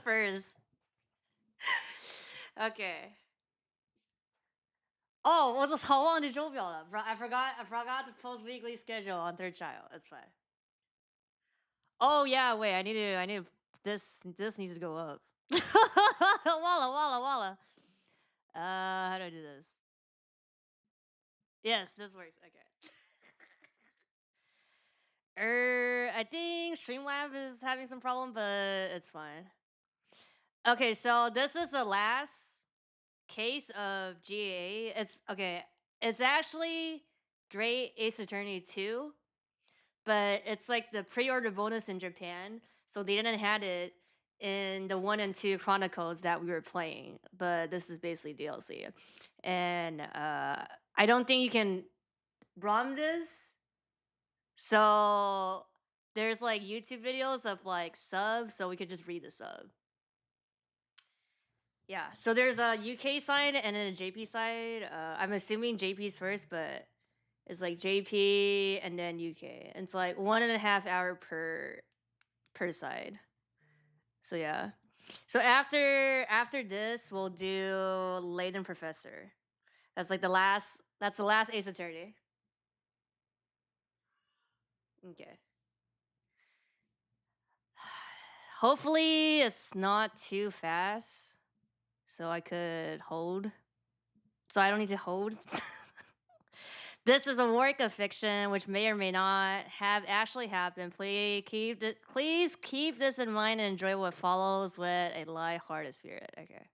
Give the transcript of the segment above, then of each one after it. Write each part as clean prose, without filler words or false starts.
first. Okay. Oh, 我都好忘记周表了. I forgot to post weekly schedule on third child. That's fine. Oh yeah, wait. I need to. This needs to go up. Walla. How do I do this? Yes, this works. Okay. I think Streamlab is having some problem, but it's fine. Okay, so this is the last case of GAA. It's okay. It's actually Great Ace Attorney 2, but it's like the pre-order bonus in Japan, so they didn't have it in the 1 and 2 Chronicles that we were playing. But this is basically DLC, and I don't think you can ROM this. So there's like YouTube videos of like subs, so we could just read the sub. Yeah, so there's a UK side and then a JP side. I'm assuming JP's first, but it's like JP and then UK. And it's like 1.5 hour per side. So yeah. So after this, we'll do Layden Professor. That's like the last Ace Attorney. Okay. Hopefully it's not too fast, so I could hold. So I don't need to hold. This is a work of fiction which may or may not have actually happened. Please keep this in mind and enjoy what follows with a light-hearted spirit. Okay.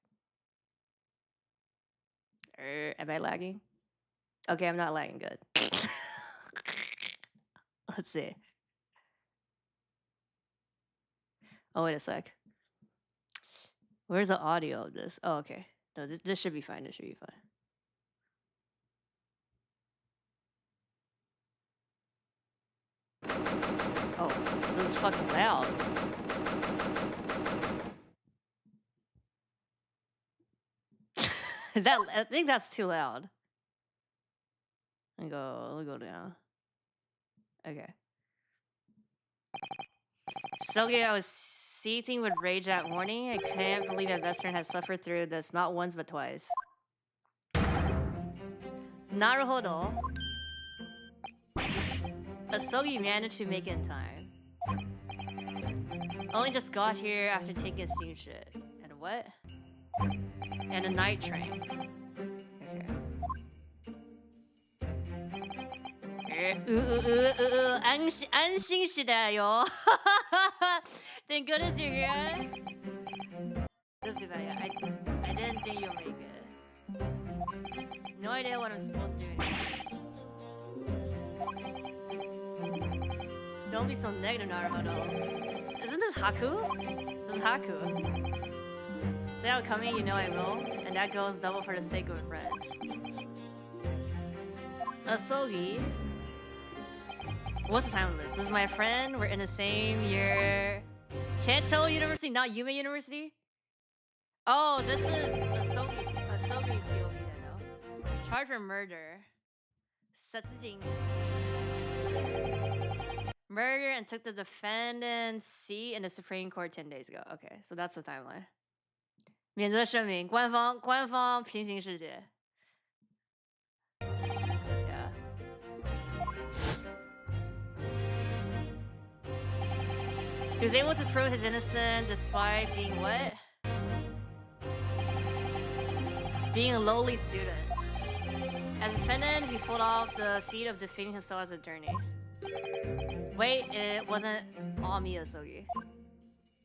Am I lagging? Okay, I'm not lagging good. Let's see. Oh, wait a sec. Where's the audio of this? Oh, okay. No, this should be fine. This should be fine. Oh, this is fucking loud. Is that? I think that's too loud. Let me go down. Okay. Sogi, I was seething with rage that morning. I can't believe a veteran has suffered through this not once but twice. Naruhodo. Sogi managed to make it in time. Only just got here after taking a steam shit. And what? And a night train. Okay. 安心してよ. Thank goodness you're here. This is bad. I didn't think you'll make it. No idea what I'm supposed to do anymore. Don't be so negative, Naruhodo. Isn't this Haku? This is Haku. Say I'm coming, you know I will. And that goes double for the sake of a friend. Asogi. What's the time of this? This is my friend. We're in the same year. Teto University, not Yume University? Oh, this is Asogi's POV, no? Charged for murder. Satsujin. Murder and took the defendant's seat in the Supreme Court 10 days ago. Okay, so that's the timeline. 免责声明，官方平行世界。Yeah. He was able to prove his innocence despite being what? Being a lowly student. As a defendant, he pulled off the feat of defending himself as an attorney. Wait, it wasn't all me, Asogi.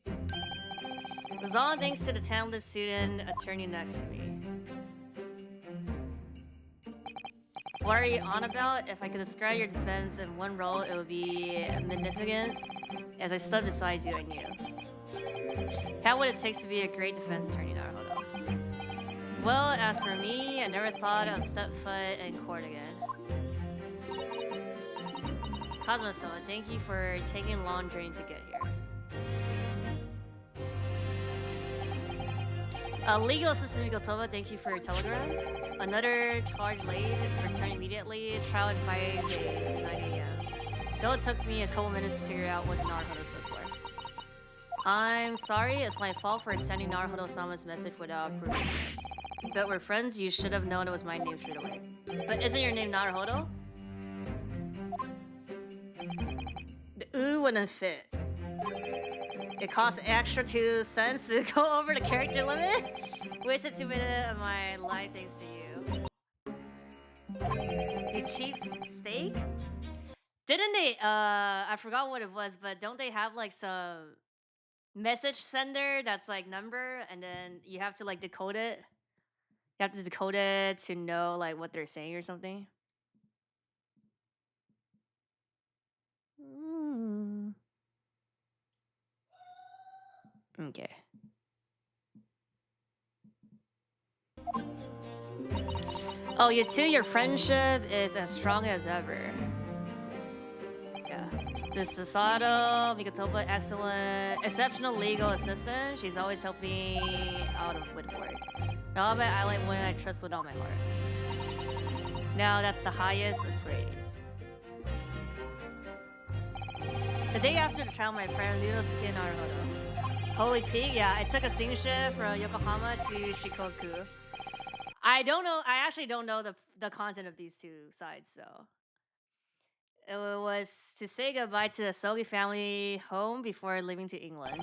It was all thanks to the talented student attorney next to me. What are you on about? If I could describe your defense in one role, it would be magnificent. As I stood beside you, I knew. How would it take to be a great defense attorney, Naruhodo? Well, as for me, I never thought I'd step foot in court again. Cosmo-sama, thank you for taking a long journey to get here. Legal assistant Mikotoba, thank you for your telegram. Another charge laid, return immediately, trial in 5 days, 9 AM. Though it took me a couple minutes to figure out what Naruhodo stood for. I'm sorry, it's my fault for sending Naruhodo-sama's message without approving it. But we're friends, you should have known it was my name straight away. But isn't your name Naruhodo? The ooh wouldn't fit. It costs extra 2 cents to go over the character limit? Wasted 2 minutes of my life thanks to you. You cheap steak? Didn't they, I forgot what it was, but don't they have like some message sender that's like number and then you have to like decode it? You have to decode it to know like what they're saying or something? Mm. Okay. Oh, you two, your friendship is as strong as ever. Yeah. This Sasato, Mikotopa, excellent, exceptional legal assistant. She's always helping out with work. Nalaba, I like one I trust with all my heart. Now that's the highest of praise. The day after the trial, my friend Little Skin Naruhodo. Holy Pig, yeah, I took a steamship from Yokohama to Shikoku. I don't know. I actually don't know the content of these two sides, so it was to say goodbye to the Sogi family home before leaving to England.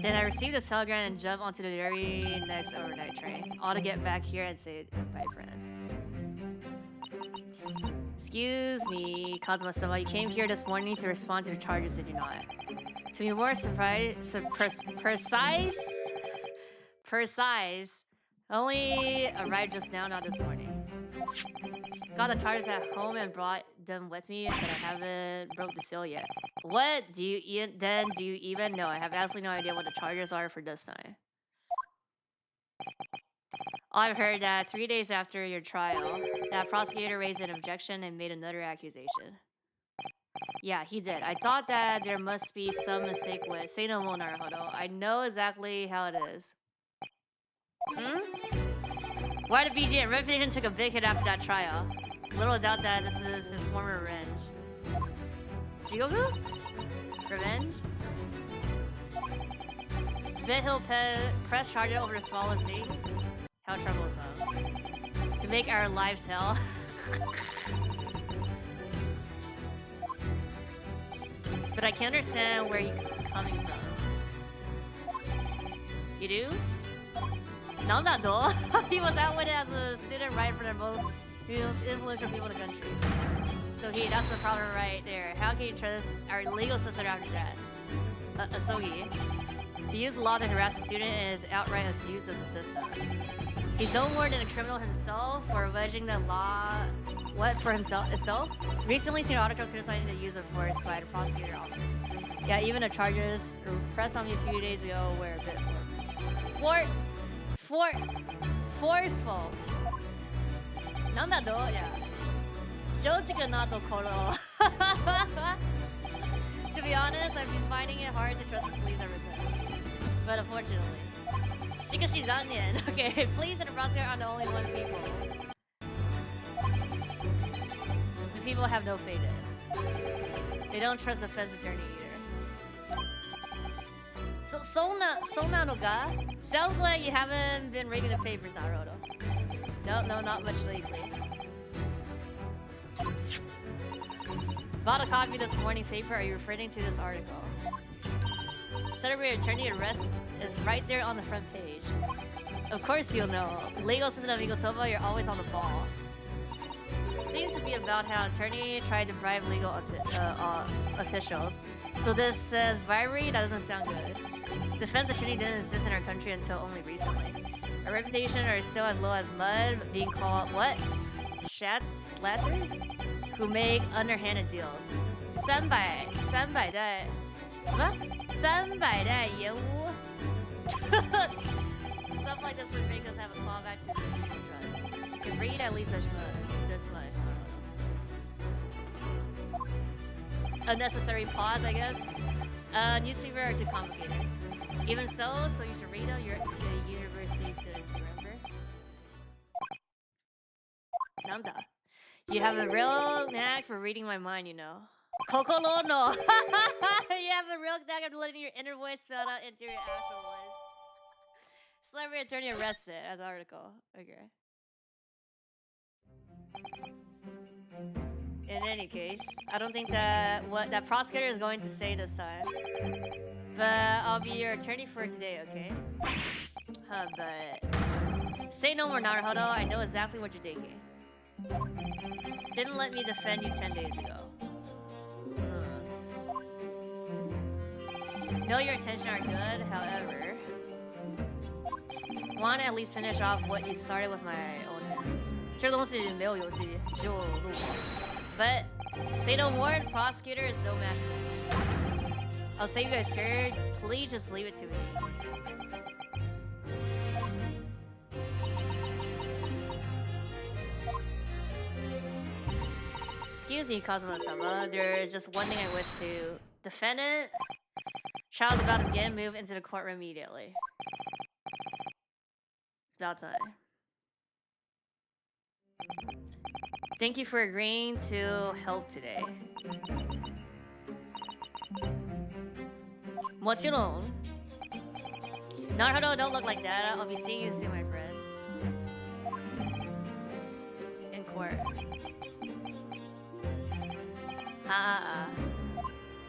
Then I received a telegram and jumped onto the very next overnight train, all to get back here and say goodbye, friend. Excuse me, Kazuma-sama, you came here this morning to respond to the charges, did you not? To be more precise, only arrived just now, not this morning. Got the charges at home and brought them with me, but I haven't broke the seal yet. What do you even know? I have absolutely no idea what the charges are for this time. I've heard that 3 days after your trial, that prosecutor raised an objection and made another accusation. Yeah, he did. I thought that there must be some mistake with Say no more, Naruhodo. I know exactly how it is. Hmm? Why the BGM? Reputation took a big hit after that trial. Little doubt that this is his former revenge. Jigoku? Revenge? Bet he'll press charges over the smallest things? How troublesome. To make our lives hell. But I can understand where he's coming from. You do? Nandado? He was outwitted as a student right for the most influential people in the country. So that's the problem right there. How can you trust our legal system after that? Asogi. To use the law to harass a student is outright abuse of the system. He's no more than a criminal himself for alleging the law for himself itself. Recently seen an article criticizing the use of force by the prosecutor office. Yeah, even the charges pressed on me a few days ago were a bit forceful. Nandado? Yeah. 正直なところ. To be honest, I've been finding it hard to trust the police ever since. But unfortunately. Shikashi Zanien. Okay, police and the prosecutor are the only one people. The people have no faith in it. They don't trust the defense attorney either. So no ga? Sounds like you haven't been reading the papers, Naruto. No, not much lately. Bought a copy of this morning's paper. Are you referring to this article? Celebrate attorney arrest is right there on the front page. Of course you'll know. Legal assistant of Mikotopa, you're always on the ball. Seems to be about how attorney tried to bribe legal officials. So this says bribery? That doesn't sound good. Defense attorney didn't exist in our country until only recently. Our reputation are still as low as mud, being called what? Slatters? Who make underhanded deals. 300代. What? 300 yen. Stuff like this would make us have a clawback to the people trust. You can read at least this much. Unnecessary pause, I guess. Newspaper are too complicated. Even so you should read them. You're a university student, remember? Nanda. You have a real knack for reading my mind, you know. Kokoro no. You have a real knack of letting your inner voice sound out into your actual voice. Celebrity attorney arrested as article. Okay. In any case, I don't think that what that prosecutor is going to say this time. But I'll be your attorney for today, okay? But say no more, Naruhodo. I know exactly what you're thinking. Didn't let me defend you 10 days ago. Know your intentions are good, however, want to at least finish off what you started with my own hands. 这个东西没有游戏，只有录播。But say no more, prosecutor is no match for me. I'll save you guys scared. Please just leave it to me. Excuse me, Kazuma-sama. There's just one thing I wish to. Defendant, trial's about to begin. Move into the courtroom immediately. It's about time. Thank you for agreeing to help today. もちろん. Naruto, don't look like that. I'll be seeing you soon, my friend. In court.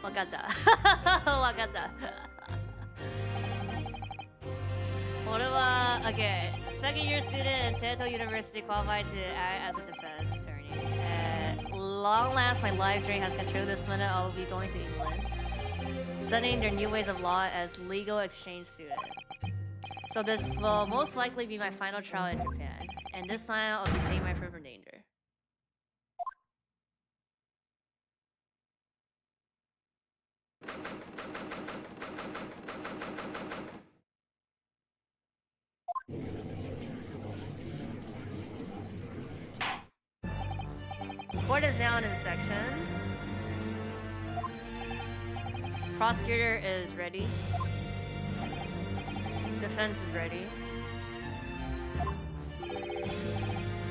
わかった。わかった。俺は okay. Second year student at Teto University qualified to act as a defense attorney. At long last, my life dream has come true. This minute, I will be going to England, studying their new ways of law as legal exchange student. So this will most likely be my final trial in Japan, and this time I'll be saving my friend from danger. Court is now in section. Prosecutor is ready. Defense is ready.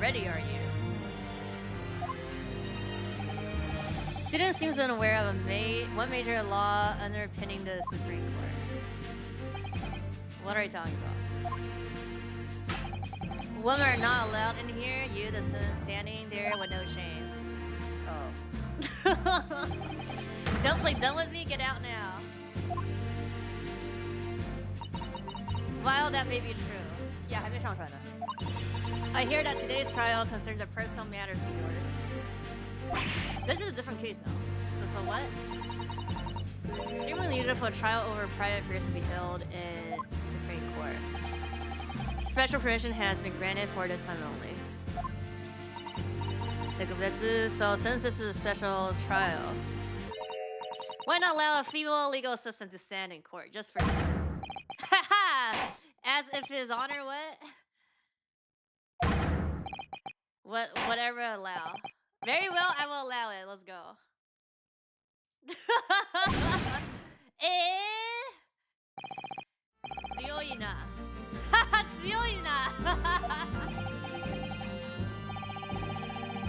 Ready, are you? Student seems unaware of one major law underpinning the Supreme Court. What are you talking about? Women are not allowed in here. You, the student, standing there with no shame. Oh. Don't play dumb with me. Get out now. While that may be true. Yeah, I hear that today's trial concerns a personal matters of yours. This is a different case now. So what? It's extremely unusual for a trial over private affairs to be held in Supreme Court. Special permission has been granted for this time only. So since this is a special trial, why not allow a female legal assistant to stand in court just for haha! As if his honor whatever allow. Very well, I will allow it. Let's go. Tsuyoina. Tsuyoina.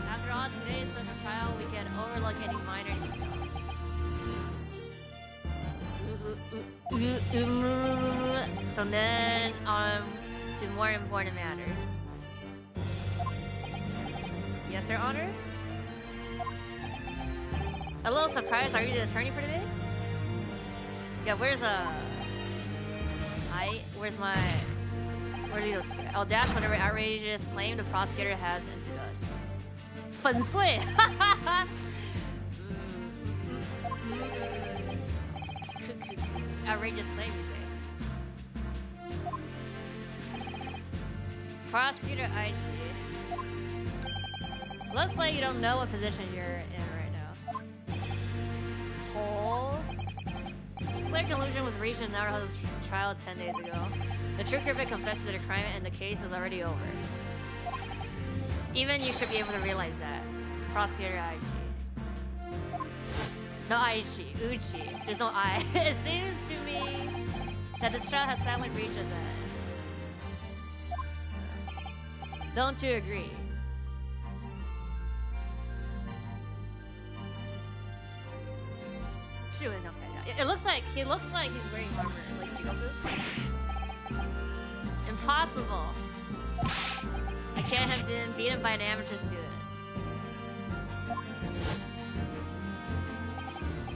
After all, today's such a trial, we can overlook any minor details. So then, to more important matters. Yes, Your Honor? A little surprised. Are you the attorney for today? Yeah, where's those? I'll dash whatever outrageous claim the prosecutor has into us. 粉碎! Outrageous claim, you say? Prosecutor Aichi. Looks like you don't know what position you're in right now. Whole. Clear conclusion was reached in Naruto's trial 10 days ago. The true culprit confessed to the crime and the case is already over. Even you should be able to realize that. Prosecutor Aichi. No Aichi, Uchi. There's no I. It seems to me that this trial has finally reached its end. Don't you agree? student. Okay, it looks like he looks like he's wearing armor, like Jigoku. Impossible. I can't have been beaten by an amateur student.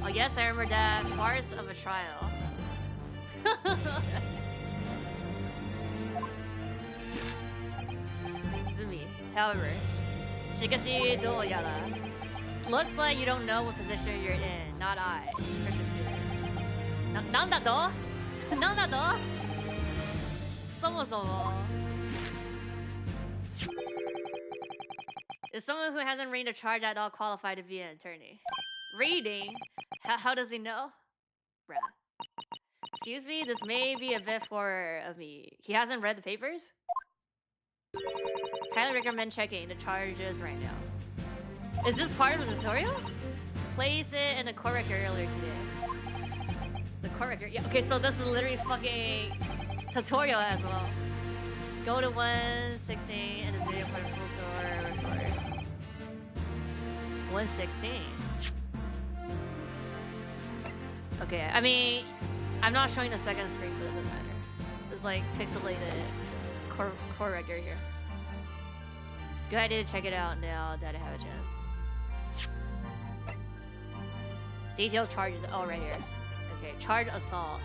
Oh yes, I remember that farce of a trial. Zumi. However, Shikashi do yara. Looks like you don't know what position you're in. Not I. Nanda do? Nanda do? Is someone who hasn't read a charge at all qualified to be an attorney? Reading? How does he know? Bruh. Excuse me, this may be a bit for me. He hasn't read the papers? Highly recommend checking the charges right now. Is this part of the tutorial? Place it in the court record earlier today. The court record? Yeah, okay, so this is literally fucking tutorial as well. Go to 116 in this video for the full door record. 116. Okay, I mean, I'm not showing the second screen, but it doesn't matter. It's like pixelated core record here. Good idea to check it out now that I have a chance. Detailed charges, oh, right here. Okay, charge assault.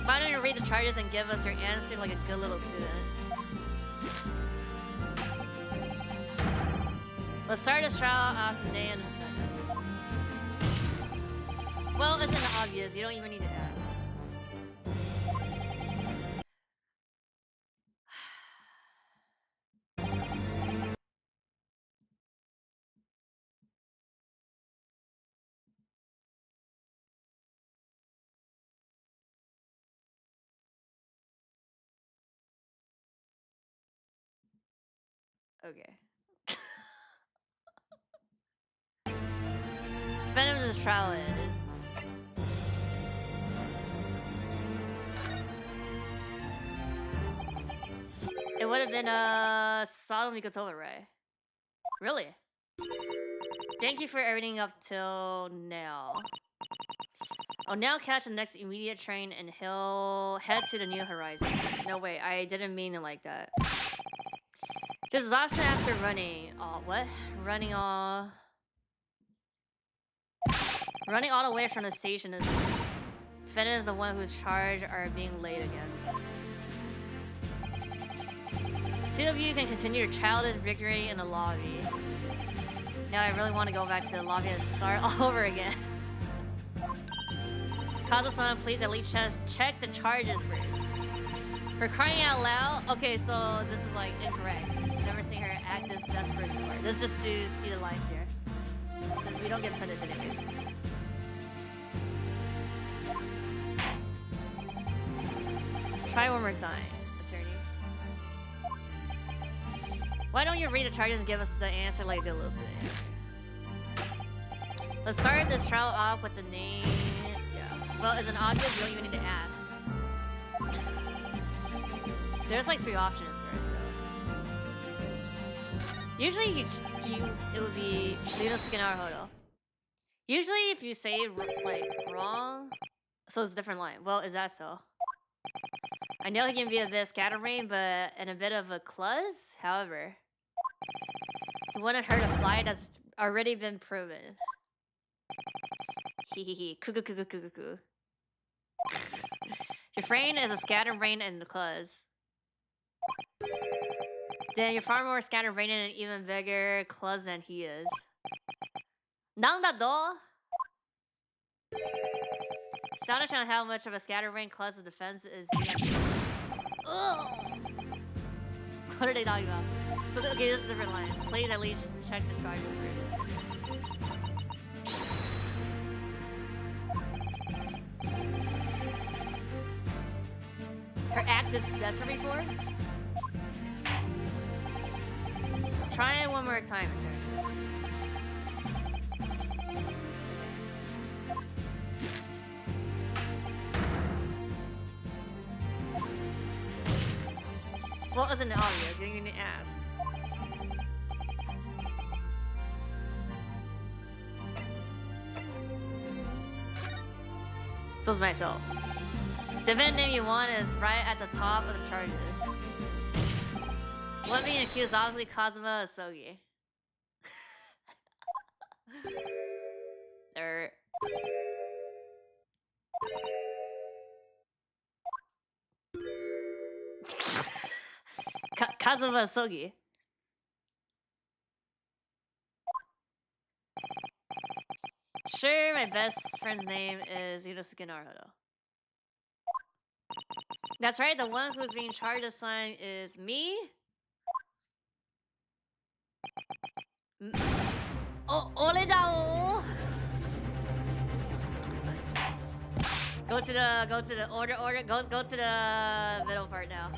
Why don't you read the charges and give us your answer like a good little student? Let's start this trial off today and... Well, it's not obvious. You don't even need to ask. Okay. Depending on this trial is. It would have been Sodomy Kotoba, right? Really? Thank you for everything up till now. I'll now catch the next immediate train and he'll head to the New Horizons. No way, I didn't mean it like that. Just exhaustion after running. Oh, what? Running all the way from the station is... Defendant is the one whose charge are being laid against. Two of you can continue your childish victory in the lobby. Now I really want to go back to the lobby and start all over again. Kazu-san, please at least check the charges first. For crying out loud? Okay, so this is like incorrect. I've never seen her act this desperate before. Let's just see the line here. Since we don't get punished anyways. Try one more time, attorney. Why don't you read the charges and give us the answer like a little student? Let's start this trial off with the name. Yeah. Well, is it obvious? You don't even need to ask. There's like 3 options, right? So usually it would be Lino Sukinara Hodo. Usually if you say like wrong, so it's a different line. Well, is that so? I know he can be a bit scatterbrained, but and a bit of a klutz. However, he wanted her to fly. That's already been proven. Hehehe. Kuku. Your brain is a scatterbrain and the klutz. Then you're far more scatterbrained and an even bigger klutz than he is. Nanda do? Astonished on how much of a scatterbrain klutz the defense is being. Ugh. What are they talking about? So okay, this is different lines. Please at least check the charges first. Her act is desperate before? Try it one more time, attorney. Well, isn't it obvious? You didn't even ask. So's myself. The event name you want is right at the top of the charges. One being accused, obviously Kazuma Asogi. There. Kazuma Asogi. Sure, my best friend's name is Inosuke Naruhodo. That's right, the one who's being charged this time is me. Oh, Oledao! Go to the order, go to the middle part now.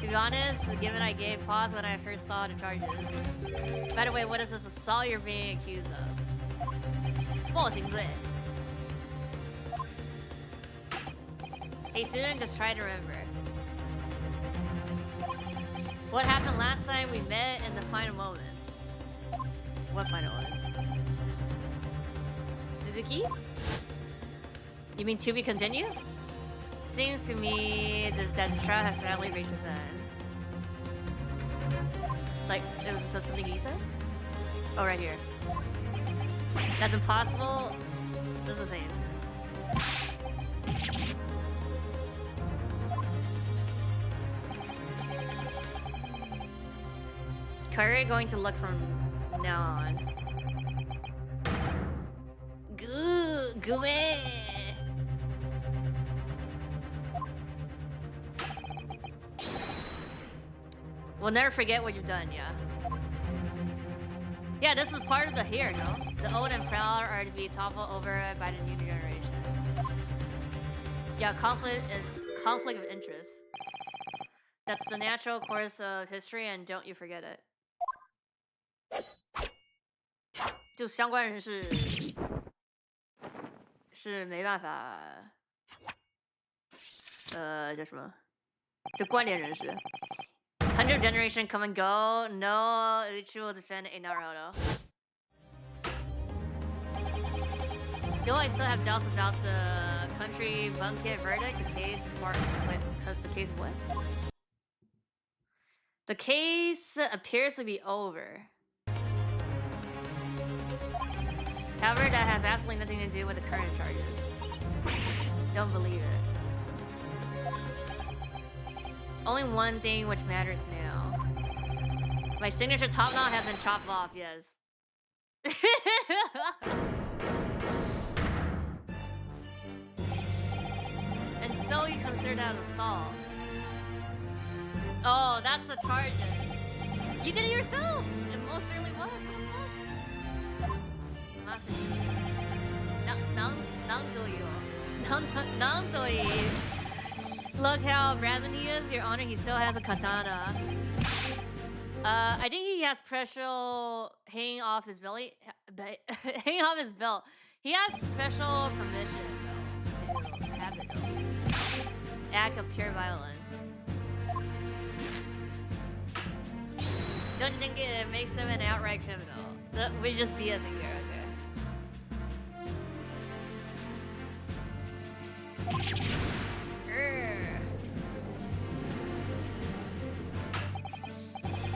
To be honest, given I gave pause when I first saw the charges. By the way, what is this assault you're being accused of? 暴行罪. Hey student, just try to remember. What happened last time we met in the final moments? What final moments? Suzuki? You mean to be continued? Seems to me that the trial has finally reached its end. Like, it was just something you said? Oh, right here. That's impossible. This is the same. Curry going to look from now on. Gooey. We'll never forget what you've done, yeah. Yeah, this is part of the here, no? The old and proud are to be toppled over by the new generation. Yeah, conflict of interest. That's the natural course of history, and don't you forget it. 就相关人士是没办法，叫什么？就关联人士。100 generation come and go. No, Uchi will defend a Naruhodo. Though I still have doubts about the country Bunket verdict, the case is more. Because the case what? The case appears to be over. However, that has absolutely nothing to do with the current charges. Don't believe it. Only one thing which matters now. My signature top knot has been chopped off, yes. And so you consider that assault. Oh, that's the charges. You did it yourself! It most certainly was. Look how brazen he is, Your Honor. He still has a katana. I think he has special hanging off his belly, hanging off his belt. He has special permission though to have it though. Act of pure violence. Don't you think it makes him an outright criminal? We just BSing here, okay?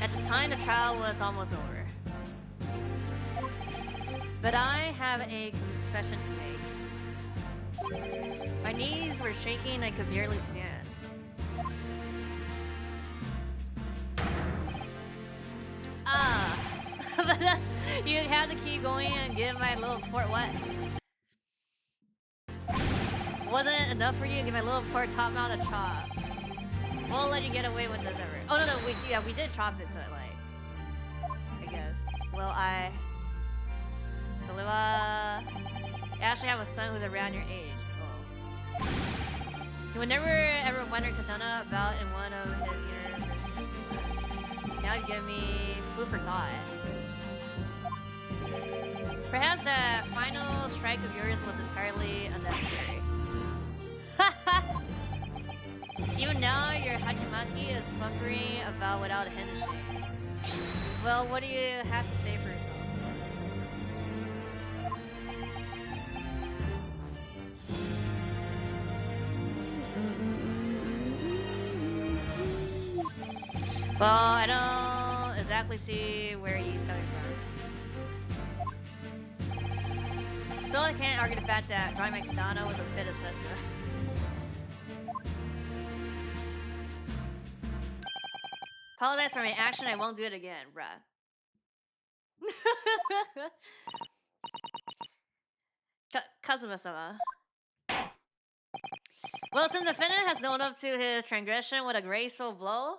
At the time, the trial was almost over. But I have a confession to make. My knees were shaking, I could barely stand. But that's, you had to keep going and give my little port what? Wasn't enough for you to give my little port top knot a chop. Won't let you get away with this ever. Oh no, we did chop it, but like, I guess. Well, I actually have a son who's around your age. Oh. He would never ever wonder katana about in one of his universities. Now you give me food for thought. Perhaps that final strike of yours was entirely unnecessary. Even now, your Hachimaki is fumbling about without a hint of shame. Well, what do you have to say for yourself? Well, I don't exactly see where he's coming from. So I can't argue the fact that drawing my katana was a bit excessive. Apologize for my action, I won't do it again, bruh. Kazuma-sama. Well, since the defendant has known up to his transgression with a graceful blow,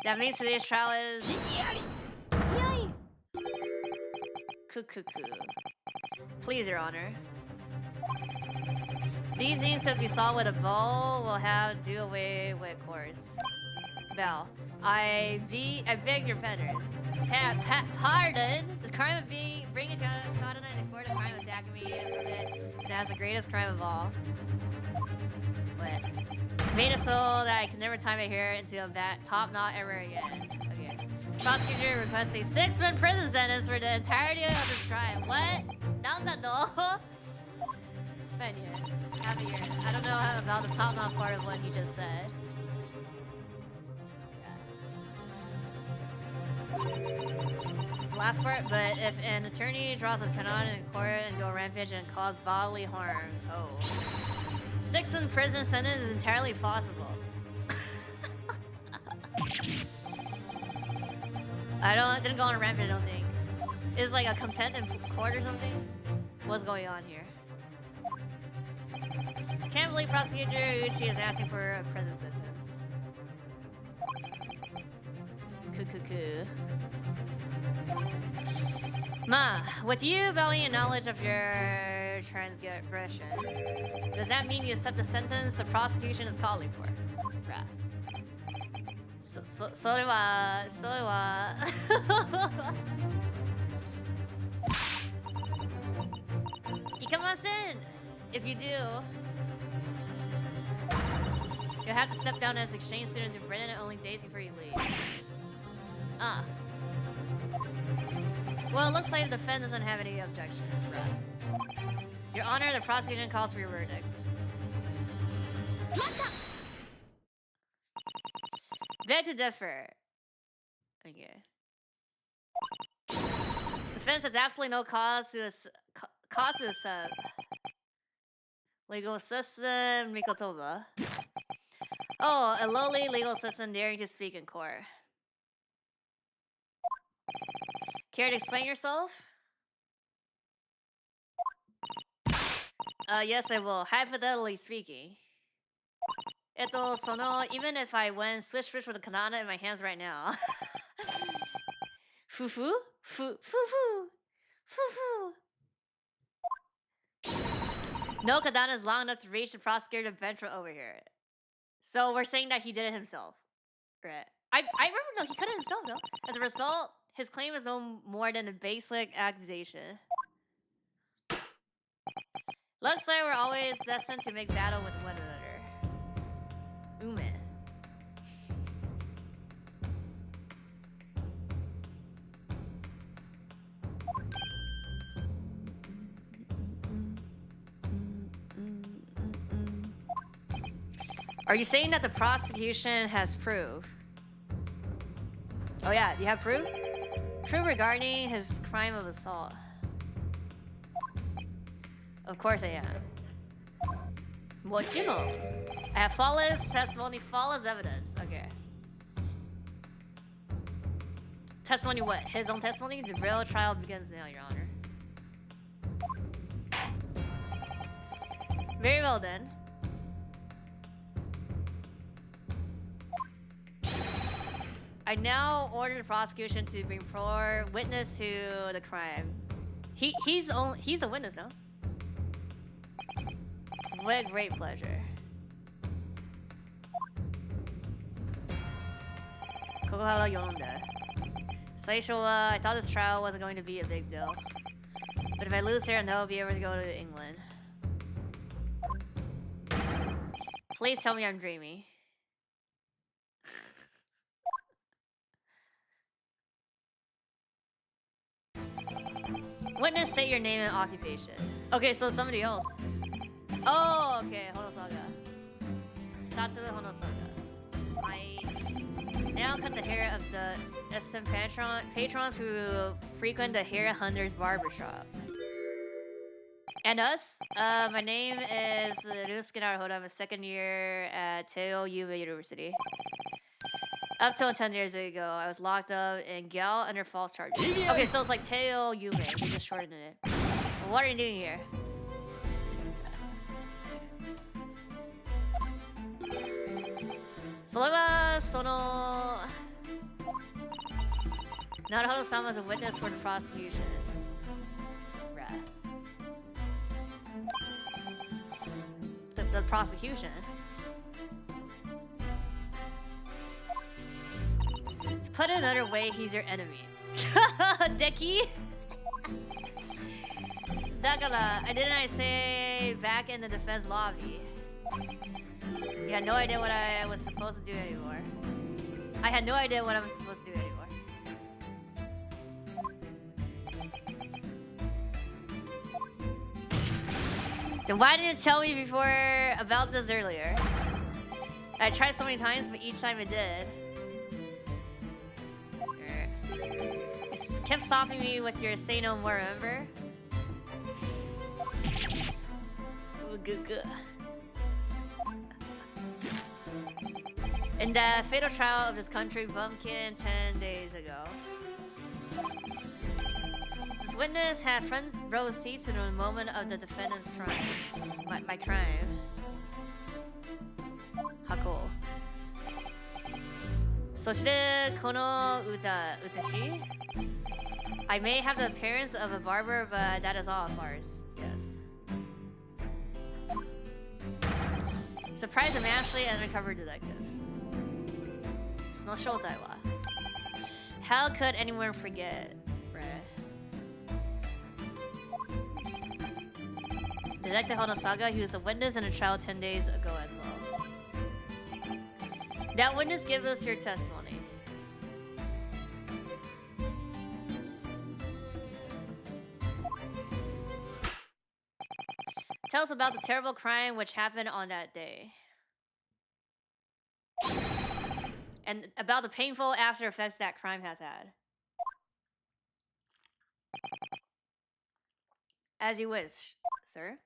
that means today's trial is... Yay! Cuckoo. Please, Your Honor. These things could be solved with a bow. We'll have do away with course. Bell. I beg your pardon. Pardon? The crime of bringing a katana in the court, the crime of attacking me, and that's the greatest crime of all. What? Made it so that I could never tie my hair into a top knot ever again. Okay. Prosecutor requests a 6-month prison sentence for the entirety of this crime. What? No. I don't know about the top knot part of what he just said. Last part, but if an attorney draws a katana in court and go rampage and cause bodily harm, 6-month prison sentence is entirely possible. Didn't go on a rampage, I don't think. Is like a contempt in court or something? What's going on here? Can't believe Prosecutor Uchi is asking for a prison sentence. Cuckoo. Ma, with you valuing your knowledge of your transgression, does that mean you accept the sentence the prosecution is calling for? Bruh. Sorewa. Ikamasen! If you do, you'll have to step down as exchange student to Britain only days before you leave. Well, it looks like the defense doesn't have any objection, bruh. Your Honor, the prosecution calls for your verdict. Beg to differ. Okay. Defense has absolutely no cause to sub. Legal system, Mikotoba. Oh, a lowly legal system daring to speak in court. Care to explain yourself? Yes, I will. Hypothetically speaking. Even if I went swish with a katana in my hands right now. Fufu? Fufu. No katana is long enough to reach the prosecutor bench from over here. So we're saying that he did it himself. Right. I remember though, he cut it himself though. As a result, his claim is no more than a basic accusation. Looks like we're always destined to make battle with one another. Ume. Are you saying that the prosecution has proof? Oh yeah, do you have proof? Proof regarding his crime of assault. Of course I am. Mochimo. I have flawless testimony, flawless evidence. Okay. Testimony what? His own testimony? The real trial begins now, Your Honor. Very well then. I now order the prosecution to bring forward witness to the crime. He's the witness, no? With great pleasure. Kokohara Yonda. Saishowa, I thought this trial wasn't going to be a big deal. But if I lose here, I'll be able to go to England. Please tell me I'm dreaming. Witness, state your name and occupation. Okay, so somebody else. Oh, okay, Honosaga. Satsu Honosaga. now cut the hair of the esteemed patrons who frequent the hair hunter's barbershop. And us? My name is Ryusuke Naruhodo. I'm a second year at Teo Yuma University. Up till 10 years ago, I was locked up in Gal under false charges. Okay, so it's like Teo Yuma. We just shortened it. What are you doing here? それはその Naruhodo-sama was a witness for the prosecution. Bruh. The prosecution. To put it another way, he's your enemy. Deki? Didn't I say back in the defense lobby? You had no idea what I was supposed to do anymore. I had no idea what I was supposed to do anymore. Then why didn't you tell me before about this earlier? I tried so many times, but each time it did. You kept stopping me with your say no more, remember? Ooh, good. In the fatal trial of this country bumpkin 10 days ago. This witness had front row seats to the moment of the defendant's crime. My crime. Hako. そしてこのutashi? I may have the appearance of a barber, but that is all a farce. Yes. Surprise, I'm actually an undercover detective. No shoutai wa. How could anyone forget, bruh? Detective Honosaga, he was a witness in a trial 10 days ago as well. That witness, give us your testimony. Tell us about the terrible crime which happened on that day. And about the painful after effects that crime has had. As you wish, sir.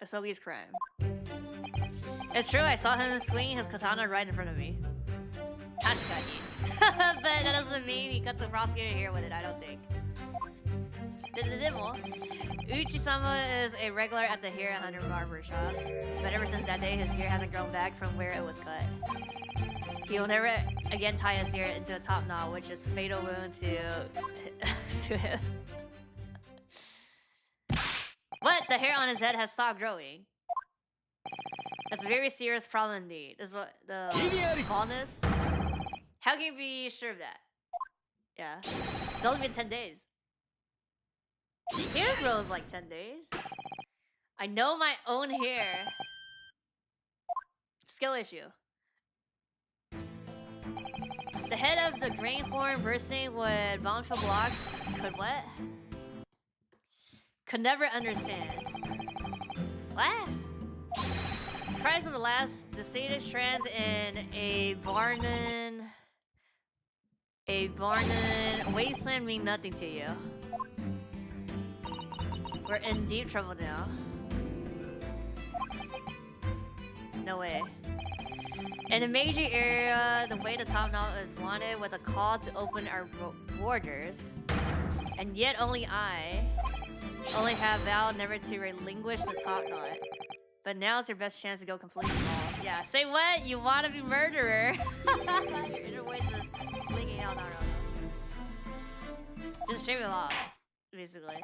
Asogi's crime. It's true, I saw him swinging his katana right in front of me. Hashikagi. But that doesn't mean he cut the prosecutor here with it, I don't think. Uchi-sama is a regular at the hair hunter barber shop, but ever since that day, his hair hasn't grown back from where it was cut. He will never again tie his hair into a top knot, which is fatal wound to him. What? The hair on his head has stopped growing. That's a very serious problem indeed. This is what the baldness. How can you be sure of that? Yeah, it's only been 10 days. Hair grows like 10 days. I know my own hair. Skill issue. The head of the grain horn bursting with bombshell blocks could what? Could never understand. What? Price of the last descended strands in a Barnan wasteland mean nothing to you. We're in deep trouble now. No way. In the Meiji area, the way the top knot is wanted with a call to open our borders, and yet only I have vowed never to relinquish the top knot. But now's your best chance to go completely bald. Yeah, say what? You want to be murderer? Your inner voice is blinking out, Naruto. Just shave it off, basically.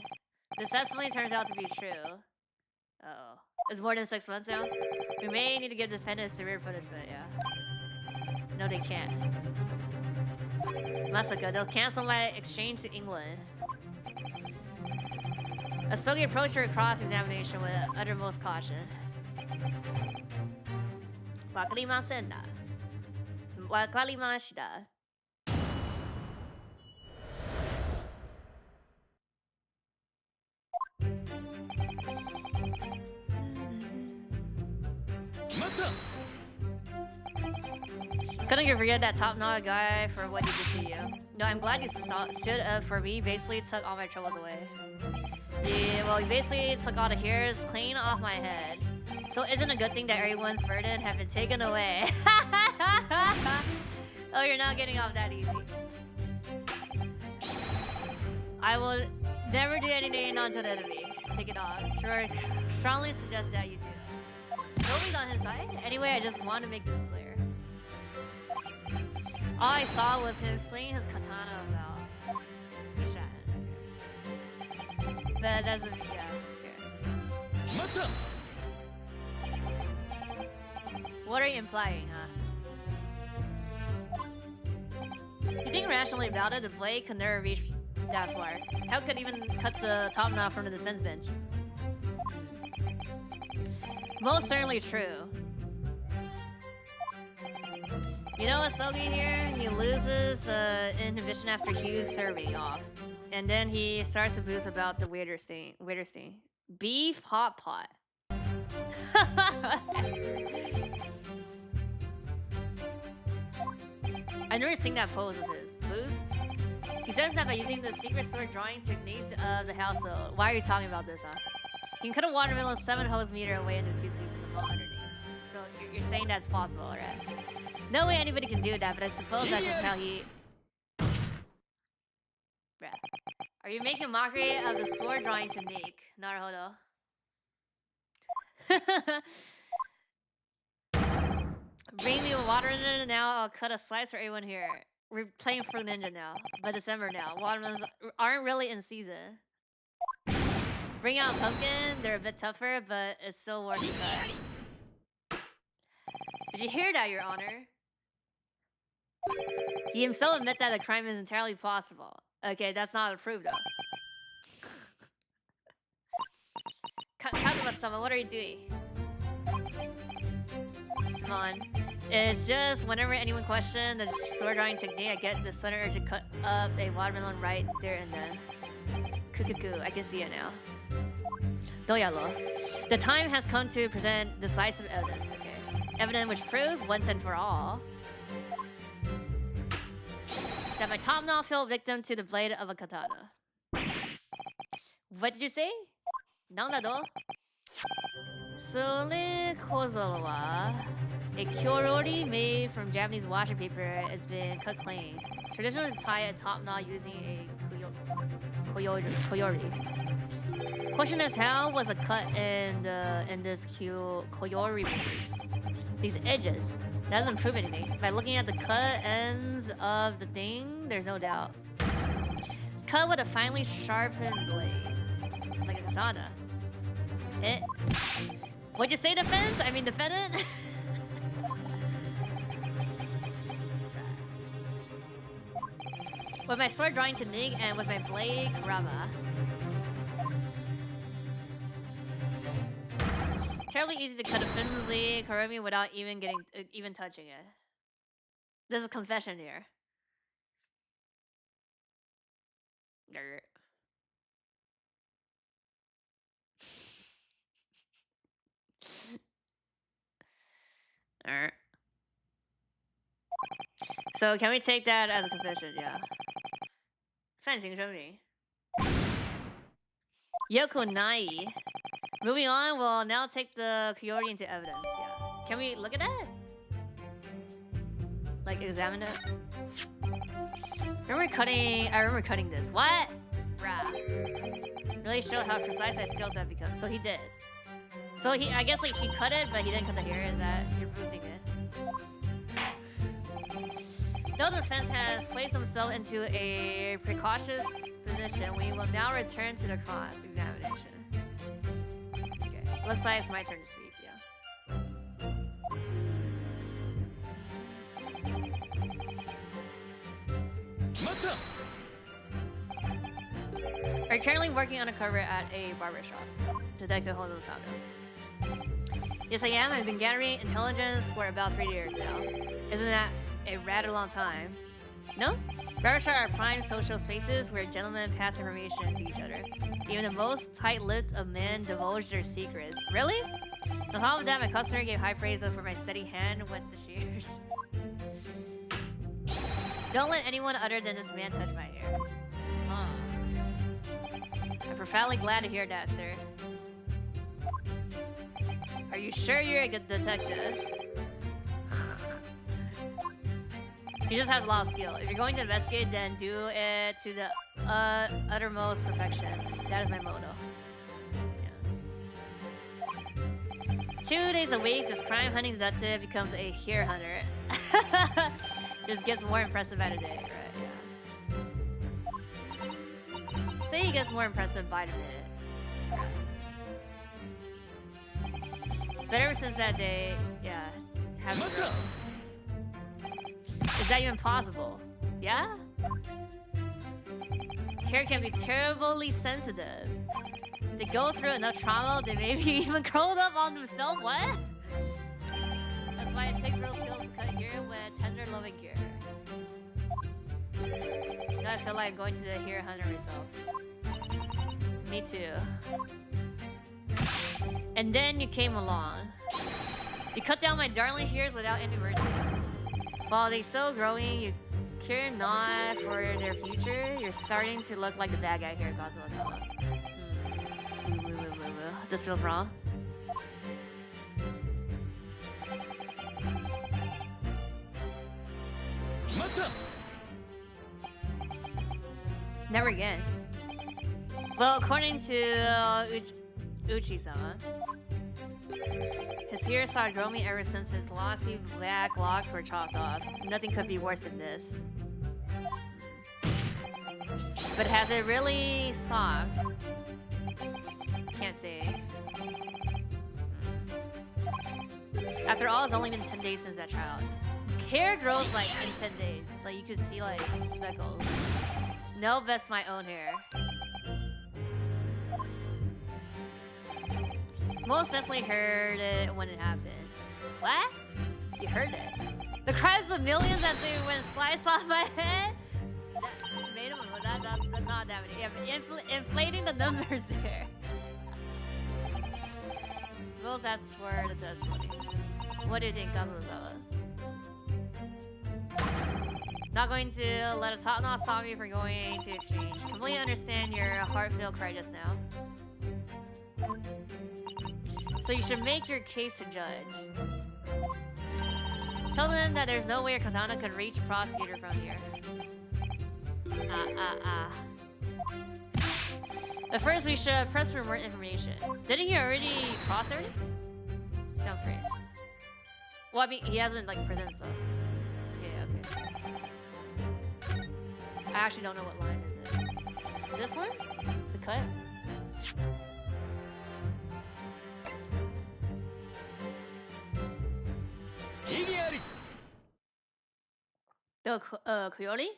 This testimony turns out to be true. Uh-oh. It's more than 6 months now? We may need to give the defendant severe footage, but yeah. No, they can't. Masaka, they'll cancel my exchange to England. Asogi approached her cross-examination with uttermost caution. Wakarimasen da. Wakarimashita. Couldn't you forget that top-notch guy for what he did to you? No, I'm glad you stood up for me. Basically took all my troubles away. Well, he basically took all the hairs clean off my head. So isn't it a good thing that everyone's burden have been taken away? Oh, you're not getting off that easy. I will never do anything non-enemy. Take it off. Sure, strongly suggest that you do. Nobody's on his side. Anyway, I just want to make this clear. All I saw was him swinging his katana about. He shot. That doesn't mean, yeah. What are you implying, huh? You think rationally about it, the blade could never reach that far. How could it even cut the top knot from the defense bench? Most certainly true. You know what, Sogi here? He loses inhibition after Hugh's serving off. And then he starts to boost about the weirdest thing. Beef hot pot. I've never seen that pose of his. Boost? He says that by using the secret sword drawing techniques of the household. Why are you talking about this, huh? He can cut a watermelon 7 hose meter away into 2 pieces of ball underneath. So you're saying that's possible, right? No way anybody can do that, but I suppose that's just how he... Bruh. Are you making mockery of the sword drawing technique? Naruhodo. Bring me water in it now, I'll cut a slice for everyone here. We're playing for Ninja now, but December now. Watermelons aren't really in season. Bring out pumpkin, they're a bit tougher, but it's still worth the cut. Did you hear that, Your Honor? He himself admit that a crime is entirely possible. Okay, that's not approved though. Kazuma-sama, what are you doing? Simon, it's just whenever anyone questions the sword drawing technique, I get the sudden urge to cut up a watermelon right there and then. Kukuku, I can see it now. Doyalo. The time has come to present decisive evidence, okay? Evidence which proves once and for all that my top knot fell victim to the blade of a katana. What did you say? Nanda-do? Sole kozoro wa a kyori made from Japanese washi paper. It's been cut clean. Traditionally tie a top knot using a koyori. Question is, how was the cut in this koyori? These edges. That doesn't prove anything. By looking at the cut ends of the thing, there's no doubt. It's cut with a finely sharpened blade, like a katana. What'd you say, defense? I mean, defendant? With my sword drawing technique and with my blade karama. Terribly easy to cut a flimsy karami without even touching it. There's a confession here. So can we take that as a confession? Yeah. 犯行声明. Yoko Nai. Moving on, we'll now take the Kyori into evidence. Yeah. Can we look at it? Like, examine it? I remember cutting this. What? Bruh. Really show how precise my skills have become. So he did. So I guess like he cut it, but he didn't cut the hair. Is that you're boosting it? Though the defense has placed themselves into a precautious position, we will now return to the cross-examination. Okay, looks like it's my turn to speak, yeah. Are you currently working on a cover at a barbershop? Detective Hodo Sato. Yes, I am. I've been gathering intelligence for about 3 years now. Isn't that a rather long time? No? Barbershops are prime social spaces where gentlemen pass information to each other. Even the most tight-lipped of men divulge their secrets. Really? On top of that, my customer gave high praise for my steady hand with the shears. Don't let anyone other than this man touch my hair. Huh. I'm profoundly glad to hear that, sir. Are you sure you're a good detective? He just has a lot of skill. If you're going to investigate, then do it to the uttermost perfection. That is my motto. Yeah. 2 days a week, this crime hunting detective becomes a hair hunter. Just gets more impressive by the day, right? Yeah. Say he gets more impressive by the minute. But ever since that day, yeah, hasn't grown. Is that even possible? Yeah? Hair can be terribly sensitive. They go through enough trauma, they maybe even curled up on themselves. What? That's why it takes real skills to cut hair with tender, loving care. Now I feel like going to the hair hunter myself. Me too. And then you came along. You cut down my darling hairs without any mercy. While they still growing, you care not for their future. You're starting to look like the bad guy here, Cosmo. This feels wrong. Never again. Well, according to Uchi-sama, his hair started growing ever since his glossy black locks were chopped off. Nothing could be worse than this. But has it really stopped? Can't say. After all, it's only been 10 days since that child. Hair grows like in 10 days. Like you could see like speckles. No, that's my own hair. Most definitely heard it when it happened. What? You heard it? The cries of millions that they went sliced off my head? That made them, not that many. Yeah, inflating the numbers there. Suppose that's where the testimony. What do you think, Kazuzawa? Not going to let a talk not stop you from going to exchange. Completely understand your heartfelt cry just now. So you should make your case to judge. Tell them that there's no way your katana could reach a prosecutor from here. But first we should press for more information. Didn't he already cross already? Sounds great. Well, I mean, he hasn't like presented stuff. Okay, okay. I actually don't know what line is it. This one? The cut? The Coyote?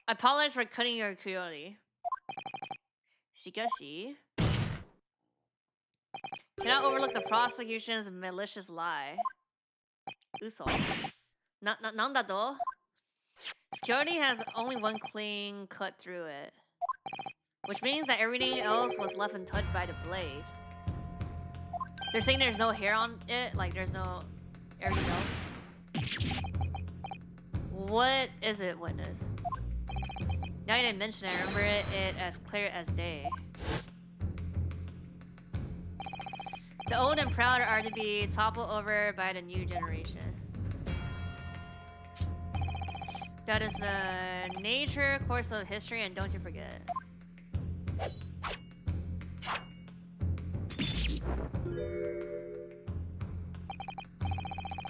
I apologize for cutting your Coyote. Shikashi. Cannot overlook the prosecution's malicious lie. Uso. Nanda-do? Security has only one clean cut through it. Which means that everything else was left untouched by the blade. They're saying there's no hair on it, like there's no everything else. What is it, witness? Now you didn't mention it, I remember it as clear as day. The old and proud are to be toppled over by the new generation. That is the nature course of history, and don't you forget.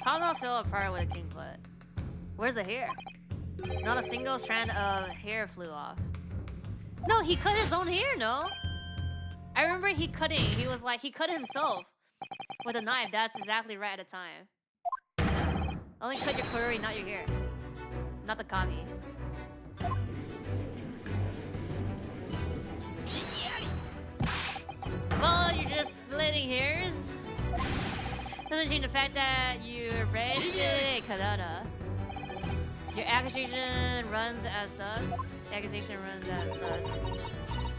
Tama fell apart with a king cut. Where's the hair? Not a single strand of hair flew off. No, he cut his own hair, no? I remember he cutting. He was like, he cut it himself with a knife. That's exactly right at the time. Only cut your Kurori, not your hair. Not the kami. Well, you're just splitting hairs. Doesn't change the fact that you raised a katana. Your accusation runs as thus.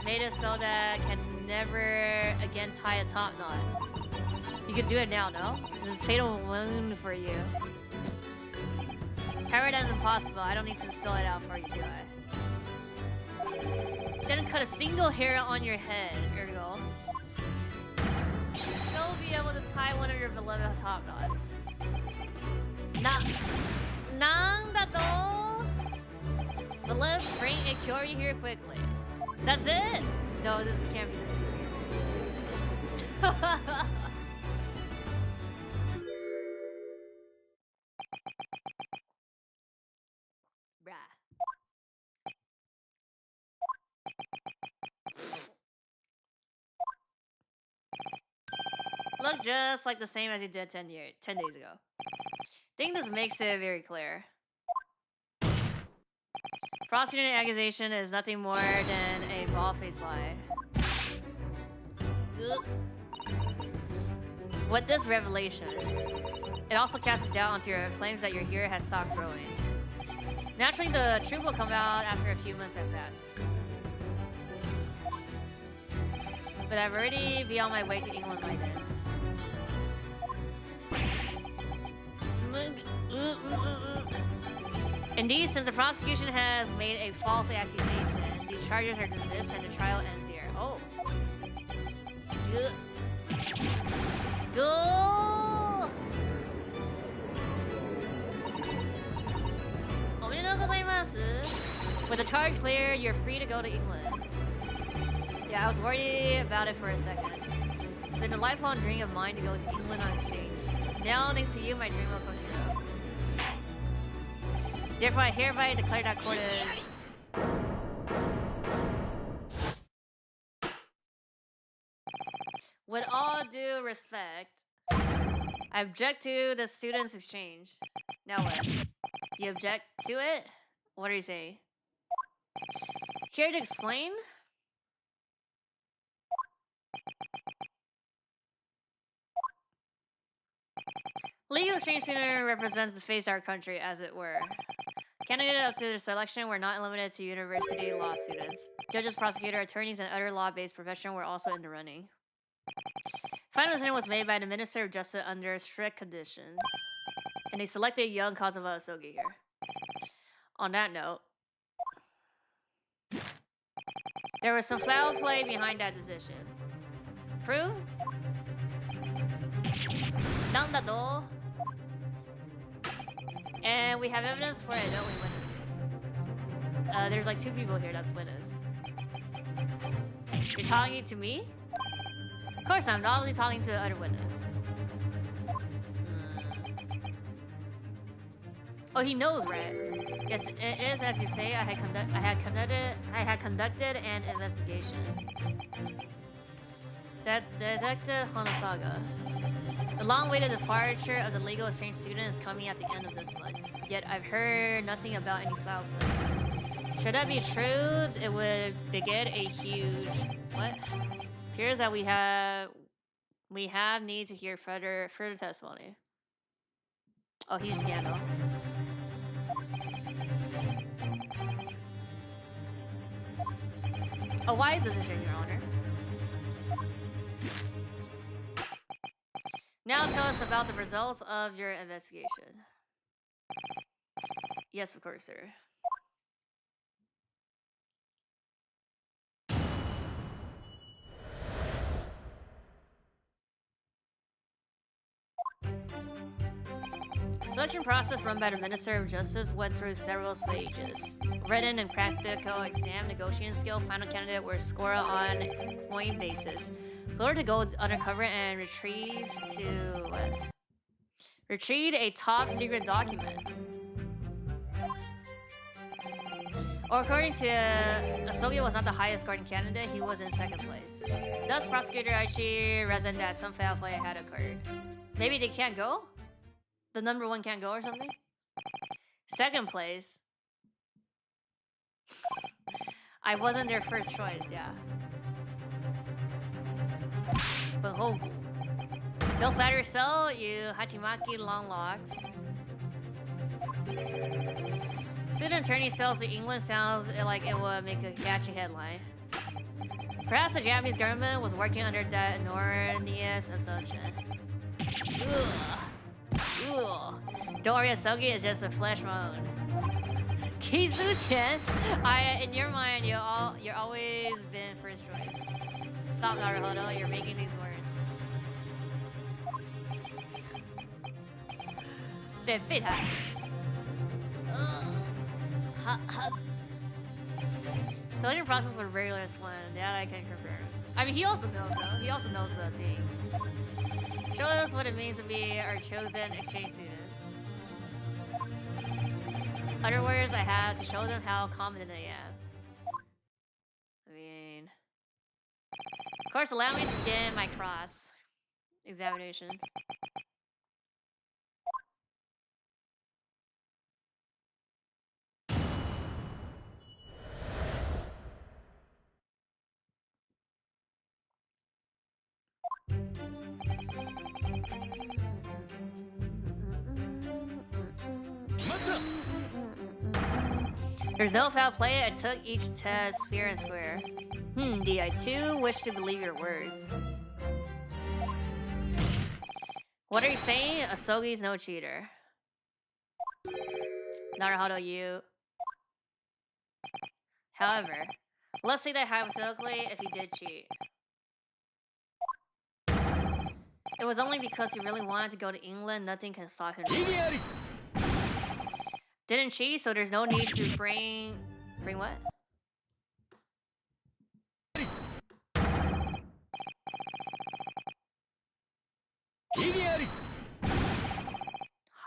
Made it so that can never again tie a top knot. You could do it now, no? This is fatal wound for you. Paradigm's impossible. I don't need to spell it out for you, do I? Didn't cut a single hair on your head. There you go. Still be able to tie one of your beloved top knots. Nang but let's bring a Kyori here quickly. That's it? No, this can't be this movie. Bruh. Look just like the same as you did 10 days ago. I think this makes it very clear. Prosecuting accusation is nothing more than a bald-faced lie. With this revelation, it also casts doubt onto your claims that your hair has stopped growing. Naturally, the truth will come out after a few months have passed. But I've already been on my way to England by then. Indeed, since the prosecution has made a false accusation, these charges are dismissed and the trial ends here. Oh. Go! With the charge clear, you're free to go to England. Yeah, I was worried about it for a second. It's been a lifelong dream of mine to go to England on exchange. Now, thanks to you, my dream will come true. Therefore, I hereby declare that court is... With all due respect, I object to the students' exchange. Now what? You object to it? What are you saying? Care to explain? Legal exchange student represents the face of our country, as it were. Candidates up to their selection were not limited to university law students. Judges, prosecutors, attorneys, and other law-based professionals were also in the running. Final decision was made by the Minister of Justice under strict conditions, and they selected young Kazuha Asogi here. On that note, there was some foul play behind that decision. Prove? Nandado. And we have evidence for it, don't we, witness? There's like 2 people here that's witness. You're talking to me? Of course I'm not only talking to the other witness. Oh, he knows, right? Yes, it is as you say. I had conducted an investigation. Detective Honosaga. The long-awaited departure of the legal exchange student is coming at the end of this month. Yet I've heard nothing about any foul play. Should that be true, it would beget a huge... What? Appears that we have need to hear further testimony. Oh, he's scandal. A wise decision, Your Honor. Now tell us about the results of your investigation. Yes, of course, sir. Selection process run by the Minister of Justice went through several stages. Written and practical exam, negotiating skill, final candidate were scored on point basis. So order to go undercover and retrieve a top secret document. Or according to Asogi was not the highest scoring candidate, he was in 2nd place. Thus, Prosecutor Aichi reasoned that some foul play had occurred. Maybe they can't go? The number 1 can't go or something? 2nd place? I wasn't their first choice, yeah. But oh, don't flatter yourself, you Hachimaki long locks. Student attorney sells the England sounds like it would make a catchy headline. Perhaps the Japanese government was working under that erroneous assumption. Ugh. Ugh. Don't worry, Asogi is just a flesh wound. Kizu-chan, in your mind, you're always been first choice. Stop, Naruhodo, you're making things worse. Selection process for regulars one, that I can confirm. I mean, he also knows though. He also knows the thing. Show us what it means to be our chosen exchange student. Other words I have to show them how confident I am. I mean, of course, allow me to begin my cross examination. There's no foul play. I took each test fair and square. D, I too wish to believe your words. What are you saying? Asogi's no cheater. Naruhodo, you. However, let's say that hypothetically, if he did cheat, it was only because he really wanted to go to England. Nothing can stop him. Didn't cheat, so there's no need to bring what?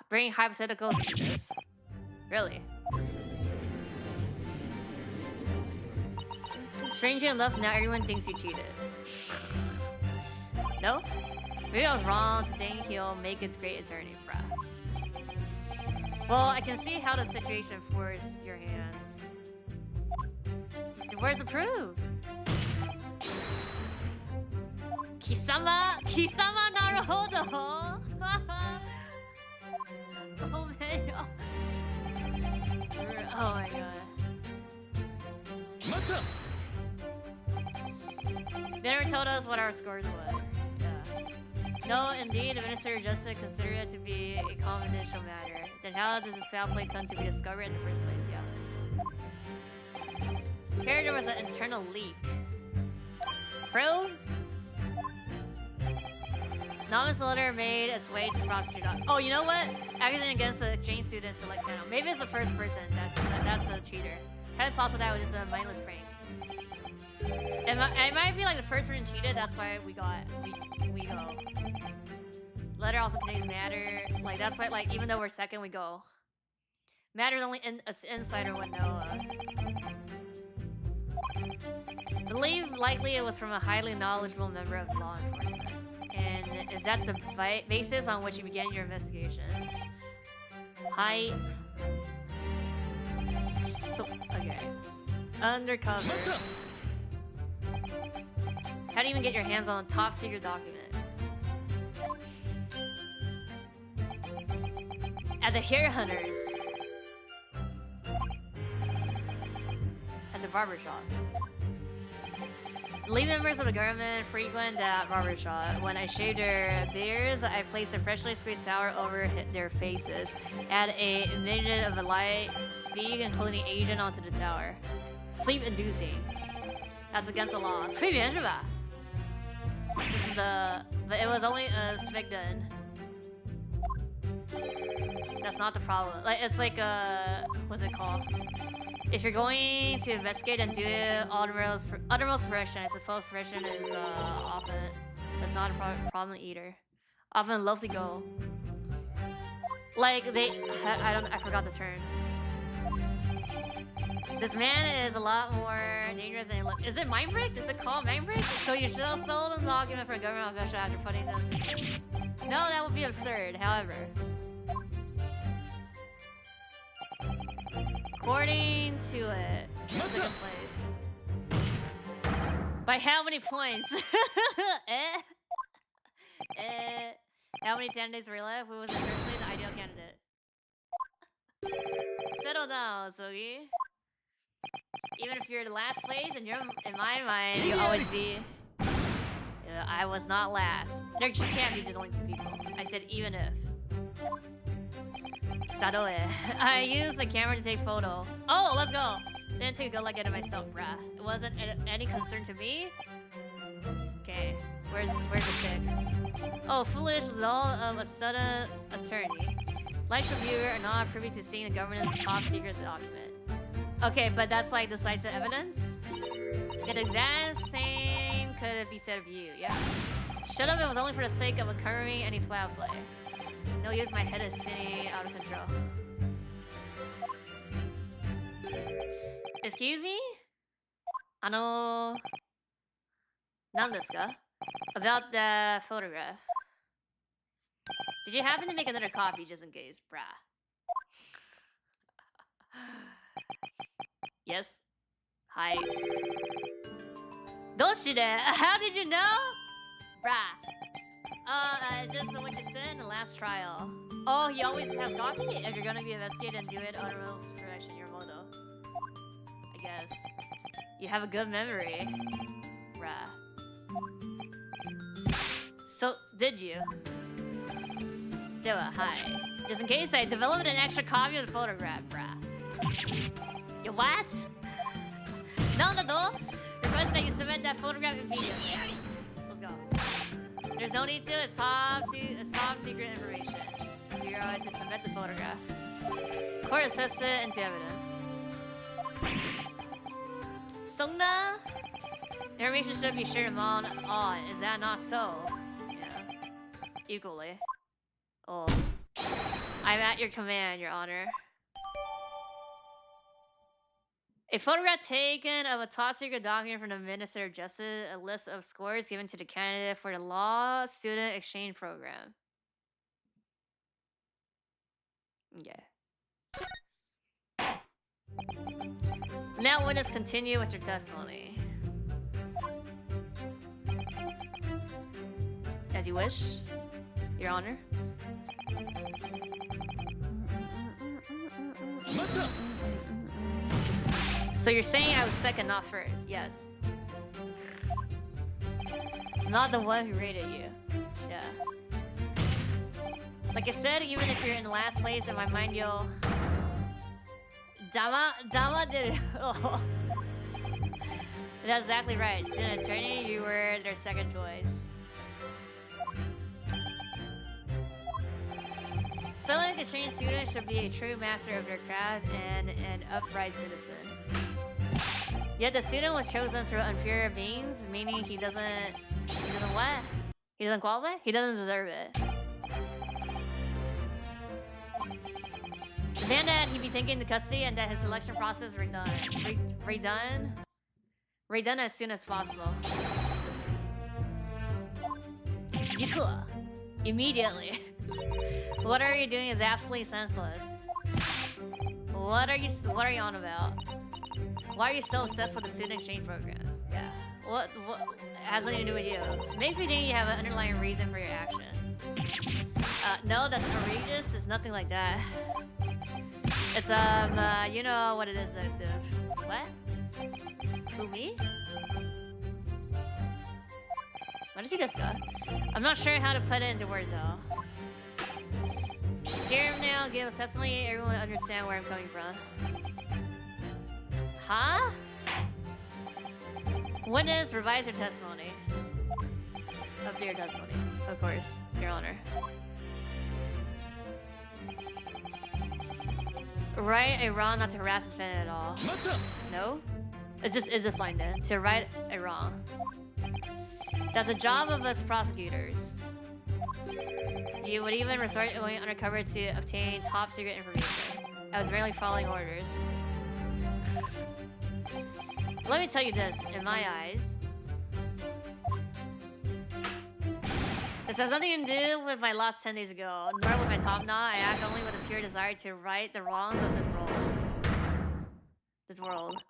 Bring hypotheticals into this. Really? Strangely enough, now everyone thinks you cheated. No? Maybe I was wrong to think he'll make a great attorney, bruh. Well, I can see how the situation forced your hands. Where's the proof? Kisama Naruhodo! Oh man. Oh my god. They never told us what our scores were. Yeah. No, indeed, the Minister of Justice considered it to be a confidential matter. Then how did this foul play come to be discovered in the first place? Yeah. Here there was an internal leak. Proof? Anonymous letter made its way to prosecutor. Oh, you know what? Acting against the exchange student select panel. Maybe it's the first person that's the cheater. How is it possible that was just a mindless prank? It might be like the first person cheated. That's why we go. Letter also contains matter. Like that's why even though we're second, we go. Matter's only insider would know. Believe likely it was from a highly knowledgeable member of law enforcement. And is that the basis on which you began your investigation? Hi. So, okay. Undercover. How do you even get your hands on a top secret document? At the hair hunters. At the barbershop. Lead members of the government frequent that barbershop. When I shaved their beards, I placed a freshly squeezed towel over their faces. Add a minute of a light speed, including agent onto the tower. Sleep-inducing. That's against the law. 催眠是吧? This is but it was only a spigdon. That's not the problem. Like it's like what's it called? If you're going to investigate and do uttermost correction, I suppose correction is often that's not a problem either. Often love to go. Like I forgot the term. This man is a lot more dangerous than it looks. Is it mind break? Is it called mind break? So you should have sold the document for a government official after putting them. No, that would be absurd. However. According to it, second place. By how many points? How many candidates were left? Who was personally the ideal candidate? Settle down, Sogi. Even if you're the last place, and in my mind, you'll always be. I was not last. There can't be just only two people. I said even if. Dadoe. I used the camera to take photo. Oh, let's go. Didn't take a good look at it myself, bruh. It wasn't any concern to me. Okay, where's the pic? Oh, foolish lull of a student attorney. Likes of you are not privy to seeing the government's top secret document. Okay, but that's like decisive evidence? The exact same could be said of you, yeah. Shut up, it was only for the sake of incurring any foul play. No use, my head is spinning out of control. Excuse me? 何ですか? About the photograph. Did you happen to make another copy just in case, brah? Yes. Hi. どうして? How did you know? Brah. Just what you said in the last trial. Oh, he always has copy? If you're gonna be investigated and do it on rules direction, your moto. I guess. You have a good memory. Brah. So, did you? Hi. Just in case, I developed an extra copy of the photograph, brah. You what? No, request that you submit that photograph immediately. Let's go. There's no need to. It's top secret information. You're going to submit the photograph. Court accepts it into evidence. Songna? Information should be shared among all. Is that not so? Yeah. Equally. Oh. I'm at your command, Your Honor. A photograph taken of a top secret document from the Minister of Justice, a list of scores given to the candidate for the law student exchange program. Yeah. Now witness, continue with your testimony. As you wish, Your Honor. So you're saying I was second, not first? Yes. Not the one who rated you. Yeah. Like I said, even if you're in last place, in my mind, you'll... Dama did it. Oh. That's exactly right. Student attorney, you were their second choice. Someone like a trained student should be a true master of their craft and an upright citizen. Yet the student was chosen through unfair means, meaning he doesn't what? He doesn't qualify? He doesn't deserve it. Demand that he be taken into custody and that his selection process redone as soon as possible. Immediately. What are you doing is absolutely senseless. What are you on about? Why are you so obsessed with the student exchange program? Yeah. What has nothing to do with you? It makes me think you have an underlying reason for your action. No, that's outrageous. It's nothing like that. It's you know what it is, the what? Who, me? What does he discuss? I'm not sure how to put it into words though. Hear him now, give us testimony, everyone will understand where I'm coming from. Huh? Witness, revise your testimony. Update your testimony, of course, Your Honor. Right a wrong, not to harass the defendant at all. No? It's just line then. To right a wrong. That's the job of us prosecutors. You would even resort to going undercover to obtain top secret information. I was merely following orders. Let me tell you this, in my eyes, this has nothing to do with my loss 10 days ago, nor with my top knot. I act only with a pure desire to right the wrongs of this world.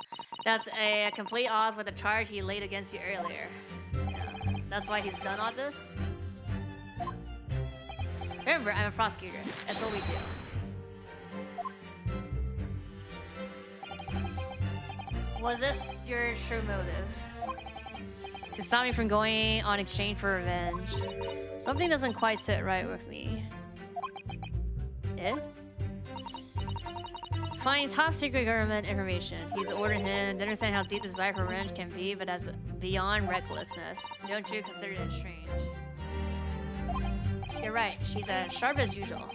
That's a complete odds with the charge he laid against you earlier. Yeah. That's why he's done all this. Remember, I'm a prosecutor. That's what we do. Was this your true motive? To stop me from going on exchange for revenge? Something doesn't quite sit right with me. Eh? finding top secret government information. He's ordered him to understand how deep the desire for revenge can be, but that's beyond recklessness. Don't you consider it strange? You're right, she's as sharp as usual.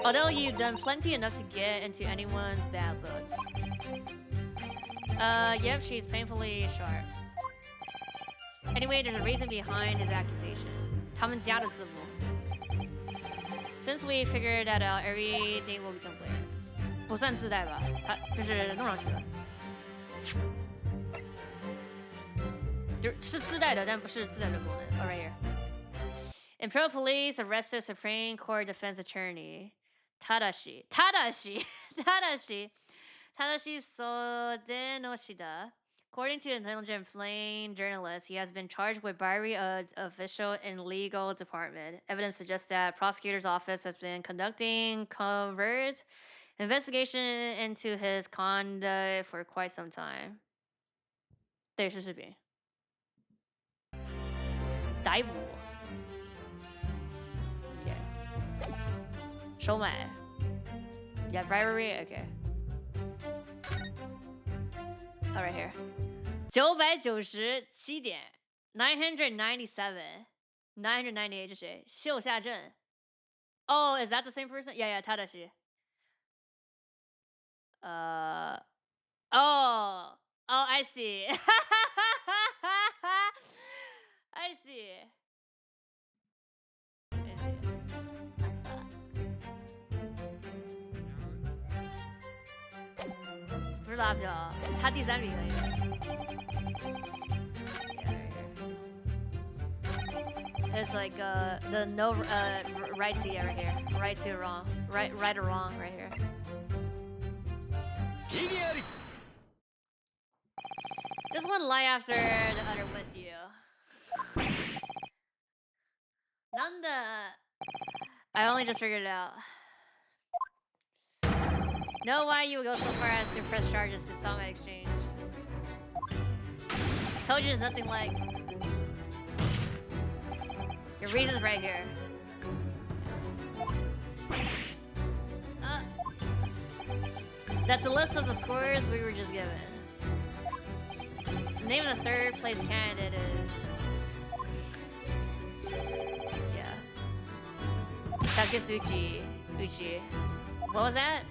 Although you've done plenty enough to get into anyone's bad books. Yep, she's painfully sharp. Anyway, there's a reason behind his accusation. 他们家的字母. Since we figured that out, everything will become clear. 不算自带吧，他就是弄上去了。是自带的，但不是自带的功能。Oh, right here. Imperial Police arrested Supreme Court Defense Attorney Tadashi Sodenoshida. According to Intelligent Flame journalist, he has been charged with bribery of official in legal department. Evidence suggests that prosecutor's office has been conducting covert investigation into his conduct for quite some time. 对，是视频。逮捕。Okay. 收买。Yeah, bribery. Okay. All right here. 997点 997 998这谁？秀下镇。Oh, is that the same person? Yeah, Tadashi. Oh, I see. I see. 不是拉比较，他第3名可以。It's like the no right to right here, right to wrong, right or wrong right here. Just one lie after the other with you. Nanda. I only just figured it out. Know why you would go so far as to press charges to stop my exchange. Told you there's nothing like. Your reason's right here. That's a list of the scores we were just given. The name of the third place candidate is... Yeah. Takatsuchi Uchi. What was that?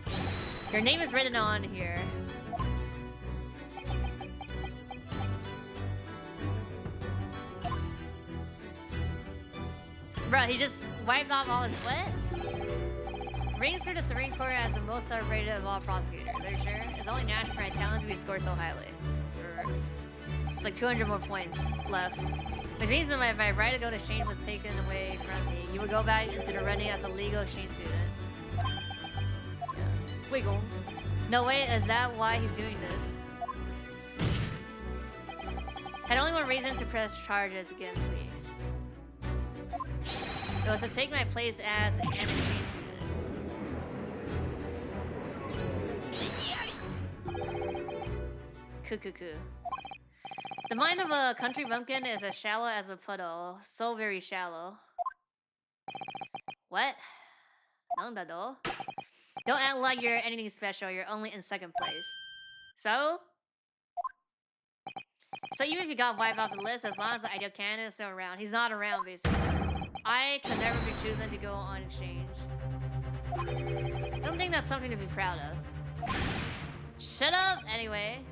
Your name is written on here. Bro, he just wiped off all his sweat? Rings for the Supreme Court as the most celebrated of all prosecutors. Are you sure? It's only natural for my talent to be scored so highly. It's like 200 more points left. Which means that my right to go to exchange was taken away from me. You would go back into the running as a legal exchange student. Wiggle. No way, is that why he's doing this? Had only one reason to press charges against me. It was to take my place as an exchange student. Cuckoo. The mind of a country bumpkin is as shallow as a puddle. So very shallow. What? Nanda. Don't act like you're anything special, you're only in 2nd place. So even if you got wiped off the list, as long as the ideal candidate is still around, he's not around basically. I could never be chosen to go on exchange. I don't think that's something to be proud of. Shut up, anyway.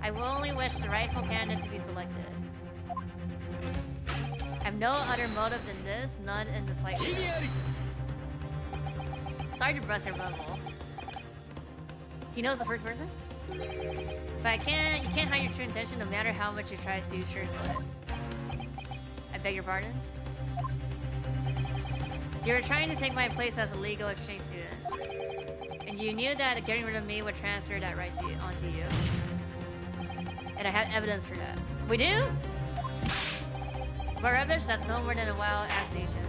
I will only wish the rightful candidate to be selected. I have no other motive than this, none in the slightest. Sorry to burst your bubble. He knows the first person? But you can't hide your true intention no matter how much you try to sugarcoat it. I beg your pardon? You were trying to take my place as a legal exchange student. And you knew that getting rid of me would transfer that right onto you. And I have evidence for that. We do? But rubbish, that's no more than a wild accusation.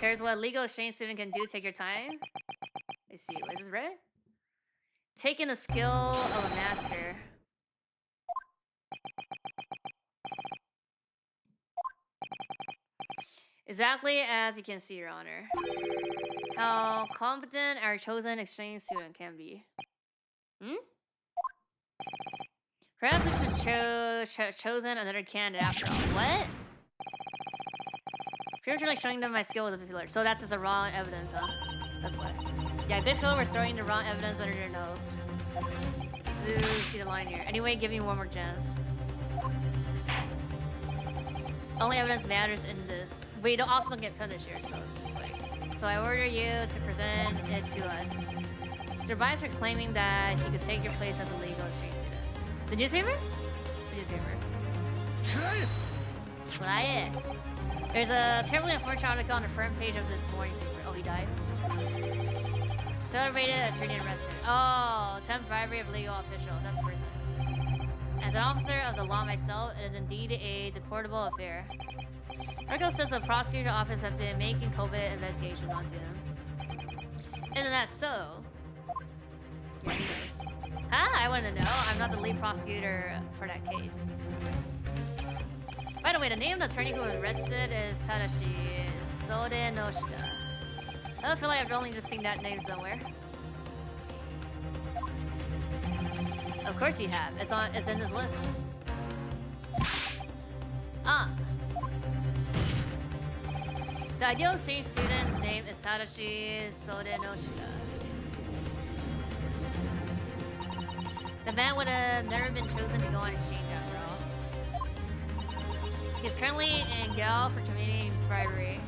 Here's what a legal exchange student can do. Take your time. Let's see. Is this right? Taking the skill of a master. Exactly as you can see, Your Honor. How competent our chosen exchange student can be. Hmm? Perhaps we should chosen another candidate after all. What? Prematurely showing them my skill with a filler. So that's just a wrong evidence, huh? That's why. Yeah, Bit Filler was throwing the wrong evidence under their nose. See the line here. Anyway, give me one more chance. Only evidence matters in this. We also don't get punished here, so like. So I order you to present it to us. Mr. Bias are claiming that he could take your place as a legal exchange student. The newspaper? The newspaper. Right. There's a terribly unfortunate article on the front page of this morning paper. Oh, he died? Celebrated attorney arrested. Oh, attempt bribery of legal official. That's a person. As an officer of the law myself, it is indeed a deportable affair. Article says the prosecutor office have been making COVID investigations onto him. Isn't that so? Yeah, he knows. Huh? I want to know. I'm not the lead prosecutor for that case. By the way, the name of the attorney who was arrested is Tadashi Sode Noshida. I feel like I've only just seen that name somewhere. Of course you have. It's in this list. The ideal exchange student's name is Tadashi Sode Noshida. The man would have never been chosen to go on exchange after all. He's currently in Gal for committing bribery.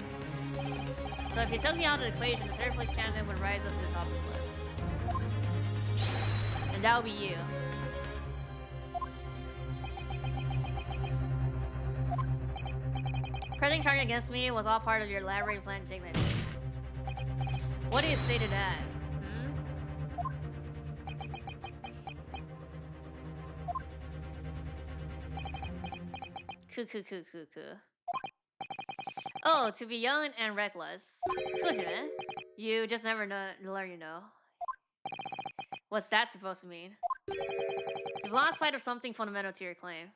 So if you took me out of the equation, the third place candidate would rise up to the top of the list. And that would be you. Pressing charge against me was all part of your elaborate plan to take my place. What do you say to that? Coo. Oh, to be young and reckless. You just never learn, you know. What's that supposed to mean? You've lost sight of something fundamental to your claim.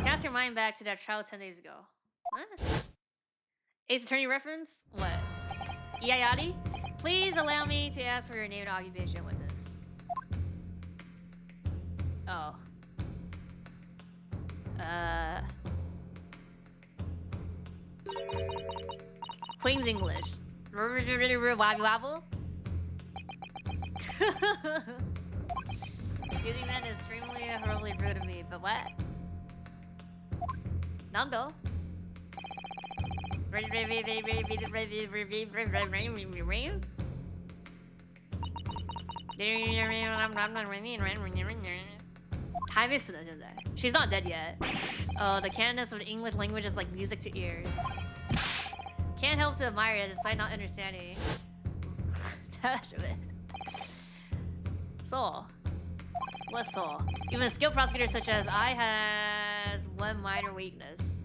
Cast your mind back to that trial 10 days ago. What? Ace Attorney reference? What? Iayati? Please allow me to ask for your name and occupation with this. Oh. Queen's English. Wobble wobble? Using men is extremely horribly rude of me, but what? Nando? Time is she's not dead yet. Oh, the cadence of the English language is like music to ears. Can't help to admire it despite not understanding. Soul. What soul? Even a skilled prosecutor such as I has one minor weakness.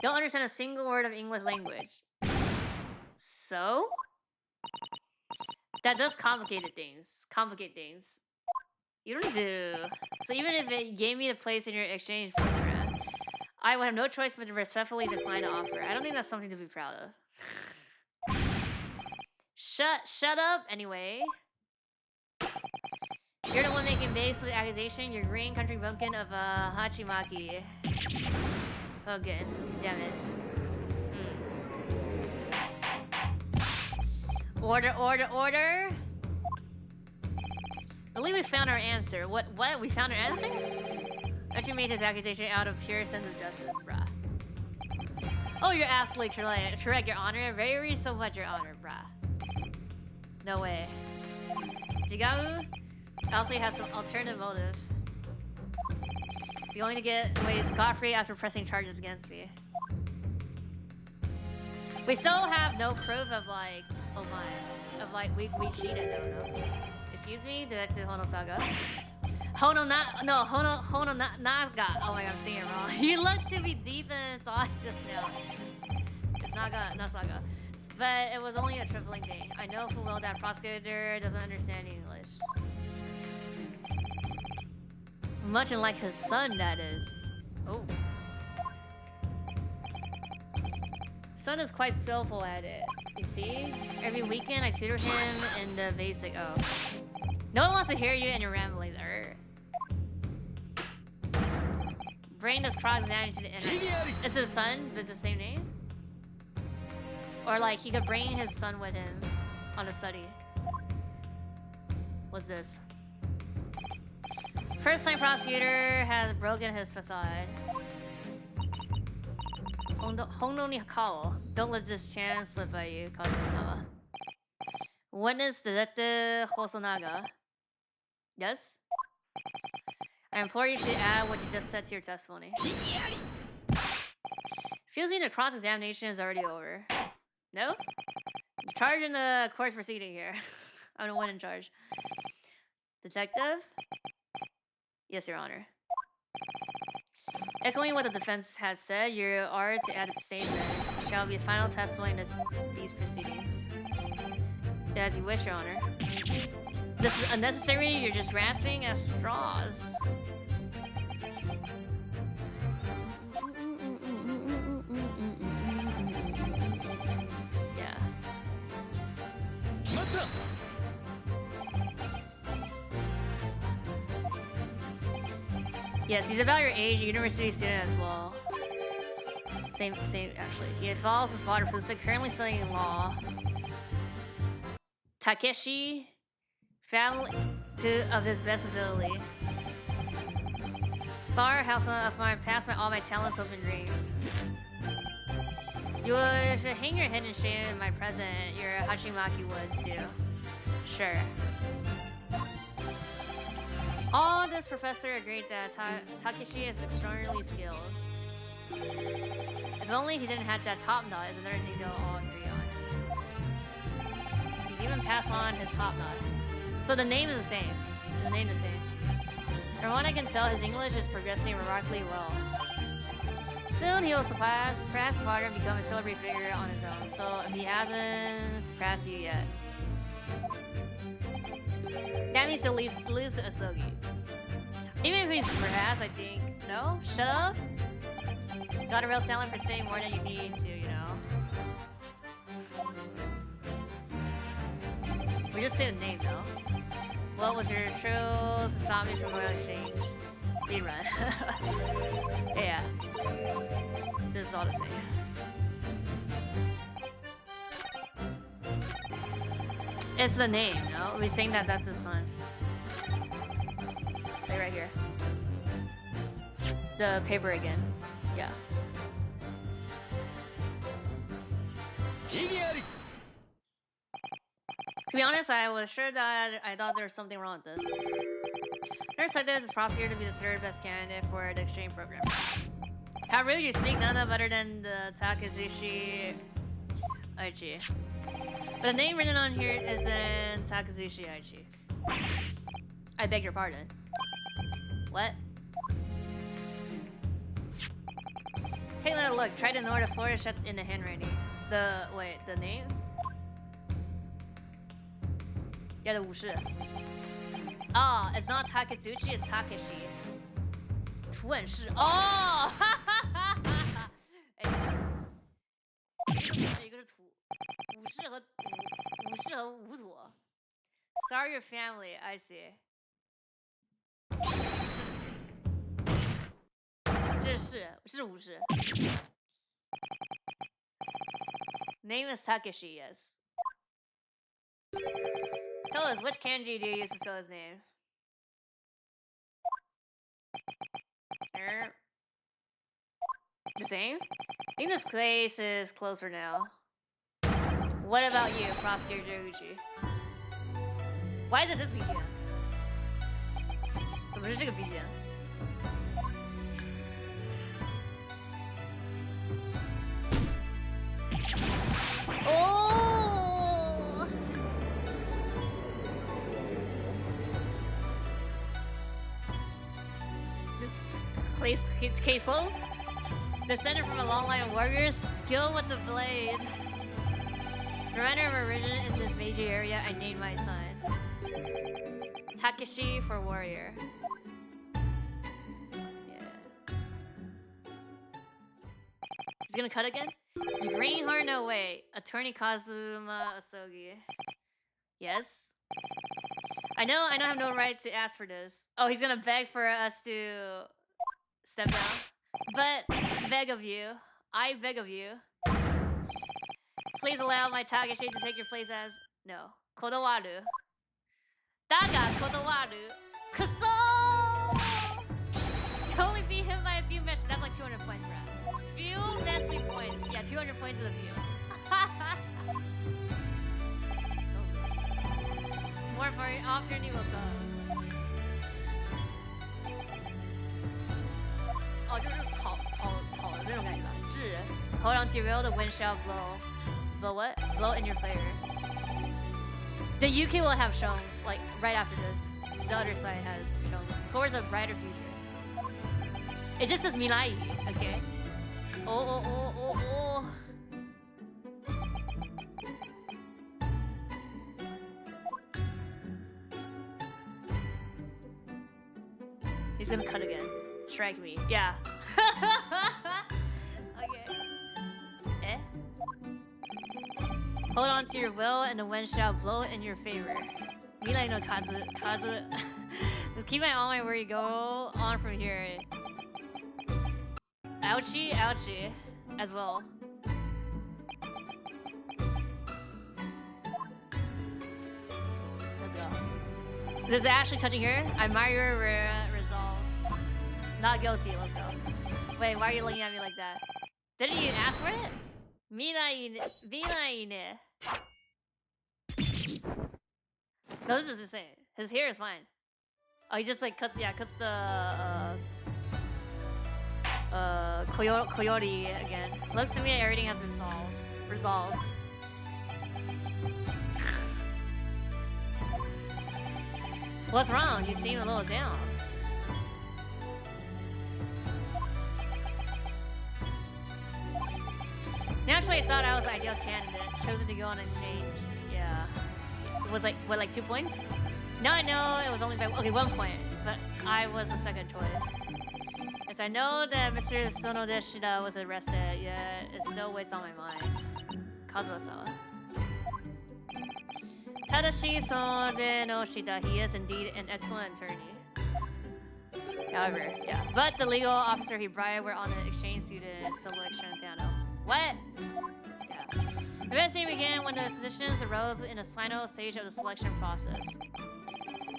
Don't understand a single word of English language. So? That does complicate things. You don't need to... So even if it gave me the place in your exchange program, I would have no choice but to respectfully decline the offer. I don't think that's something to be proud of. Shut up, anyway. You're the one making basically accusation. You're green country bumpkin of Hachimaki. Oh, good. Damn it. Order. I believe we found our answer. What? We found our answer? Archie made his accusation out of pure sense of justice, bruh. Oh, you're absolutely correct, Your Honor. Very so much, Your Honor, bruh. No way. Jigamu also has some alternative motive. He's going to get away scot-free after pressing charges against me. We still have no proof of like, oh my, of like we cheated. No. Excuse me, Detective Honosaga. Naga. Oh my god, I'm saying it wrong. You looked to be deep in thought just now. It's Nasaga. But it was only a trifling thing. I know full well that prosecutor doesn't understand English. Much unlike his son, that is. Oh. Son is quite skillful at it. You see? Every weekend I tutor him in the basic. Oh. No one wants to hear you and your ramblings. Bring this cross-examination to the internet. Is his son with the same name? Or like he could bring his son with him on a study. What's this? First-time prosecutor has broken his facade. Hondo ni Hakao. Don't let this chance slip by you, Kazuma-sama. Witness Detective Hosonaga. Yes? I implore you to add what you just said to your testimony. Excuse me, the cross-examination is already over. No? I'm charged in the court proceeding here. I'm the one in charge. Detective? Yes, Your Honor. Echoing what the defense has said, your art to add statement shall be a final testimony in these proceedings. As you wish, Your Honor. This is unnecessary, you're just grasping at straws. Yeah. Yes, he's about your age, university student as well. Same actually. He follows his father Fusa, currently studying law. Takeshi, family of his best ability. Star house of mine, past all my talents, hopes, and dreams. You should hang your head in shame in my present. Your Hachimaki would too. Sure. All this professor agreed that Takeshi is extraordinarily skilled. If only he didn't have that top knot, is another thing they'll all agree on. He's even passed on his top knot. So the name is the same. The name is the same. From what I can tell, his English is progressing remarkably well. Soon he will surpass, perhaps harder, and become a celebrity figure on his own. So if he hasn't surpassed you yet, that means he'll lose to Asogi. Even if he's surpassed, I think. No? Shut up? Got a real talent for saying more than you need to, you know? We just say the name, though. What was your true Sasami from Royal Exchange? Speedrun. Yeah. This is all the same. It's the name, no? We're saying that that's his son. Like right here. The paper again. Yeah. To be honest, I was sure that I thought there was something wrong with this. Nurse selected this prosecutor to be the third best candidate for the exchange program. How rude you speak, none of other than the Takazushi Aichi. But the name written on here isn't Takazushi Aichi. I beg your pardon. What? Take a little look. Try to ignore the flourish in the handwriting. The name? Yeah, the Wushi. Oh, it's not Takatsuchi, it's Takeshi. 图文是 哦，哈哈哈哈！哎，一个是土，武士和武佐。Sorry, your family. I see. 这是武士。Name is Takeshi. Yes. Tell us, which kanji do you use to spell his name? The same? I think this case is closed for now. What about you, Prosecutor Joguchi? Why is it this BGM? 怎么是这个 BGM? Oh! Case closed. Descended from a long line of warriors, skilled with the blade. Surrender of origin in this Meiji area, I named my son Takeshi for warrior. Yeah. He's gonna cut again? You greenhorn, no way. Attorney Kazuma Asogi. Yes? I know I have no right to ask for this. Oh, he's gonna beg for us to step down. But beg of you. I beg of you. Please allow my Takeshi to take your place as... No. Kodowaru. Daga Kodowaru. Kuso! You only beat him by a few mesh. That's like 200 points, bro. Few messy points. Yeah, 200 points to the view. More for your opportunity will come. 哦，就是草的那种感觉吧。炙 Hold on to your will, the wind shall blow. Blow what? Blow in your favor. The UK will have shows, like, right after this. The other side has shows. Towards a brighter future. It just says Mirai, okay? Oh. He's gonna cut again. Strike me. Yeah. Okay. Eh? Hold on to your will and the wind shall blow in your favor. Mirai no kazu. Keep my eye on where you go on from here. Ouchie. As well. Let's go. This is Ashley touching here. I admire your resolve. Not guilty, let's go. Wait, why are you looking at me like that? Didn't you ask for it? Mirai ne. No, this is the same. His hair is fine. Oh, he just like cuts the coyote again. Looks to me like everything has been resolved. What's wrong? You seem a little down. Naturally, I thought I was the ideal candidate. Chosen to go on exchange. Yeah. It was like, what, like 2 points? Now I know it was only by, okay, 1 point. But I was the second choice. Yes, I know that Mr. Sonodeshida was arrested, yet it still weighs on my mind. Kazuo-sama. Tadashi Sonodenoshida, he is indeed an excellent attorney. However, yeah. But the legal officer he bribed were on an exchange student selection panel. What? Yeah. Investigation began when the suspicions arose in the final stage of the selection process.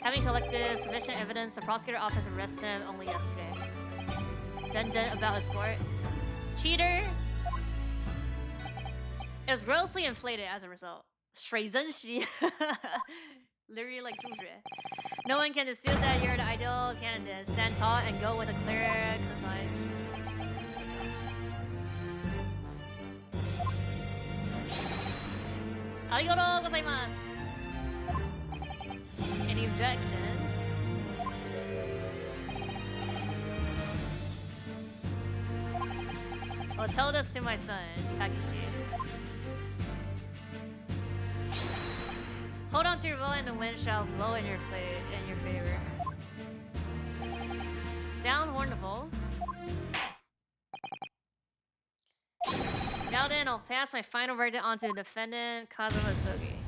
Having collected sufficient evidence, the prosecutor office arrested him only yesterday. Then about his sport. Cheater! It was grossly inflated as a result. 水真实 Literally like 猪血. No one can dispute that you're the ideal candidate. Stand tall and go with a clear concise. Arigatou gozaimasu. Any objection? Well, tell this to my son, Takeshi. Hold on to your will and the wind shall blow in your favor. Sounds wonderful. Now then, I'll pass my final verdict on to the defendant, Kazuma Sogi.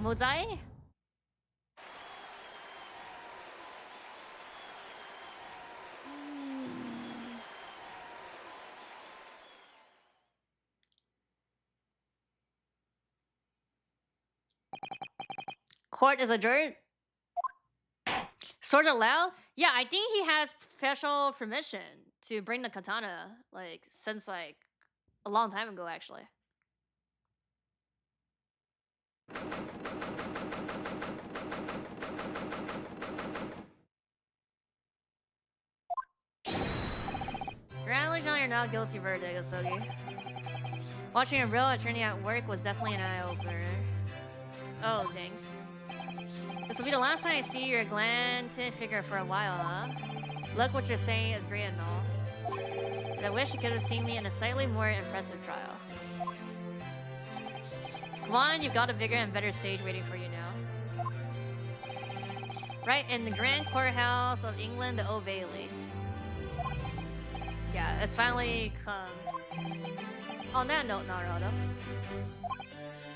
Mozai? Court is adjourned. Sword allowed? Yeah, I think he has special permission to bring the katana, like, since, like, a long time ago, actually. Congratulations on your not guilty verdict, Asogi. Watching a real attorney at work was definitely an eye-opener. Oh, thanks. This will be the last time I see your glanted figure for a while, huh? Look, what you're saying is great and all, but I wish you could have seen me in a slightly more impressive trial. Come on, you've got a bigger and better stage waiting for you now. Right in the Grand Courthouse of England, the Old Bailey. Yeah, it's finally come. On that note, Naruto.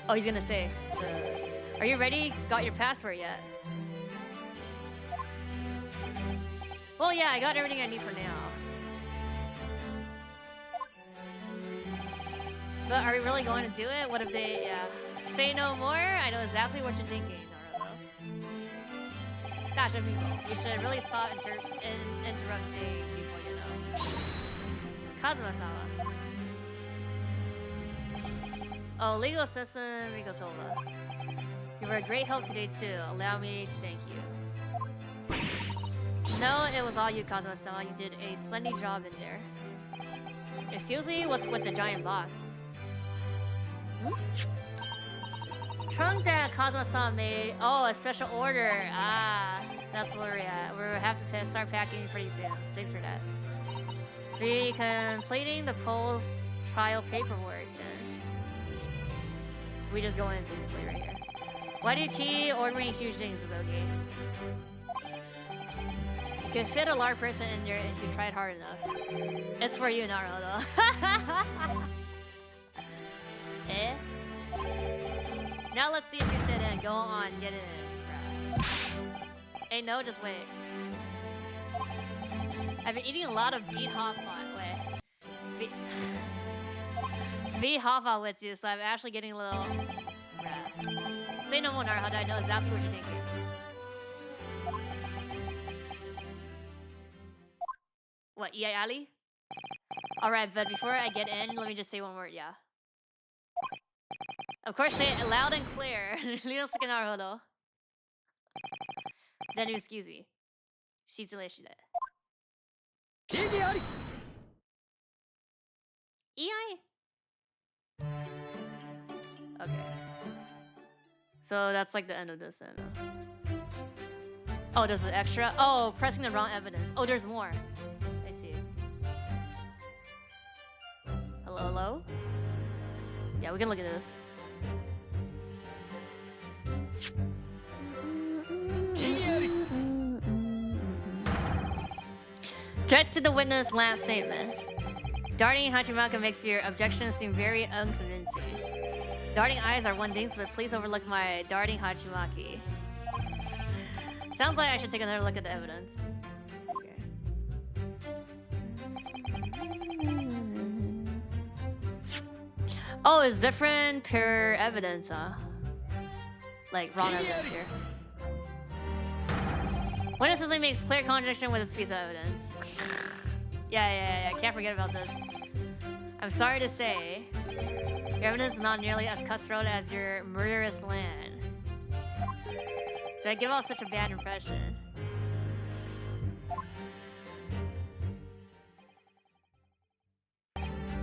Oh, he's gonna say, are you ready? Got your passport yet? Well, yeah, I got everything I need for now. But are we really going to do it? What if they, say no more? I know exactly what you're thinking, Naruto. Gosh, amigo, you should really stop interrupting people, you know. Kazuma-sama. Oh, legal assistant Rigotova. You were a great help today too. Allow me to thank you. No, it was all you, Kazuma-sama. You did a splendid job in there. Excuse me, what's with the giant box? Trunk that Kazuma-sama made. Oh, a special order. Ah, that's where we're at. We'll have to start packing pretty soon. Thanks for that. Be completing the post-trial paperwork then. We just go in basically right here. Why do you keep ordering huge things, okay? You can fit a large person in there if you tried hard enough. It's for you, Naruto. Eh? Now let's see if you fit in. Go on, get in. Hey, no, just wait. I've been eating a lot of beet hoppa. Wait. Beet hoppa with you, so I'm actually getting a little... Say no more, Naruto. I know exactly what you're thinking. What, EA Ali? Alright, but before I get in, let me just say one word, yeah. Of course, say it loud and clear. Little Naruto. Then excuse me. Shitsurei. EI? Okay. So that's like the end of this then. Oh, there's an extra? Oh, pressing the wrong evidence. Oh, there's more. I see. Hello, hello? Yeah, we can look at this. Object to the witness' last statement. Darting Hachimaka makes your objections seem very unconvincing. Darting eyes are one thing, but please overlook my darting Hachimaki. Sounds like I should take another look at the evidence. Okay. Oh, it's different per evidence, huh? Like wrong evidence here. Witness simply makes clear contradiction with this piece of evidence. Yeah. Can't forget about this. I'm sorry to say, your evidence is not nearly as cutthroat as your murderous plan. Did I give off such a bad impression?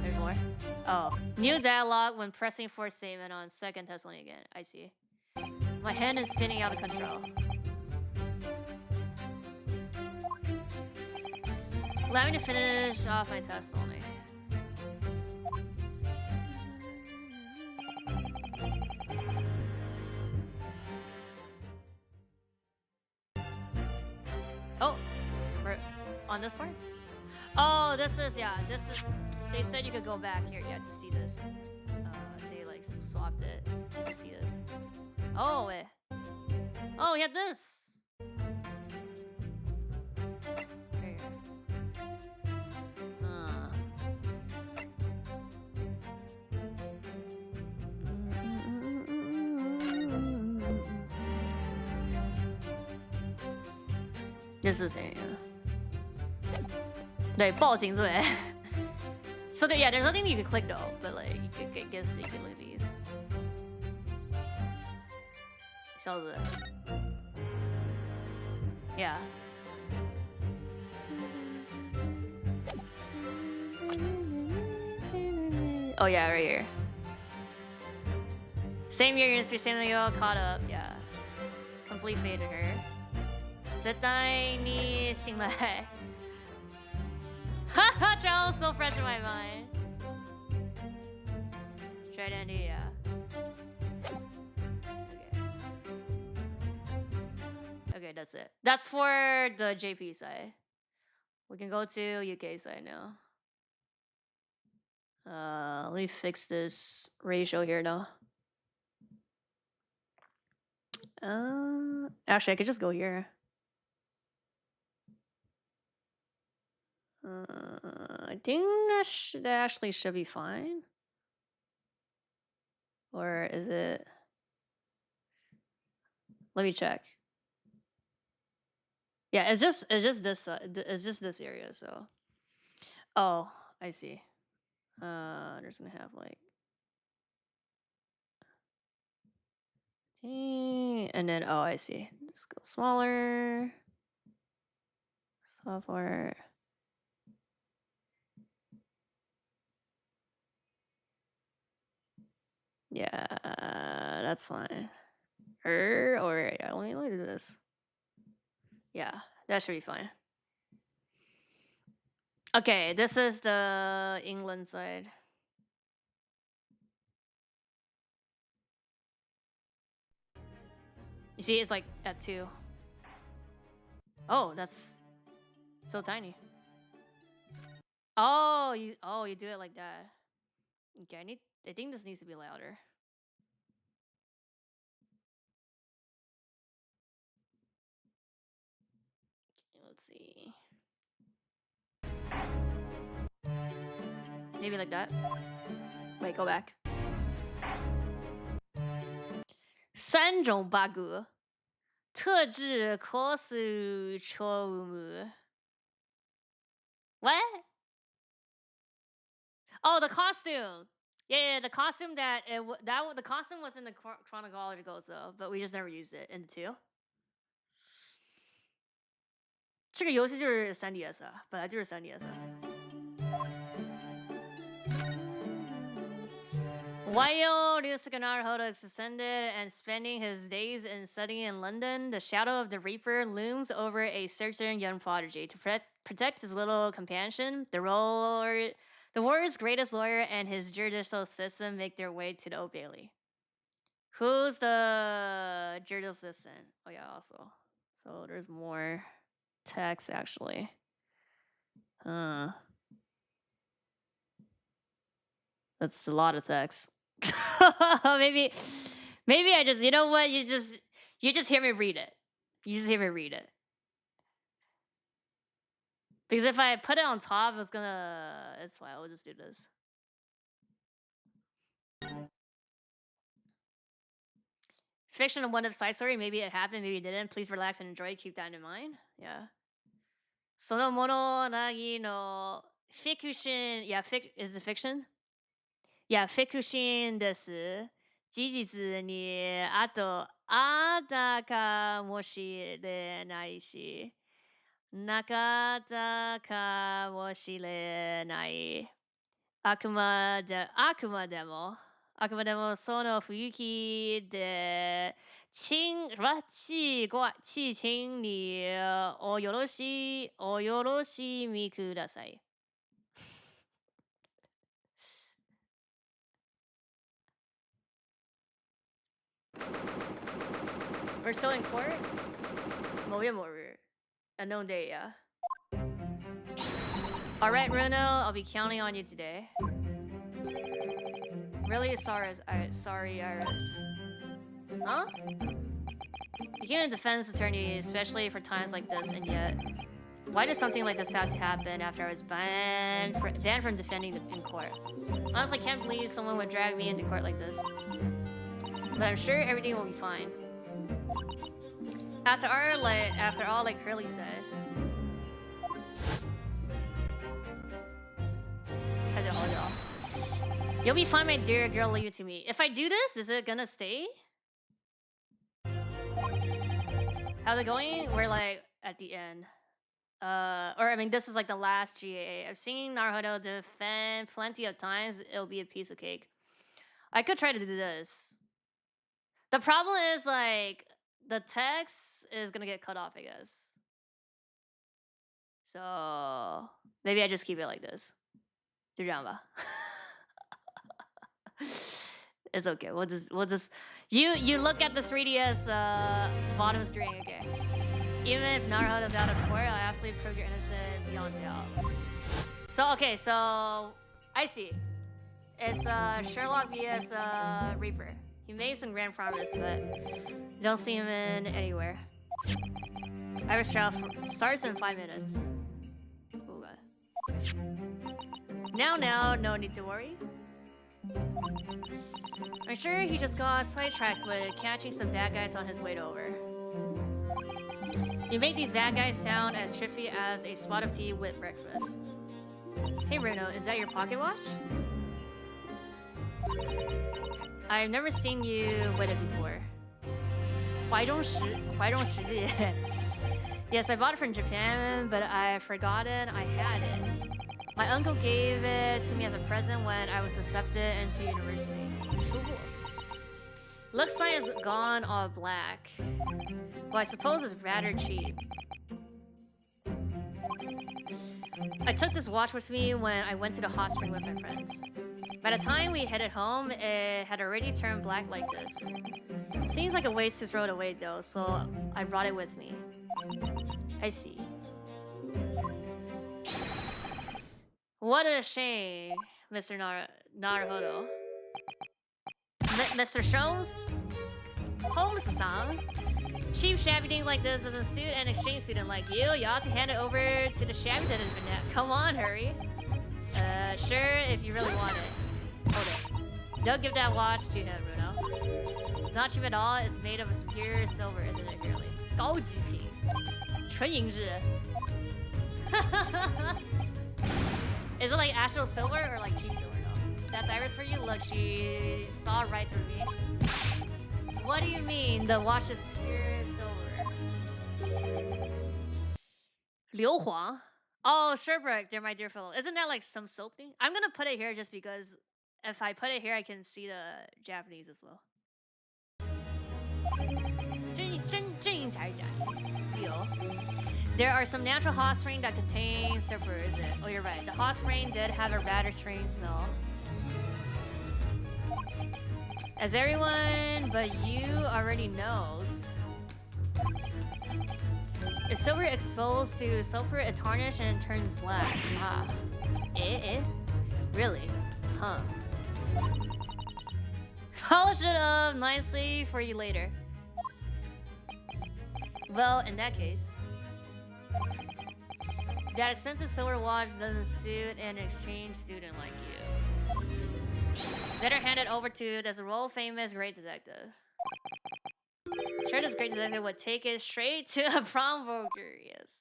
There's more? Oh. New dialogue when pressing for statement on second testimony again. I see. My hand is spinning out of control. Allow me to finish off my testimony. Oh, we're on this part? Oh, this is, they said you could go back here, to see this. They like swapped it to see this. Oh, wait. Oh, we had this. Right here. This is it, yeah. 暴行罪. So yeah, there's nothing you can click though, but like you could, I guess you could look at these. So yeah. Oh yeah, right here. Same year, you're supposed to be caught up. Yeah. Complete fate to her. 絶対に信頼. Travel's still fresh in my mind. Try Dandy, yeah. Okay, that's it. That's for the JP side. We can go to UK side now. Let me fix this ratio here now. Actually, I could just go here. I think that actually should be fine. Or is it? Let me check. Yeah, it's just this it's just this area. So, oh, I see. There's gonna have like, and then oh, I see. Let's go smaller. Software. Yeah, that's fine. Or yeah, let me do this. Yeah, that should be fine. Okay, this is the England side. You see, it's like at 2. Oh, that's so tiny. Oh, you do it like that. Okay, I think this needs to be louder. Okay, let's see. Maybe like that. Wait, go back. 3种 bug 特制 cos 错误 What? Oh, the costume. Yeah, the costume that the costume was in the chronological though, but we just never used it in the 2. 这个游戏就是 3DS 啊，本来就是 3DS 啊。While Ryusuke Naruhodo is ascended and spending his days in studying in London, the shadow of the Reaper looms over a certain young prodigy. To protect his little companion, the warrior's greatest lawyer and his judicial assistant make their way to the Old Bailey. Who's the judicial assistant? Oh yeah, also. So there's more text actually. That's a lot of text. maybe I just, you know what? You just hear me read it. You just hear me read it. Because if I put it on top, it's gonna. It's fine. We'll just do this. Fiction of one of side story. Maybe it happened. Maybe it didn't. Please relax and enjoy. Keep that in mind. Yeah. そのものなぎの fiction. Yeah, is it fiction? Yeah, fiction です。事実にあとあったかもしれないし、なかったかもしれない。あくまでもその雰囲気で、ち请におよろしみください。We're still in court? Moru. Unknown date, yeah. Alright, Bruno, I'll be counting on you today. Really sorry, Iris. Huh? Became a defense attorney, especially for times like this, and yet, why does something like this have to happen after I was banned from defending in court? Honestly, can't believe someone would drag me into court like this. But I'm sure everything will be fine. After all, like Curly said. You'll be fine, my dear girl, leave it to me. If I do this, is it gonna stay? How's it going? We're like at the end. Or I mean, this is like the last GAA. I've seen Naruhodo defend plenty of times. It'll be a piece of cake. I could try to do this. The problem is like the text is gonna get cut off, I guess. So maybe I just keep it like this. 就这样吧。It's okay. We'll just you look at the 3DS bottom screen, okay? Even if Naruto's out of court, I'll absolutely prove you're innocent beyond doubt. So okay, so I see. It's Sherlock vs Reaper. He made some grand progress, but you don't see him in anywhere. Irish trial starts in 5 minutes. Oh god. Now, no need to worry. I'm sure he just got sidetracked with catching some bad guys on his way over. You make these bad guys sound as trippy as a spot of tea with breakfast. Hey Bruno, is that your pocket watch? I've never seen you with it before. 怀中时记. Yes, I bought it from Japan, but I've forgotten I had it. My uncle gave it to me as a present when I was accepted into university. Looks like it's gone all black. Well, I suppose it's rather cheap. I took this watch with me when I went to the hot spring with my friends. By the time we headed home, it had already turned black like this. Seems like a waste to throw it away though, so I brought it with me. I see. What a shame, Mr. Naruhodo. Mr. Sholmes? Holmes-san? Cheap shabby thing like this doesn't suit an exchange student like you. You ought to hand it over to the shabby that has been at. Come on, hurry. Sure, if you really want it. Hold it. Don't give that watch to him, Bruno. It's not cheap at all. It's made of a superior silver, isn't it, girly? 高级品. 纯银质. Is it like actual silver or like cheap silver though? That's Iris for you? Look, she saw right through me. What do you mean the watch is pure silver? 硫磺? Oh, Sherbrook, dear my dear fellow. Isn't that like some soap thing? I'm gonna put it here just because if I put it here, I can see the Japanese as well. 真银才是假银. Leo. There are some natural hot springs that contain sulfur, is it? Oh, you're right. The hot spring did have a rather strange smell. As everyone but you already knows, if silver exposed to sulfur, it tarnishes and turns black. Ah. Really? Huh. Polish it up nicely for you later. Well, in that case, that expensive silver watch doesn't suit an exchange student like you. Better hand it over to this world-famous great detective. Sure, this great detective would take it straight to a prom broker, yes.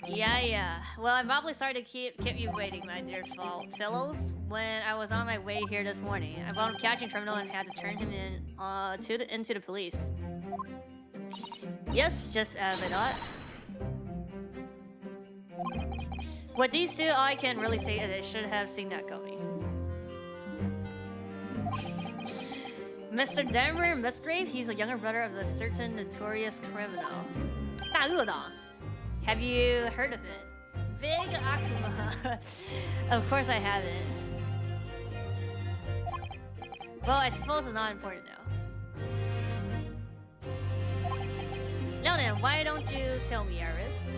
Yeah. Well, I'm probably sorry to keep you waiting, my dear fellows. When I was on my way here this morning, I wound up catching a criminal and had to turn him in into the police. Yes, just as I thought. With these two, all I can really say is they should have seen that coming. Mr. Denver Musgrave, he's a younger brother of a certain notorious criminal. 大恶党. Have you heard of it? Big Akuma. Of course I haven't. Well, I suppose it's not important now. Now then, why don't you tell me, Iris?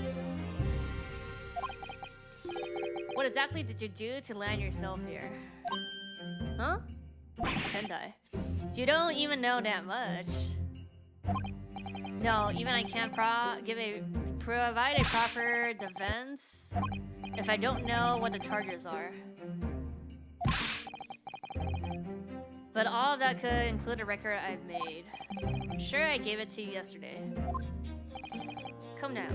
What exactly did you do to land yourself here? Huh? Tendai. You don't even know that much. No, even I can't provide a proper defense if I don't know what the charges are. But all of that could include a record I've made. Sure, I gave it to you yesterday. Come now.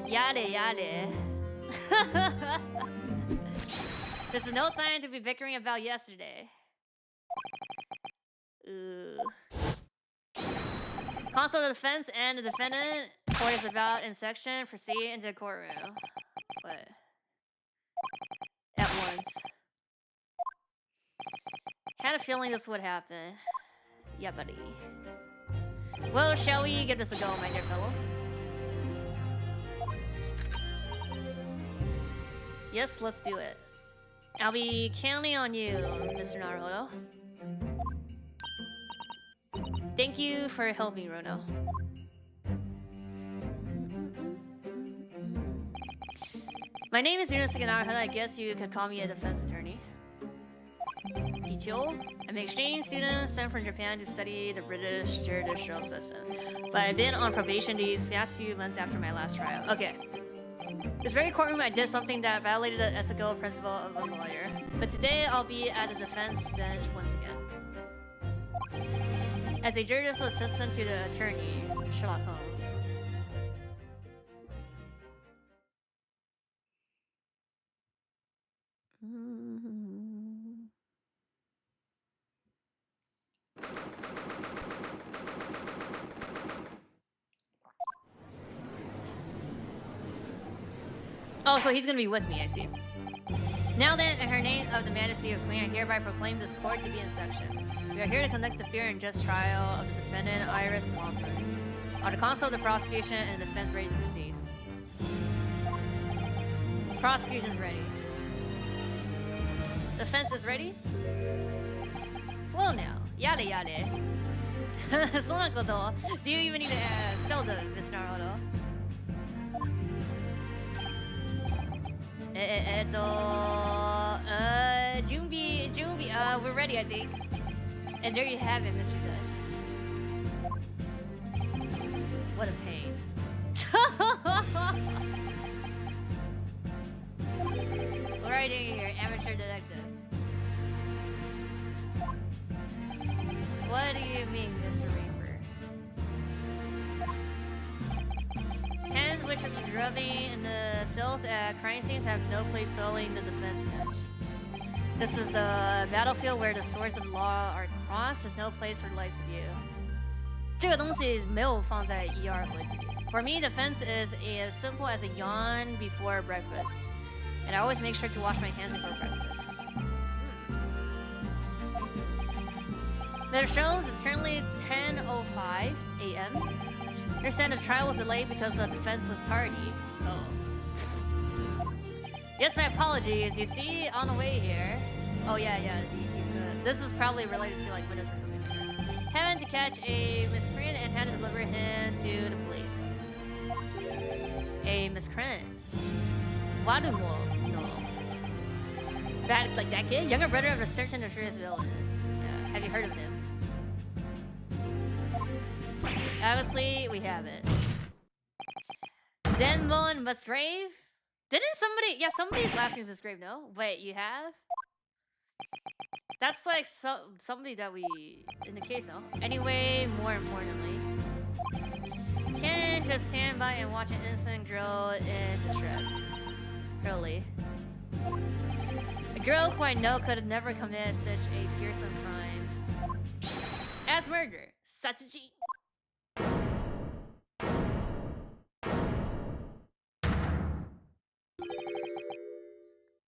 Yade. This is no time to be bickering about yesterday. Ooh. Counsel the defense and the defendant. Court is about in section. Proceed into the courtroom. What? At once. Had a feeling this would happen. Yeah, buddy. Well, shall we give this a go, my dear fellows? Yes, let's do it. I'll be counting on you, Mr. Naruhodo. Thank you for helping, Rono. My name is Yunosuke Naruhodo. I guess you could call me a defense attorney. Ichigo, I'm an exchange student sent from Japan to study the British judicial system. But I've been on probation these past few months after my last trial. Okay. This very courtroom, I did something that violated the ethical principle of a lawyer. But today, I'll be at the defense bench once again. As a judicial assistant to the attorney, Sherlock Holmes. Oh, so he's gonna be with me, I see. Now then, in her name of the Majesty of Queen, I hereby proclaim this court to be in session. We are here to conduct the fair and just trial of the defendant, Iris Watson. Are the counsel of the prosecution and the defense ready to proceed? Prosecution's ready. Defense is ready? Well now, yada yada. Do you even need to tell them, Miss Naruhodo? Junbi, we're ready, I think. And there you have it, Mr. Judge. What a pain. What are you doing here, amateur detective? What do you mean, Mr. Reaper? Hands which have been grubbing in the filth at crime scenes have no place swelling the defense bench. This is the battlefield where the swords of law are crossed. There's no place for the likes of you. 这个东西没有放在ER盒子里. For me, defense is as simple as a yawn before breakfast. And I always make sure to wash my hands before breakfast. Mr. Jones is currently 10:05 a.m. Understand the trial was delayed because the defense was tardy. Oh. Yes, my apologies. You see, on the way here. Oh yeah, he's good. This is probably related to like whatever. Having to catch a miscreant and had to deliver him to the police. A miscreant. Warumo, no. That like that kid, younger brother of a certain notorious villain. Yeah, have you heard of him? Obviously, we have it. Denmon Musgrave? Didn't somebody... Yeah, somebody's last name is Musgrave, no? Wait, you have? That's like somebody that we... in the case, no? Anyway, more importantly... Can't just stand by and watch an innocent girl in distress. Really. A girl who I know could have never committed such a fearsome crime. As murder. Satsuji.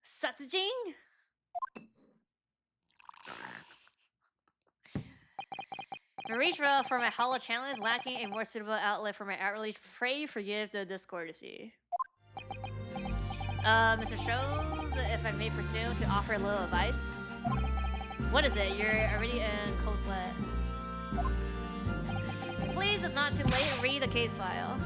Satsujing? My reach for my hollow channel is lacking a more suitable outlet for my outreach. Pray forgive the discourtesy. Mr. Shows, if I may presume to offer a little advice. What is it? You're already in cold sweat. Please, it's not too late. Read the case file.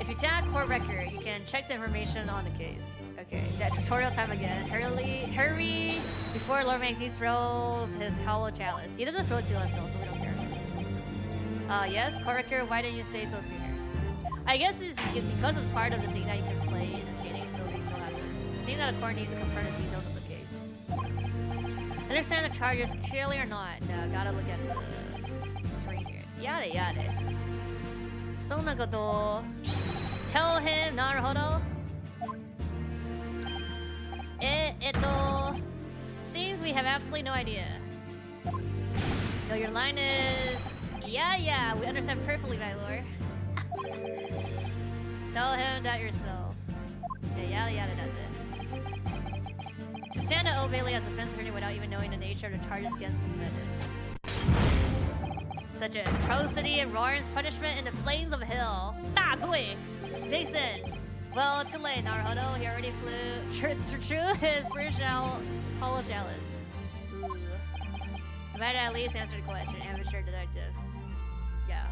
If you tag court record, you can check the information on the case. Okay, that tutorial time again. Hurry before Lord Magdis throws his hollow chalice. He doesn't throw it to us though, so we don't care. Yes, court record, why didn't you say so sooner? I guess it's because it's part of the thing that you can play in the beginning, so we still have this. Seeing that the court needs to confirm the details of the case. Understand the charges clearly or not. Gotta look at the screen here. Yada yada. Sonagoto. Tell him, Naruhodo. Seems we have absolutely no idea. No, your line is... Yeah, we understand perfectly, my lord. Tell him that yourself. Yeah, yada, that's it. To stand at Old Bailey as a defense attorney without even knowing the nature of the charges against him committed. Such an atrocity and roars punishment in the flames of hell. 大罪 Vixen. Well, too late, Naruto. He already flew. True, his spiritual hollow chalice. Ooh. Might at least answer the question. Amateur detective. Yeah.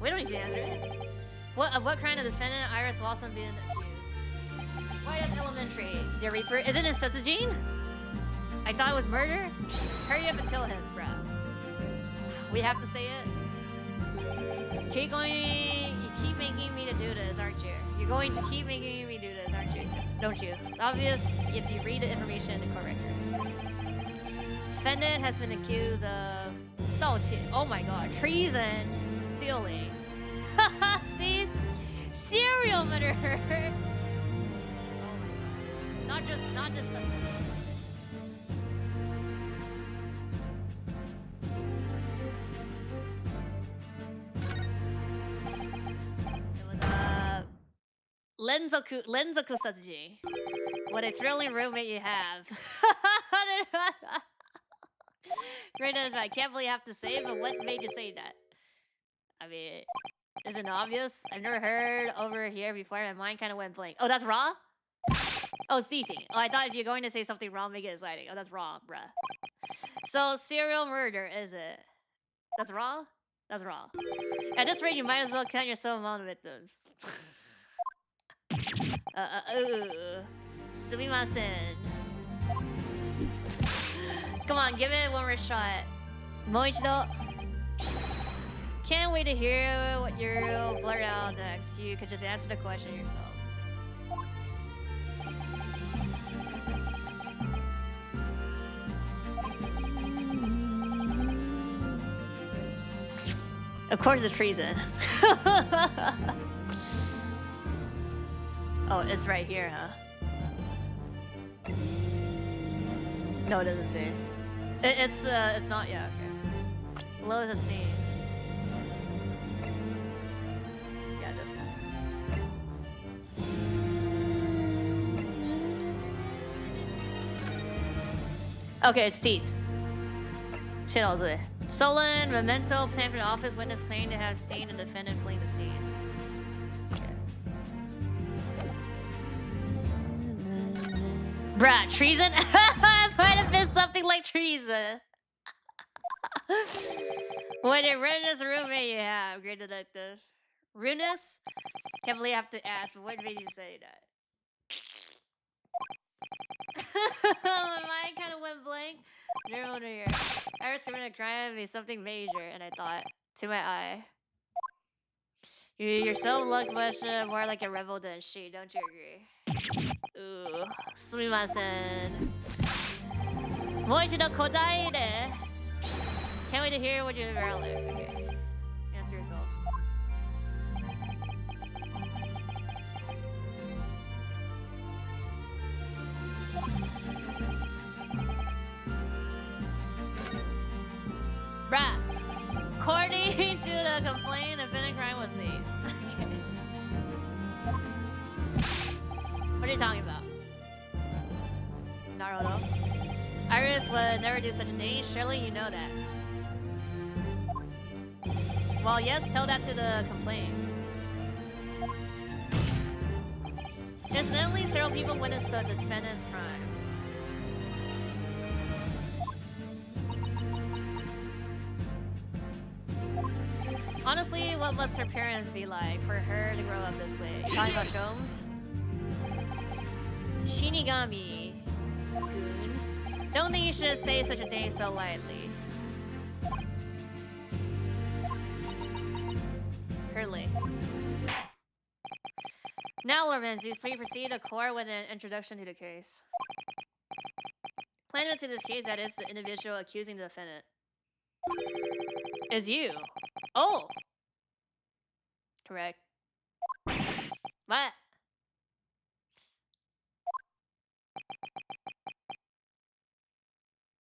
We don't need to answer it. Of what kind of defendant Iris Lawson being accused? Why that's elementary? The Reaper. Is it in Setsujin? I thought it was murder? Hurry up and kill him, bruh. We have to say it? Keep going. You keep making me to do this, aren't you? You're going to keep making me do this, aren't you? Don't you? It's obvious if you read the information in the court record. Defendant has been accused of 盗窃. Oh my god. Treason. Stealing. See? Serial murder. Oh my god. Not just something. Lenzoku Satsuji. What a thrilling roommate you have. Great advice. I can't believe I have to say it, but what made you say that? I mean, isn't it obvious? I've never heard over here before. My mind kind of went blank. Oh, that's raw? Oh, it's teasing. Oh, I thought if you're going to say something wrong, make it exciting. Oh, that's raw, bruh. So, serial murder, is it? That's raw? That's raw. At this rate, you might as well count yourself among the victims. Sumimasen. Come on, give it one more shot. Moichido. Can't wait to hear what you'll blurt out next. You could just answer the question yourself. Of course it's treason. Oh, it's right here, huh? No, it doesn't say. It's not, yeah, okay. Below is a scene. Yeah, this one. Okay, it's teeth. 切到这里. Stolen memento, Pamphlet office witness claimed to have seen a defendant fleeing the scene. Bruh, treason? Might have been something like treason. What a ruinous roommate you have, great detective. Ruinous? Can't believe I have to ask, but what made you say that? My mind kind of went blank. Never wonder here. I was committing a crime and something major, and I thought, to my eye. You're so luck much more like a rebel than she, don't you agree? Ooh, sumimasen. Moichido kodaire. Can't wait to hear what your barrel is. Okay. Answer yourself. Bruh. According to the complaint, the defendant crime was me. Okay. What are you talking about? Naruto? Iris would never do such a thing. Surely you know that. Well, yes, tell that to the complaint. Incidentally, several people witnessed the defendant's crime. Honestly, what must her parents be like for her to grow up this way? Talking about Shomes? Shinigami-kun. Don't think you should say such a thing so lightly. Hurley. Now, Lord Menzies, please proceed to court with an introduction to the case. Plaintiff in this case, that is, the individual accusing the defendant. Is you. Oh! Correct. What?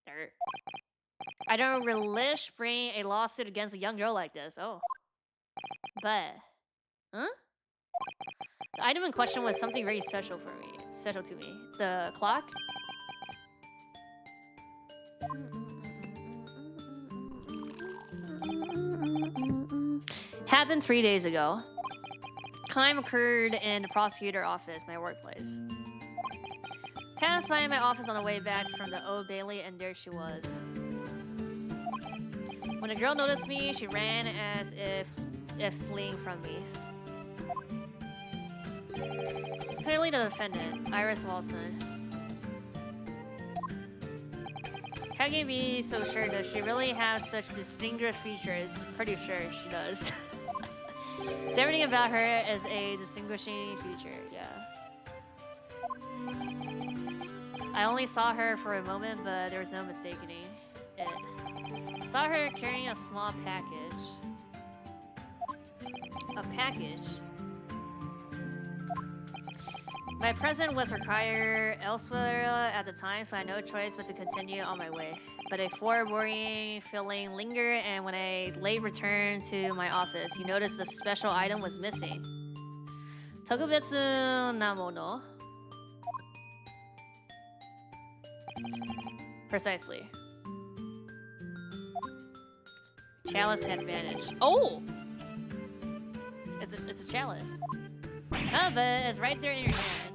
Dirt. I don't relish bringing a lawsuit against a young girl like this. Oh. But... Huh? The item in question was something very special for me. Special to me. The clock? happened 3 days ago. Crime occurred in the prosecutor office, my workplace. Passed by my office on the way back from the Old Bailey, and there she was. When the girl noticed me, she ran as if fleeing from me. It's clearly the defendant, Iris Walson. How can you be so sure? Does she really have such distinguished features? I'm pretty sure she does. So everything about her is a distinguishing feature, yeah. I only saw her for a moment, but there was no mistaking it. Saw her carrying a small package. A package? My presence was required elsewhere at the time, so I had no choice but to continue on my way. But a foreboding feeling lingered, and when I late returned to my office, you noticed the special item was missing. Tokubetsu namono. Precisely. Chalice had vanished. Oh! It's a chalice. Oh, but it's right there in your hand.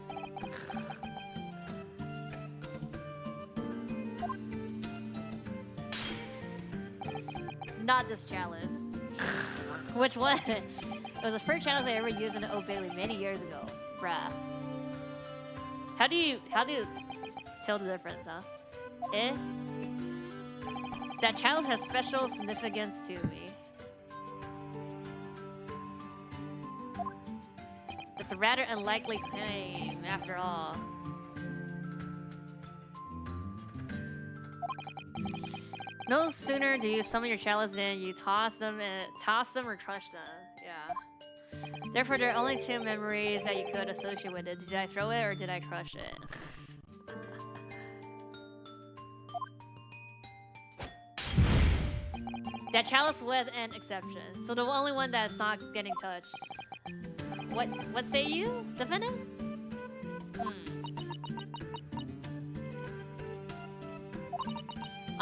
Not this chalice. Which one? It was the first chalice I ever used in the Old Bailey many years ago. Bruh. How do you tell the difference, huh? Eh? That chalice has special significance to me. It's a rather unlikely claim, after all. No sooner do you summon your chalice than you toss them or crush them. Yeah. Therefore, there are only two memories that you could associate with it. Did I throw it or did I crush it? That chalice was an exception, so the only one that's not getting touched. What say you, defendant?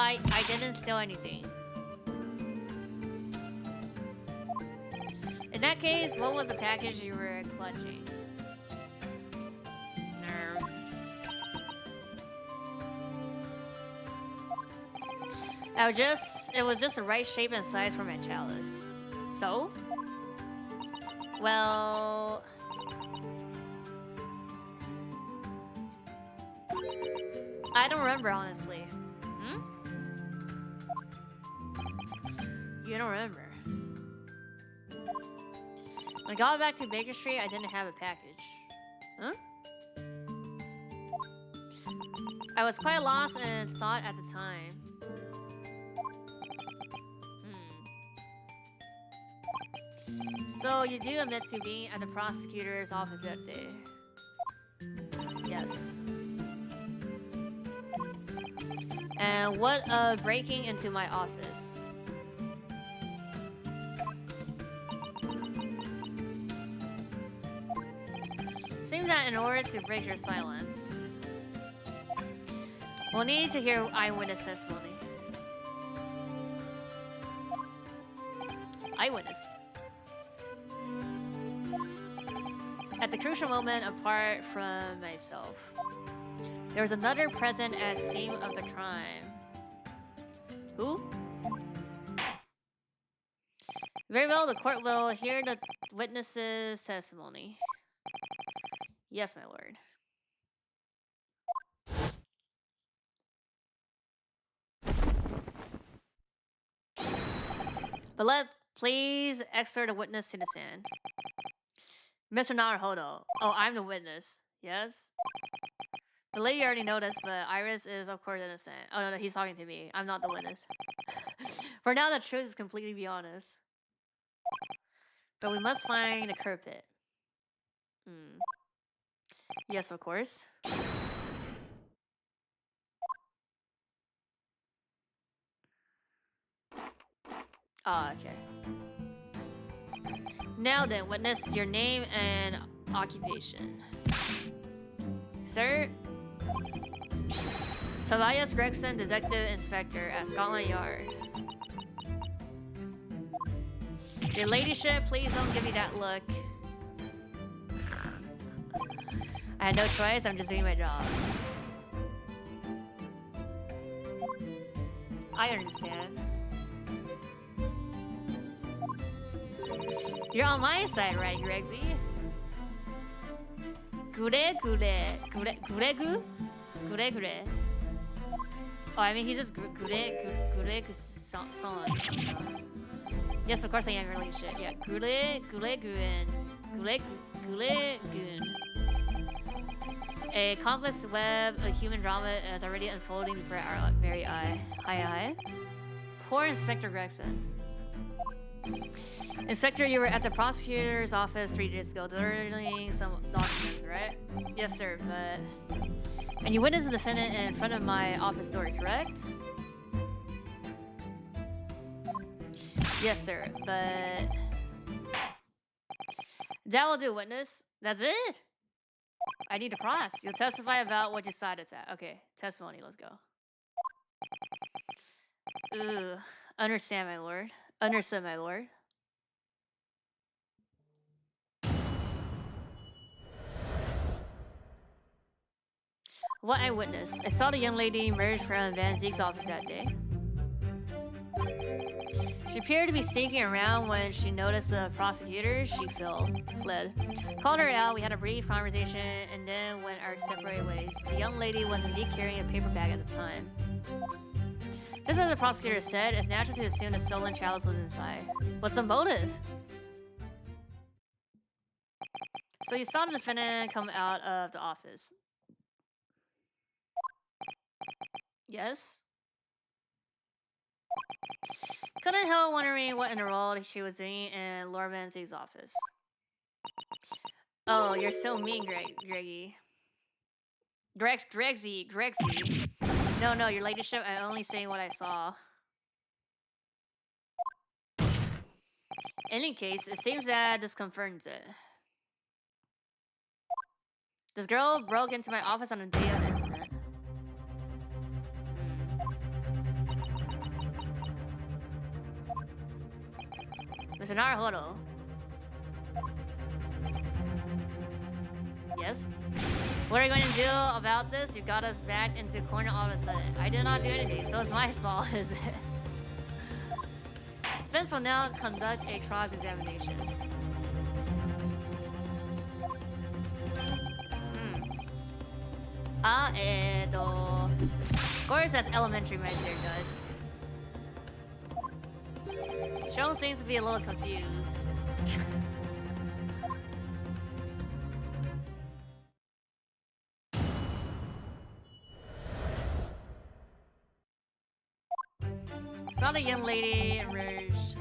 I didn't steal anything. In that case, what was the package you were clutching? It was just the right shape and size for my chalice. So? Well... I don't remember, honestly. You don't remember. When I got back to Baker Street, I didn't have a package. Huh? I was quite lost in thought at the time. So you do admit to being at the prosecutor's office that day? Yes. And what of breaking into my office? Seems that in order to break your silence, we'll need to hear eyewitness testimony. Eyewitness. At the crucial moment, apart from myself, there was another present as scene of the crime. Who? Very well, the court will hear the witness's testimony. Yes, my lord. But please exhort a witness to the stand. Mr. Naruhodo. Oh, I'm the witness. Yes? The lady already noticed, but Iris is, of course, innocent. Oh, no, he's talking to me. I'm not the witness. For now, the truth is completely beyond us. But we must find the curb pit. Yes, of course. Ah, okay. Now then, witness your name and occupation. Sir? Tobias Gregson, Detective Inspector at Scotland Yard. Your ladyship, please don't give me that look. I had no choice, I'm just doing my job. I understand. You're on my side, right, Grexy? Gure. Oh, I mean, he's just son. Yes, of course I am your ladyship. Yeah, gure. A complex web of human drama is already unfolding before our very eye. Hi. Poor Inspector Gregson. Inspector, you were at the prosecutor's office 3 days ago delivering some documents, right? Yes, sir, but... And you witnessed the defendant in front of my office door, correct? Yes, sir, but... That will do, witness. That's it? I need to cross. You'll testify about what you saw it's at. Okay, testimony, let's go. Ooh, understand, my lord. Understood, my lord. What I witnessed. I saw the young lady emerge from Van Zeek's office that day. She appeared to be sneaking around when she noticed the prosecutor. She fled. Called her out, we had a brief conversation, and then went our separate ways. The young lady was indeed carrying a paper bag at the time. Just as the prosecutor said, it's natural to assume the stolen chalice was inside. What's the motive? So you saw the defendant come out of the office. Yes? Couldn't help wondering what in the world she was doing in Lord Van Zeek's office. Oh, you're so mean, Greggy. Grexy. No, your ladyship, I'm only saying what I saw. In any case, it seems that this confirms it. This girl broke into my office on the day of the incident. Mr. Naruhodo. Yes? What are you going to do about this? You got us back into corner all of a sudden. I did not do anything, so it's my fault, is it? Defense will now conduct a cross-examination. Of course, that's elementary right there, Judge. Shon seems to be a little confused. Saw the young lady emerged.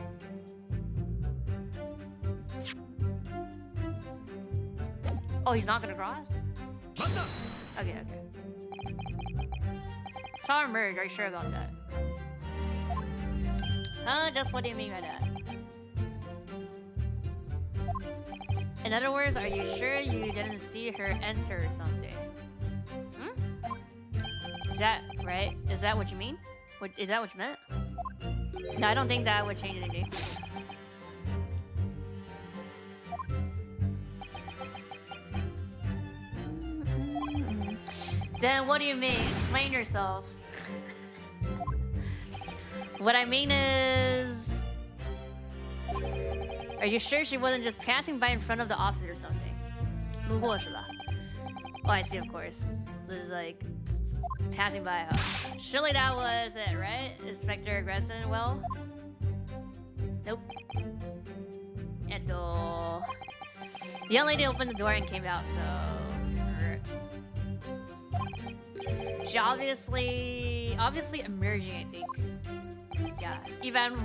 Oh, he's not gonna cross? Okay. Saw her emerge, are you sure about that? Huh? Just what do you mean by that? In other words, are you sure you didn't see her enter or something? Is that right? Is that what you mean? Is that what you meant? No, I don't think that would change anything. Then what do you mean? Explain yourself. What I mean is... Are you sure she wasn't just passing by in front of the office or something? 路过是吧? Oh, I see, of course. So it's like... passing by. Surely that was it, right? Inspector Gregson, well... Nope. The young lady opened the door and came out, so... She obviously emerging, I think. Yeah, even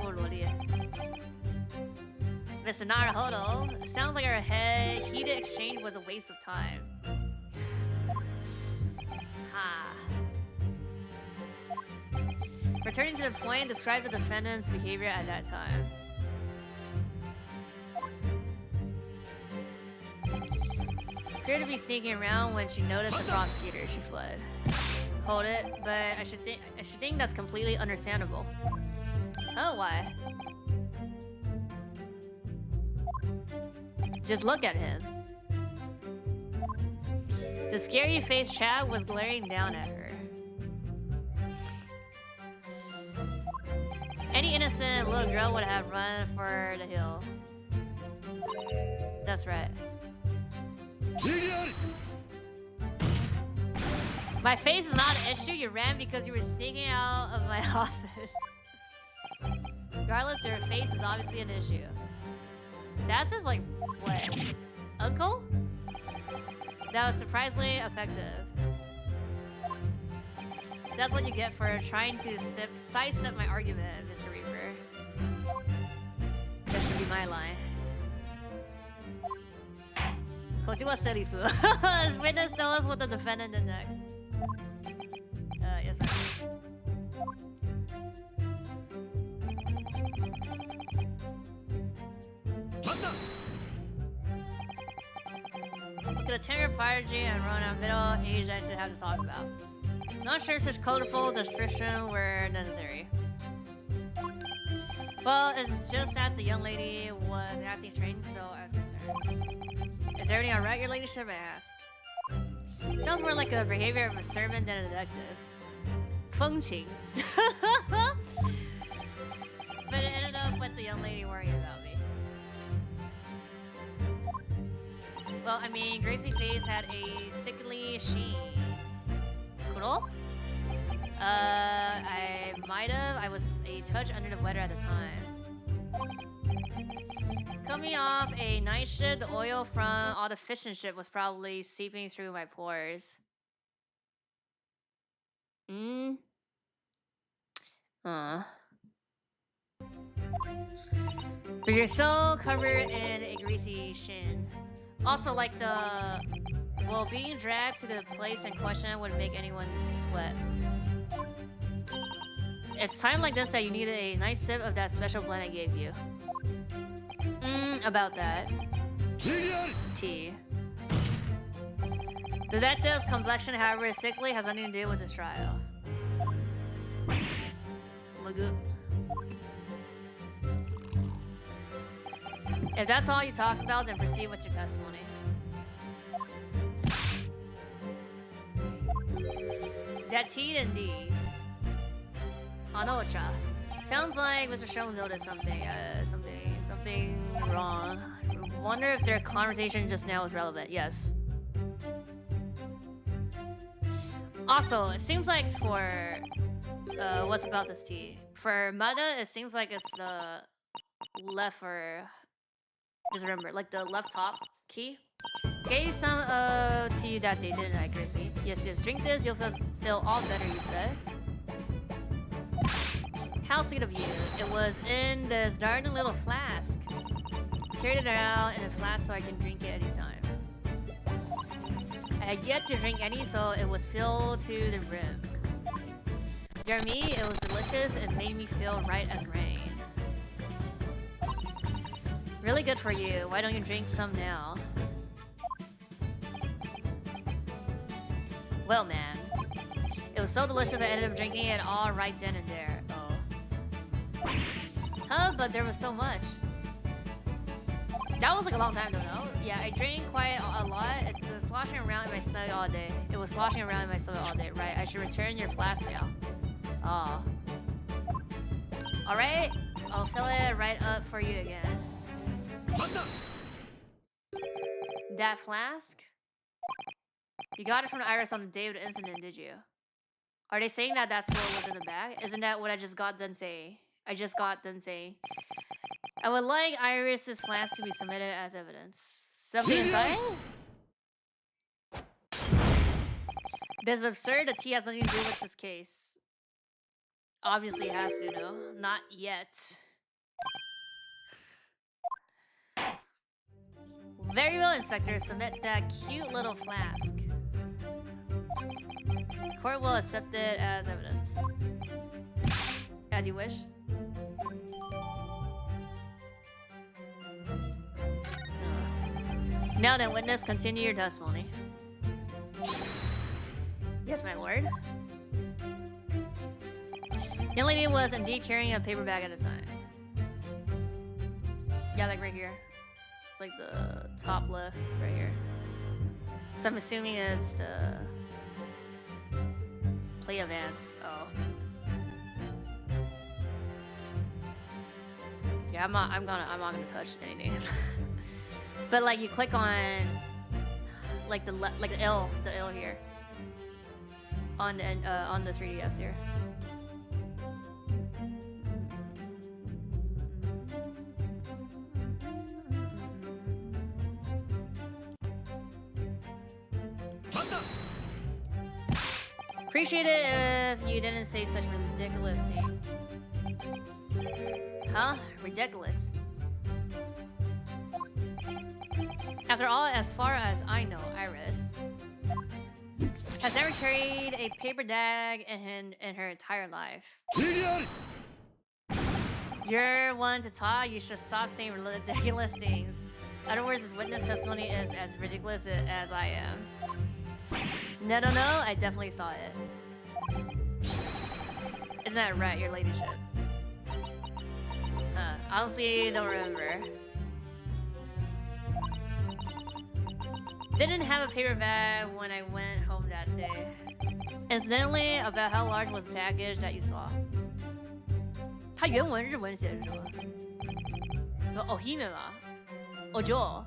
Mr. Naruhodo, it sounds like our heated exchange was a waste of time. Returning to the point, describe the defendant's behavior at that time. Appeared to be sneaking around when she noticed the prosecutor. She fled. Hold it, but I should think that's completely understandable. Oh, why? Just look at him. The scary-faced chap was glaring down at her. Any innocent little girl would have run for the hill. That's right. My face is not an issue. You ran because you were sneaking out of my office. Regardless, your face is obviously an issue. That's his, like, what? Uncle? That was surprisingly effective. That's what you get for trying to sidestep my argument, Mr. Reaper. That should be my line. Kochiwa silly fool. As witness tell us what the defendant did next. Yes, ma'am. Look at a 10-year prodigy and run a middle age I should have to talk about. Not sure if such colorful description were necessary. Well, it's just that the young lady was acting strange, so I was concerned. Is everything alright, your ladyship? I asked. Sounds more like a behavior of a servant than a detective. Fengqing. But it ended up with the young lady worrying about me. Well, I mean, Gracie's face had a sickly sheen. Kuro? I might have. I was a touch under the weather at the time. Coming off a night shift, the oil from all the fish and shit was probably seeping through my pores. But you're so covered in a greasy shin. Also, like well, being dragged to the place in question would make anyone sweat. It's time like this that you need a nice sip of that special blend I gave you. About that. Tea. The detective's complexion, however, is sickly, has nothing to do with this trial. Magoo. If that's all you talk about, then proceed with your testimony. That tea indeed. Anocha. Sounds like Mr. Sholmes noticed something. Something wrong. Wonder if their conversation just now was relevant. Yes. Also, it seems like for what's about this tea? For Mada, it seems like it's the left or just remember, like the left top key. Gave some tea that they didn't like, Gracie. Yes, drink this. You'll feel all better. You said. How sweet of you. It was in this darling little flask. Carried it around in a flask so I can drink it anytime. I had yet to drink any, so it was filled to the rim. Dear me, it was delicious and made me feel right as rain. Really good for you. Why don't you drink some now? Well, man. It was so delicious I ended up drinking it all right then and there. Huh? But there was so much. That was like a long time ago, no? Yeah, I drank quite a lot. It's sloshing around in my stomach all day. It was sloshing around in my stomach all day. Right, I should return your flask now. Oh. Alright, I'll fill it right up for you again. That flask? You got it from Iris on the day of the incident, did you? Are they saying that that's what was in the bag? Isn't that what I just got done saying? I would like Iris's flask to be submitted as evidence. Something inside? This is absurd. The tea has nothing to do with this case. Obviously it has to, no? Not yet. Very well, Inspector. Submit that cute little flask. The court will accept it as evidence. As you wish. Now then, witness, continue your testimony. Yes, my lord. The young lady was indeed carrying a paper bag at the time. Yeah, like right here. like the top left right here. So I'm assuming it's the play events. Oh. Yeah, I'm not gonna touch anything. But like you click on like the L here on the 3DS here. Appreciate it if you didn't say such ridiculous thing. Huh? Ridiculous. After all, as far as I know, Iris has never carried a paper bag in her entire life. You're one to talk, you should stop saying ridiculous things. In other words, this witness testimony is as ridiculous as I am. No, I definitely saw it. Isn't that right, your ladyship? Honestly, don't remember. Didn't have a paper bag when I went home that day. Incidentally, about how large was the package that you saw? 它原文日文写的是吗？哦，Ohime吗？Ojo。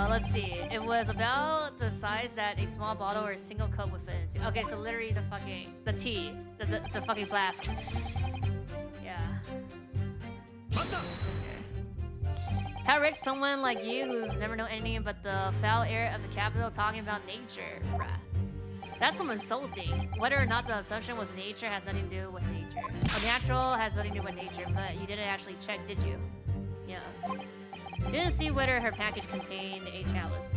let's see. It was about the size that a small bottle or a single cup would fit into. Okay, so literally the tea, the fucking flask. Yeah. Okay. How rich someone like you who's never known anything but the foul air of the capital talking about nature, bruh. That's some insulting. Whether or not the assumption was nature has nothing to do with nature. Natural has nothing to do with nature, but you didn't actually check, did you? Yeah. Didn't see whether her package contained a chalice.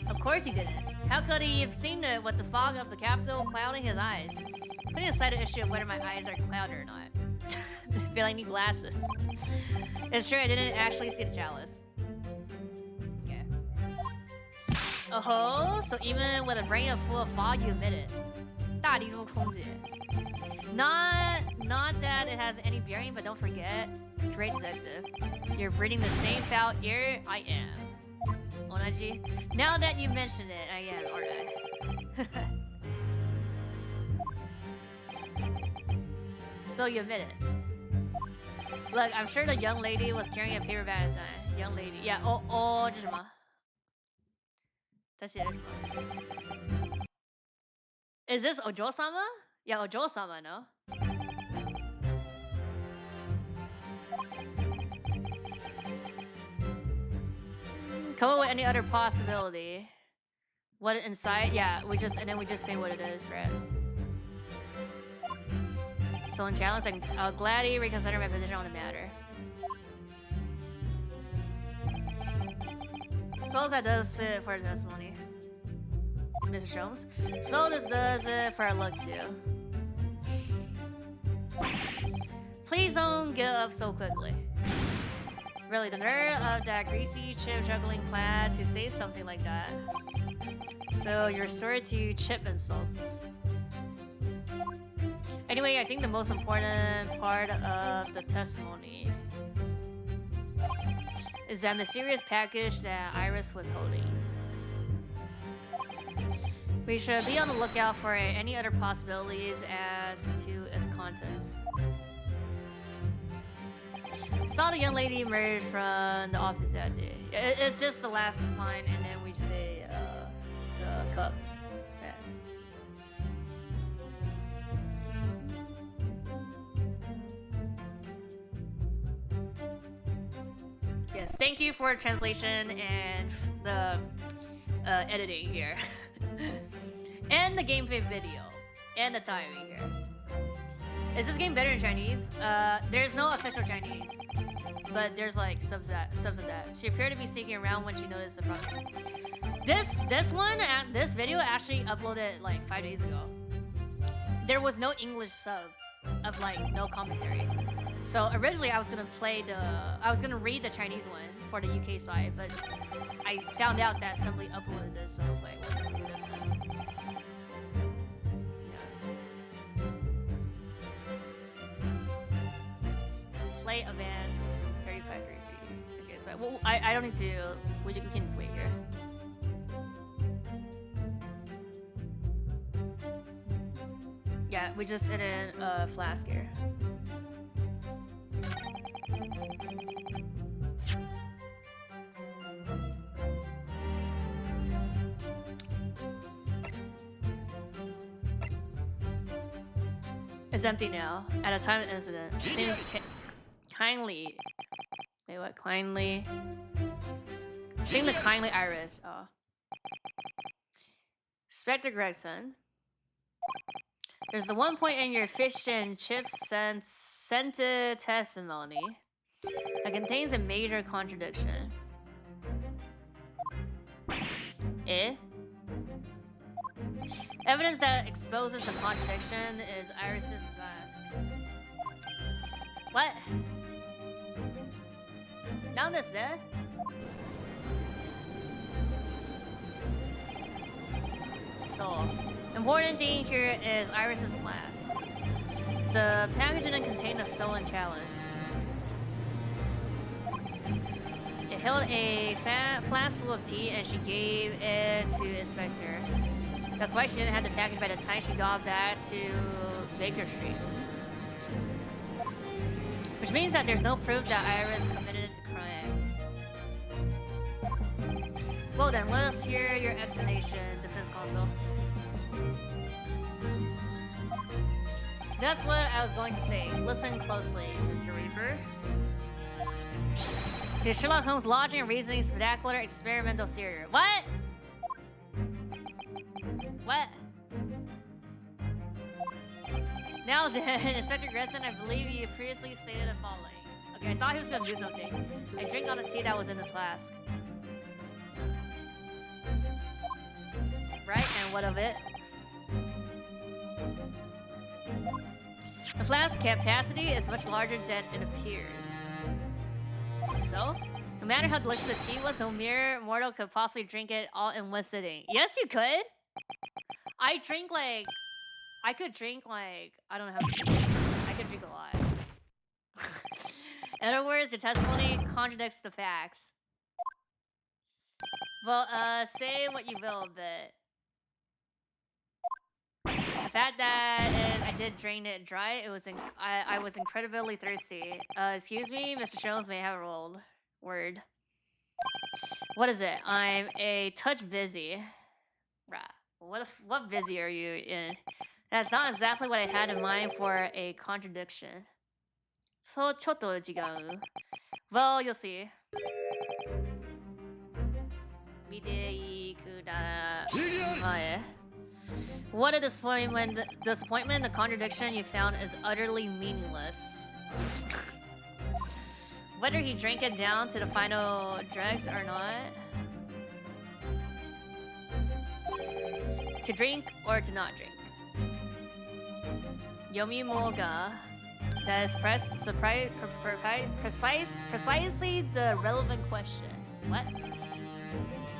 Of course he didn't. How could he have seen it with the fog of the capital clouding his eyes? Putting aside the issue of whether my eyes are clouded or not. I feel I need glasses. It's true I didn't actually see the chalice. Okay. Oh, so even with a brain full of fog, you admit it. 大地都空姐. Not that it has any bearing, but don't forget, great detective. You're breathing the same foul air I am. Onaji? Now that you mention it, I am, aren't I? So you admit it. Look, I'm sure the young lady was carrying a paper bag at the time. Young lady. Yeah, oh, 这是什么? That's it. Is this Ojo-sama? Yeah, Ojo-sama, no? Come up with any other possibility. What inside? Yeah, we just say what it is, right? So in challenge, I'll gladly reconsider my position on the matter. Suppose that does fit for the testimony. Mr. Jones. Suppose this does it for a look too. Please don't give up so quickly. Really, the nerve of that greasy chip juggling clad to say something like that. So you're sorry to chip insults. Anyway, I think the most important part of the testimony is that mysterious package that Iris was holding. We should be on the lookout for any other possibilities as to its contents. Saw the young lady emerge from the office that day. It's just the last line, and then we say the cup. Yeah. Yes, thank you for translation and the editing here. And the gameplay video. And the timing here. Is this game better in Chinese? There's no official Chinese. But there's like subs of that. She appeared to be sneaking around when she noticed the problem. This video actually uploaded like 5 days ago. There was no English sub of like no commentary. So originally I was gonna read the Chinese one for the UK side, but I found out that somebody uploaded this, so I was like, well, let's do this then. Yeah. play advance 35 3G. Okay, so well, I don't need to. We can just wait here. Yeah, we just in a flask here. It's empty now. At a time of incident, it seems kindly. Wait, what? Kindly. Sing the kindly iris. Oh. Spectre Gregson. There's the one point in your fish and chips scented testimony that contains a major contradiction. Eh? Evidence that exposes the contradiction is Iris's flask. What? Down this there? So, important thing here is Iris's flask. The package didn't contain a stolen chalice. It held a flask full of tea and she gave it to Inspector. That's why she didn't have the package by the time she got back to Baker Street. Which means that there's no proof that Iris committed the crime. Well then, let us hear your explanation, defense counsel. That's what I was going to say. Listen closely, Mr. Reaper. To Sherlock Holmes' logic and reasoning spectacular experimental theater. What? What? Now then, Inspector Gresson, I believe you previously stated the following. Okay, I thought he was gonna do something. I drank all the tea that was in this flask. Right, and what of it? The flask capacity is much larger than it appears. So, no matter how delicious the tea was, no mere mortal could possibly drink it all in one sitting. Yes, you could! I could drink like, I don't know how much. I could drink a lot. In other words, the testimony contradicts the facts. Well, say what you will, but the fact that I did drain it dry, I was incredibly thirsty. Excuse me, Mr. Jones may have rolled. Word. What is it? I'm a touch busy. Right. What busy are you in? That's not exactly what I had in mind for a contradiction. So, ちょっと違う. Well, you'll see. 見てください. What a disappointment! The contradiction you found is utterly meaningless. Whether he drank it down to the final dregs or not. To drink or to not drink. Yomi Moga. That is precisely the relevant question. What?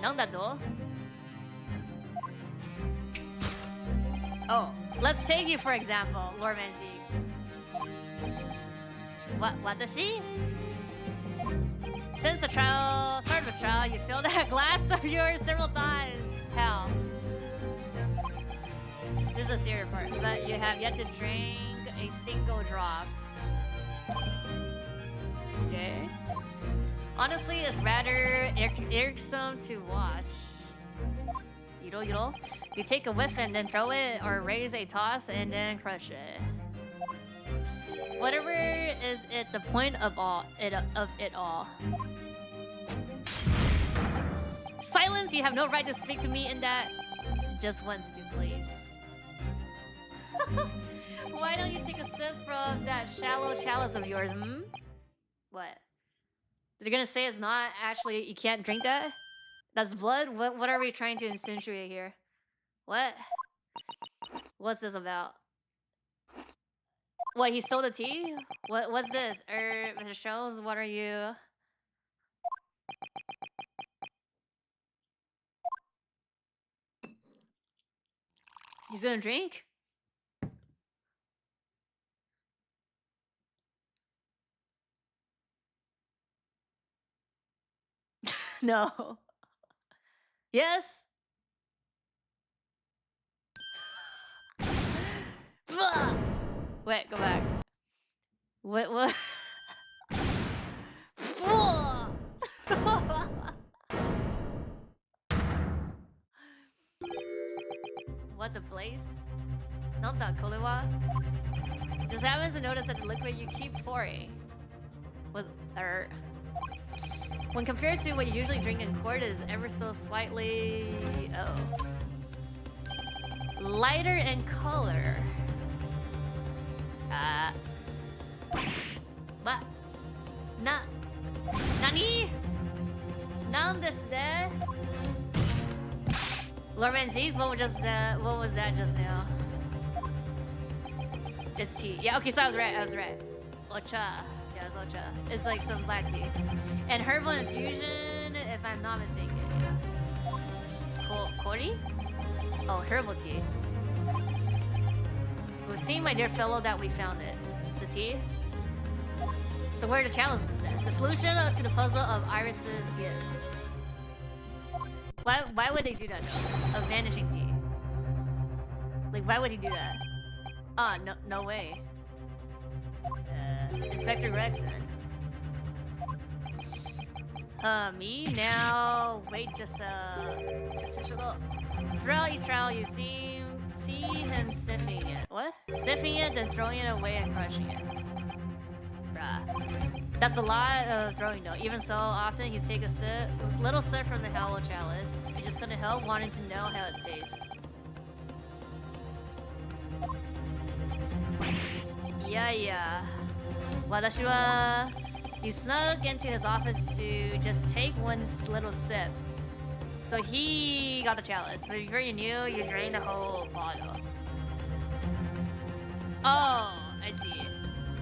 Nandado? Oh, let's take you for example, Lord Mantiques. Watashi? Since the start of the trial, you filled that glass of yours several times. Hell. This is the theory part, but you have yet to drink a single drop. Okay. Honestly, it's rather irksome to watch. You take a whiff and then throw it, or raise a toss and then crush it. Whatever is it, the point of it all. Silence! You have no right to speak to me in that. Just once, if you please. Why don't you take a sip from that shallow chalice of yours, hmm? What? They're gonna say it's not actually, you can't drink that? That's blood? What are we trying to insinuate here? What? What's this about? What, he stole the tea? What's this? Mr. Shows, what are you? He's gonna drink? No. Yes? Wait, go back. What? What the place? Not that Kolewa. Just happens to notice that the liquid you keep pouring was when compared to what you usually drink in quart is ever so slightly lighter in color. But Nani? Nandesde? Lorenzi's, what was that just now? It's tea. Yeah, okay, so I was right. Ocha. Yeah, it's ocha. It's like some black tea. And herbal infusion, if I'm not mistaken. Kori? Oh, herbal tea. We'll see, my dear fellow, that we found it. The tea? So where are the challenges then? The solution to the puzzle of Iris's gift. Why would they do that though? Of vanishing tea? Like, why would he do that? Ah, no way. Inspector Rexon. Me? Now, wait just throughout each trial you see him sniffing it. What? Sniffing it, then throwing it away and crushing it. Bruh. That's a lot of throwing though. Even so, often you take a little sip from the hollow chalice. You're just gonna help wanting to know how it tastes. Yeah. Watashi wa... You snuck into his office to just take one little sip. So he got the chalice, but before you knew, you drained the whole bottle. Oh, I see.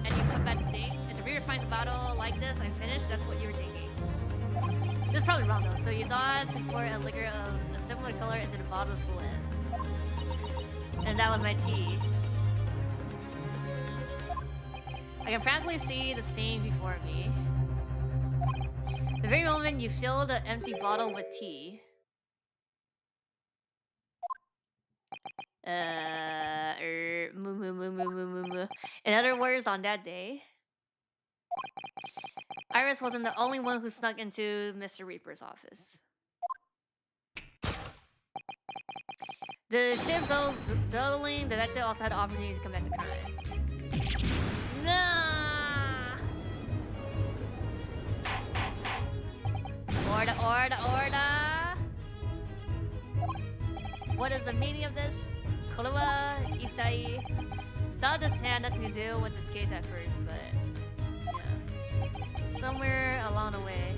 And you put back the thing? And to refine the bottle like this, I'm finished, that's what you were thinking. This is probably wrong though, so you thought to pour a liquor of a similar color into the bottle full in. And that was my tea. I can practically see the scene before me. The very moment you fill the empty bottle with tea. In other words, on that day, Iris wasn't the only one who snuck into Mr. Reaper's office. The chip doodling detective also had the opportunity to commit the crime. Nah! Order! What is the meaning of this? Korewa Itai. Thought this had nothing to do with this case at first, but yeah. Somewhere along the way.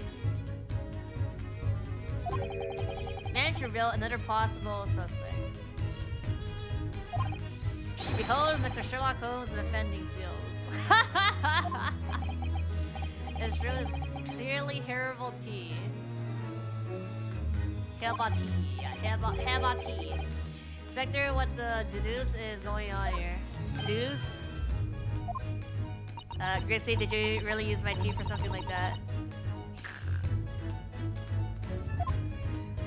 Managed to reveal another possible suspect. Behold, Mr. Sherlock Holmes defending seals. It's really clearly herbal tea. Herbal tea. Inspector, what the deduce is going on here? Deduce? Grizzly, did you really use my tea for something like that?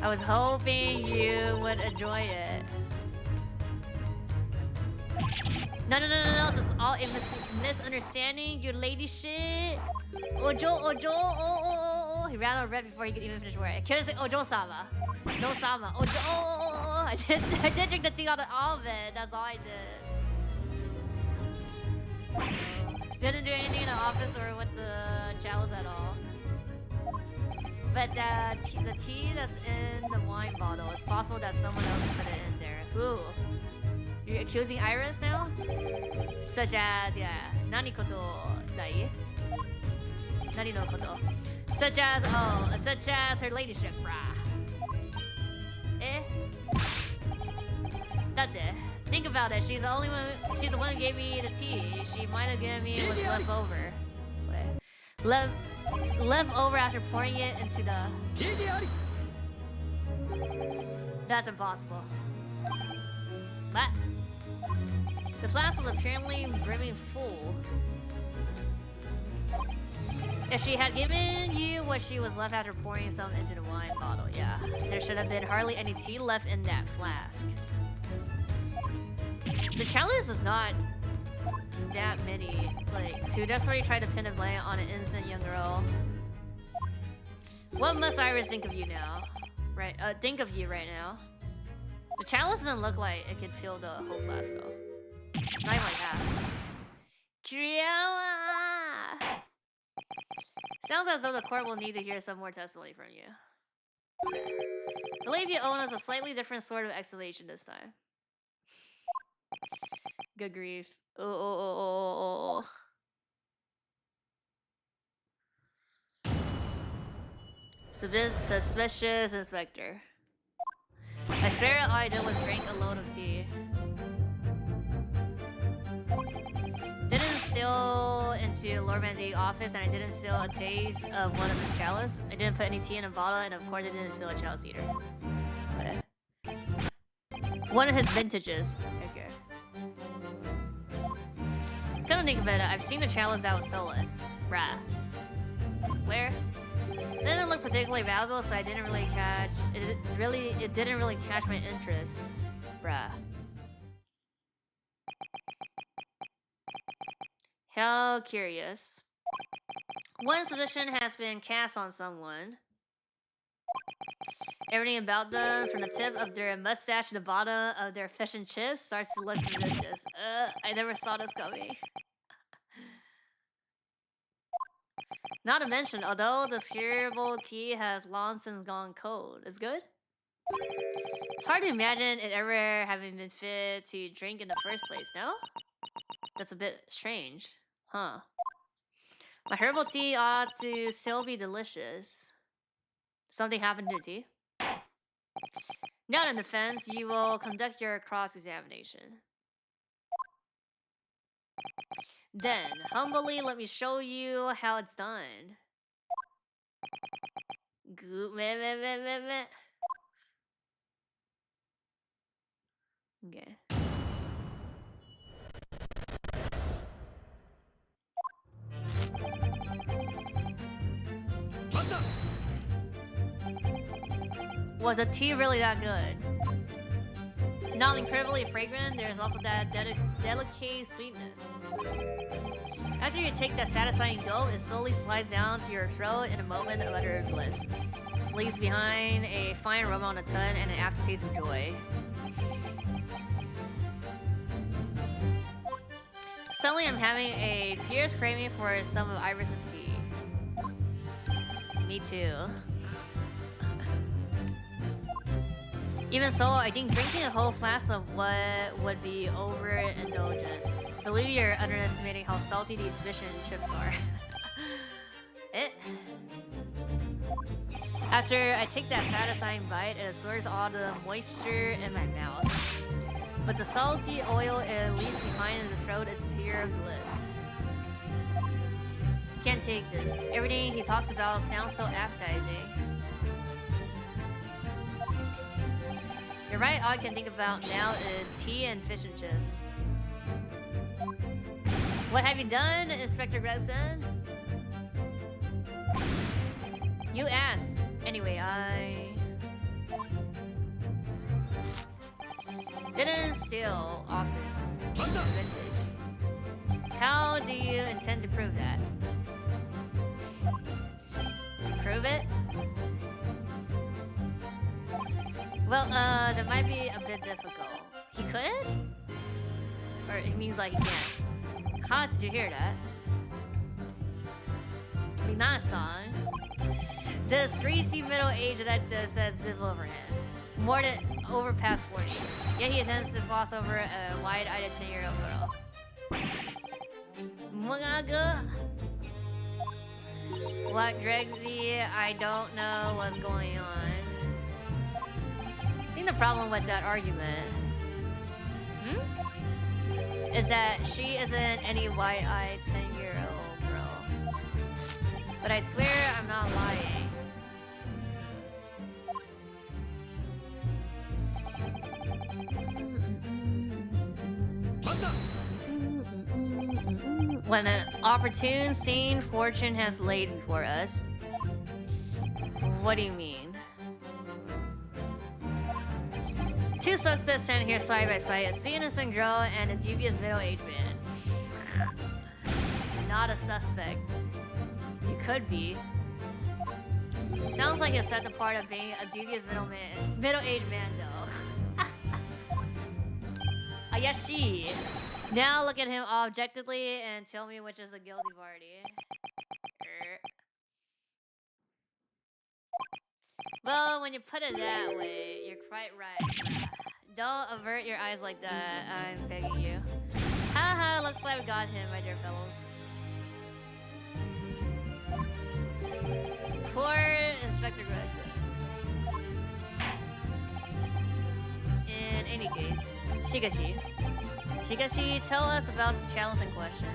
I was hoping you would enjoy it. No, this is all a misunderstanding, you lady shit. Ojo, oh. He ran out of breath before he could even finish work. I couldn't say Ojo-sama. No sama. Ojo, oh. I did drink the tea out of all of it, that's all I did. Didn't do anything in the office or with the chalice at all. But the tea that's in the wine bottle, it's possible that someone else put it in there. Who? You're accusing Iris now? Such as, yeah, nani koto dai? Nani no koto? Such as her ladyship, brah. Eh? That's it. Think about it, she's the one who gave me the tea. She might have given me what's left over. Left over after pouring it into the... That's impossible. What? The glass was apparently brimming full. If she had given you what she was left after pouring some into the wine bottle, yeah. There should have been hardly any tea left in that flask. The challenge is not that many. Like, to desperately try to pin a blame on an innocent young girl. What must Iris think of you now? Right, think of you right now. The chalice doesn't look like it could fill the whole flask though. Not even like that. Triella! Sounds as though the court will need to hear some more testimony from you. Believe you owe us a slightly different sort of explanation this time. Good grief. Oh. Suspicious inspector. I swear all I did was drink a load of tea. Didn't steal into Lord Manzi's office, and I didn't steal a taste of one of his chalice. I didn't put any tea in a bottle, and of course I didn't steal a chalice either. One of his vintages. Okay. Come to think of it, I've seen the chalice that was stolen. Bruh. Where? It didn't look particularly valuable, so I didn't really catch it. It didn't really catch my interest. Bruh. How curious. One suspicion has been cast on someone. Everything about them, from the tip of their mustache to the bottom of their fish and chips, starts to look suspicious. I never saw this coming. Not to mention, although this herbal tea has long since gone cold. It's good? It's hard to imagine it ever having been fit to drink in the first place, no? That's a bit strange. Huh. My herbal tea ought to still be delicious. Something happened to the tea? Not in defense, you will conduct your cross-examination. Then, humbly, let me show you how it's done. Okay. Was the tea really that good? Not incredibly fragrant, there's also that delicate sweetness. After you take that satisfying gulp, it slowly slides down to your throat in a moment of utter bliss. Leaves behind a fine aroma on the tongue and an aftertaste of joy. Suddenly I'm having a fierce craving for some of Iris's tea. Me too. Even so, I think drinking a whole flask of what would be overindulgent. Believe you're underestimating how salty these fish and chips are. After I take that satisfying bite, it absorbs all the moisture in my mouth. But the salty oil it leaves behind in the throat is pure bliss. Can't take this. Everything he talks about sounds so appetizing. You're right, all I can think about now is tea and fish and chips. What have you done, Inspector Gregson? You asked. Anyway, I didn't steal office vintage. How do you intend to prove that? Prove it? Well, that might be a bit difficult. He could? Or it means like he can't. How did you hear that? Minasan. This greasy middle-aged detective says visible over him. More than over past 40. Yet he intends to gloss over a wide-eyed 10-year-old girl. Mugaga? What, Gregsy? I don't know what's going on. I think the problem with that argument is that she isn't any wide-eyed 10-year-old girl. But I swear I'm not lying. When an opportune scene fortune has laid before us, What do you mean? Two suspects stand here side by side, a sweet innocent girl and a dubious middle-aged man. Not a suspect. You could be. Sounds like you're set apart of being a dubious middle-aged man though. Ayashi. Now look at him objectively and tell me which is the guilty party. Well, when you put it that way, you're quite right. Don't avert your eyes like that, I'm begging you. Haha, looks like we got him, my dear fellows. Poor Inspector Greg. In any case, Shigashi. Shigashi, tell us about the challenge in question.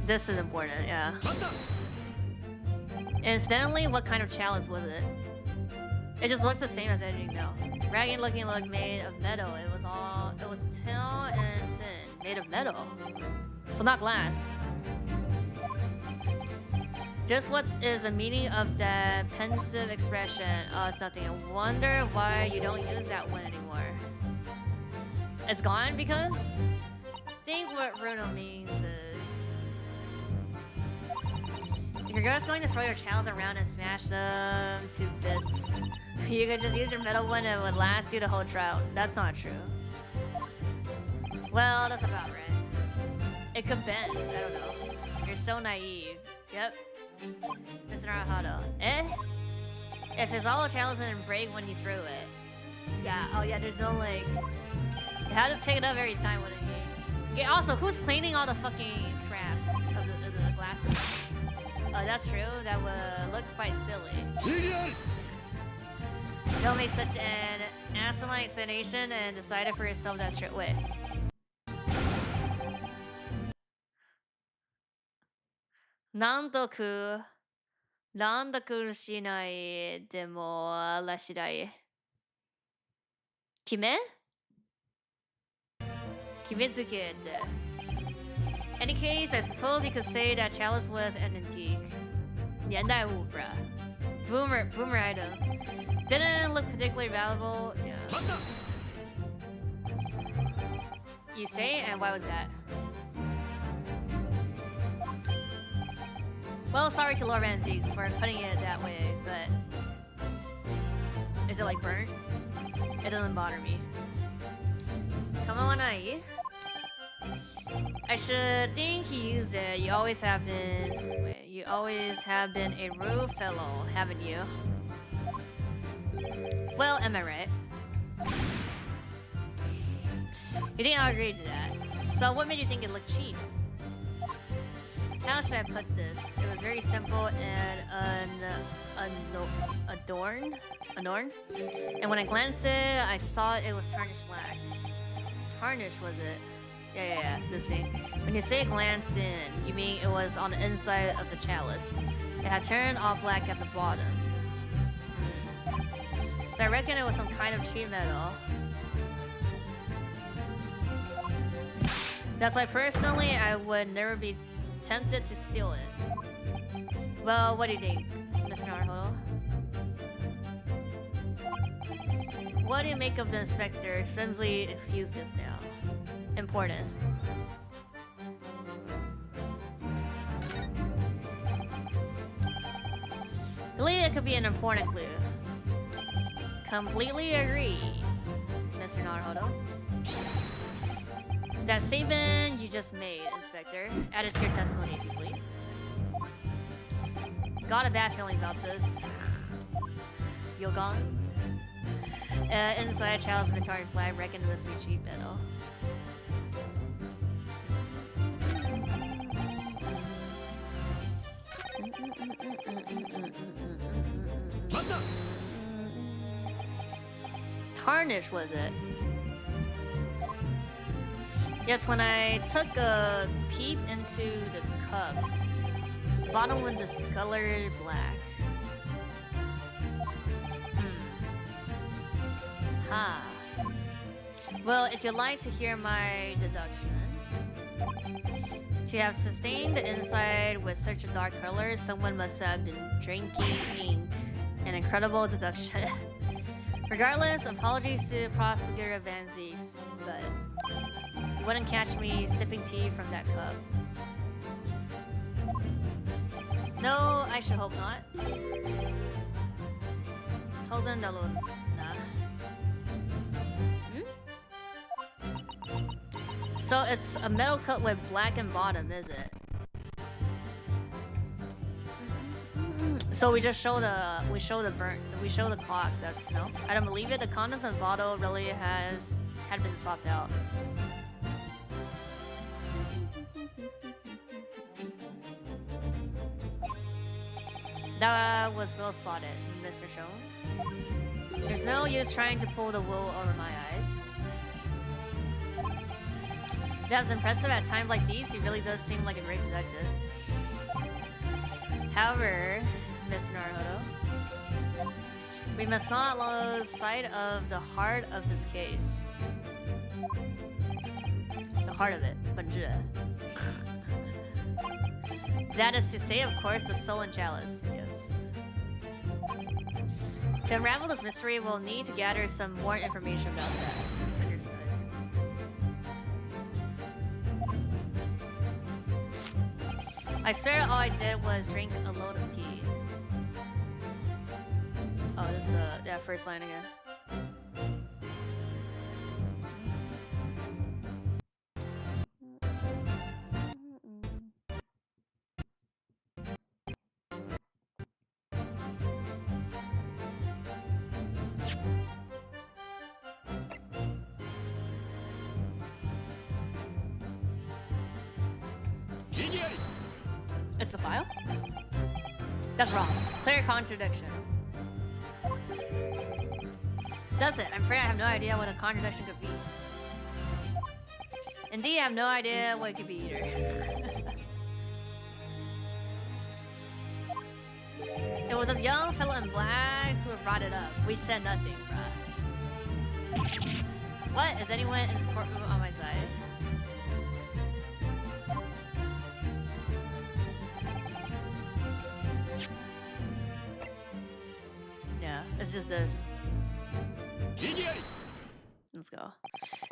This is important, yeah. Incidentally, what kind of chalice was it? It just looks the same as editing now. Ragged looking like made of metal. It was thin and thin, made of metal. So not glass. Just what is the meaning of that pensive expression? Oh, it's nothing. I wonder why you don't use that one anymore. It's gone because? I think what Bruno means is... if your girl's going to throw your chalice around and smash them to bits, you could just use your metal one and it would last you the whole drought. That's not true. Well, that's about right. It could bend, I don't know. You're so naive. Yep. Mr. Naruhodo. Eh? If his hollow chalice didn't break when he threw it. Yeah, oh yeah, there's no like... you had to pick it up every time, wouldn't you? Yeah, also, who's cleaning all the fucking scraps of the glasses? Oh, that's true. That would look quite silly. Don't make such an asinine explanation and decide it for yourself that straight way. Nandoku shinai demo la shidai. Kime? Kimetsukete. Any case, I suppose you could say that chalice was an antique. Yendai Ubra. Boomer item. Didn't look particularly valuable. Yeah. You say, and why was that? Well, sorry to Lord Antiques for putting it that way, but... is it like burnt? It doesn't bother me. Kamowanai? I should think he used it. You always have been... wait, you always have been a rude fellow, haven't you? Well, am I right? You think I'll agree to that? So what made you think it looked cheap? How should I put this? It was very simple and adorned. And when I glanced at it, I saw it was tarnished black. Tarnished, was it? Yeah, this thing. When you say glance in, you mean it was on the inside of the chalice. It had turned all black at the bottom. So I reckon it was some kind of cheap metal. That's why personally I would never be tempted to steal it. Well, what do you think, Mr. Naruhodo? What do you make of the inspector's flimsy excuse just now? Important. I believe it could be an important clue. Completely agree, Mr. Naruhodo. That statement you just made, Inspector, add it to your testimony if you please. Got a bad feeling about this. Yogon? Inside child's inventory flag, reckon it must be cheap metal. Tarnish, was it? Yes, when I took a peep into the cup, the bottom was discolored black. Ha. Well, if you'd like to hear my deduction, To have sustained the inside with such a dark color, someone must have been drinking ink. An incredible deduction. Regardless, apologies to prosecutor Vanzies, but you wouldn't catch me sipping tea from that cup. No, I should hope not. Tozen Dalun. Nah. So it's a metal cup with blackened bottom, is it? So we just show the clock. That's no. I don't believe it. The contents of the bottle really had been swapped out. That was well spotted, Mr. Jones. There's no use trying to pull the wool over my eyes. That's impressive. At times like these, he really does seem like a great detective. However, Miss Naruto, we must not lose sight of the heart of this case. The heart of it, 本质. That is to say, of course, the stolen chalice. Yes. To unravel this mystery, we'll need to gather some more information about that. Understood. I swear all I did was drink a load of tea. Oh, this is that first line again. It's the file? That's wrong. Clear contradiction. Does it? I'm afraid I have no idea what a contradiction could be. Indeed, I have no idea what it could be either. It was this young fellow in black who brought it up. We said nothing, bruh. What? Is anyone in support movement on my side? Yeah, it's just this. Let's go.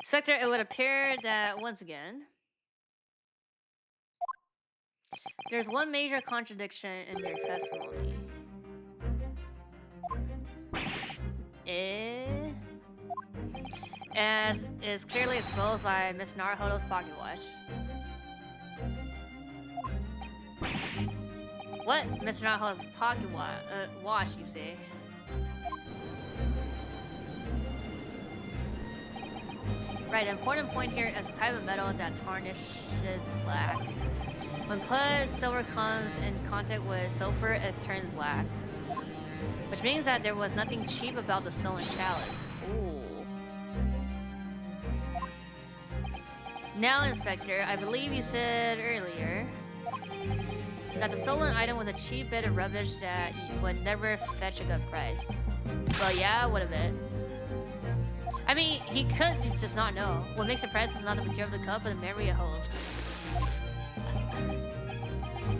Spectre, it would appear that once again, there's one major contradiction in your testimony. As is clearly exposed by Miss Naruhodo's pocket watch. What? Miss Naruhodo's pocket watch, you say? Right, the important point here is the type of metal that tarnishes black. When silver comes in contact with sulfur, it turns black. Which means that there was nothing cheap about the stolen chalice. Ooh. Now, Inspector, I believe you said earlier that the stolen item was a cheap bit of rubbish that would never fetch a good price. Well, yeah, what of it? I mean, he could just not know. What makes it price is not the material of the cup, but the memory it holds.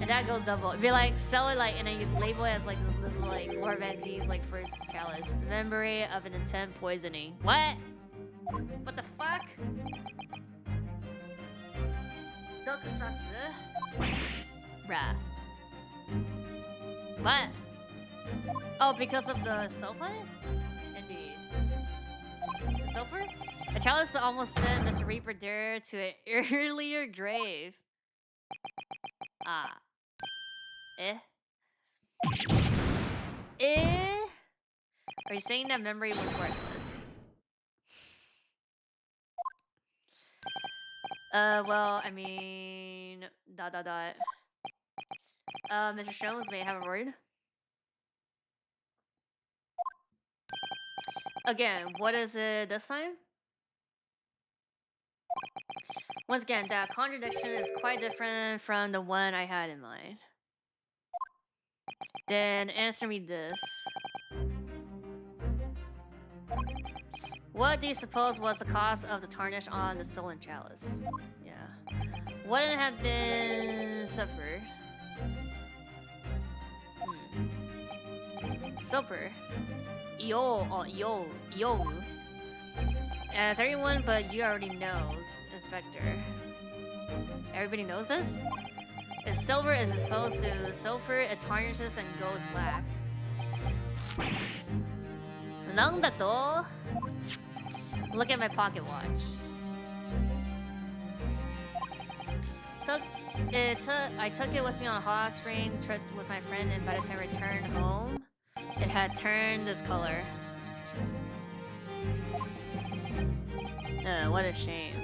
And that goes double. It'd be like, sell it like, and then you label it as like this like Lord Van Z's like first chalice. The memory of an intent poisoning. What? What the fuck? Bruh. What? Oh, because of the sulfur? Indeed. The sulfur? A chalice that almost sent Mr. Reaper there to an earlier grave. Ah. Eh? Eh? Are you saying that memory was worthless? Well, I mean... Mr. Sholmes may have a word. Again, what is it this time? Once again, that contradiction is quite different from the one I had in mind. Then answer me this. What do you suppose was the cost of the tarnish on the stolen chalice? Yeah. Wouldn't it have been sulfur. Sulfur. Yo. As everyone but you already knows, Inspector. Everybody knows this? If silver is exposed to sulfur, it tarnishes and goes black. Nangdato? Look at my pocket watch. I took it with me on a hot spring trip with my friend, and by the time I returned home, it had turned this color. What a shame.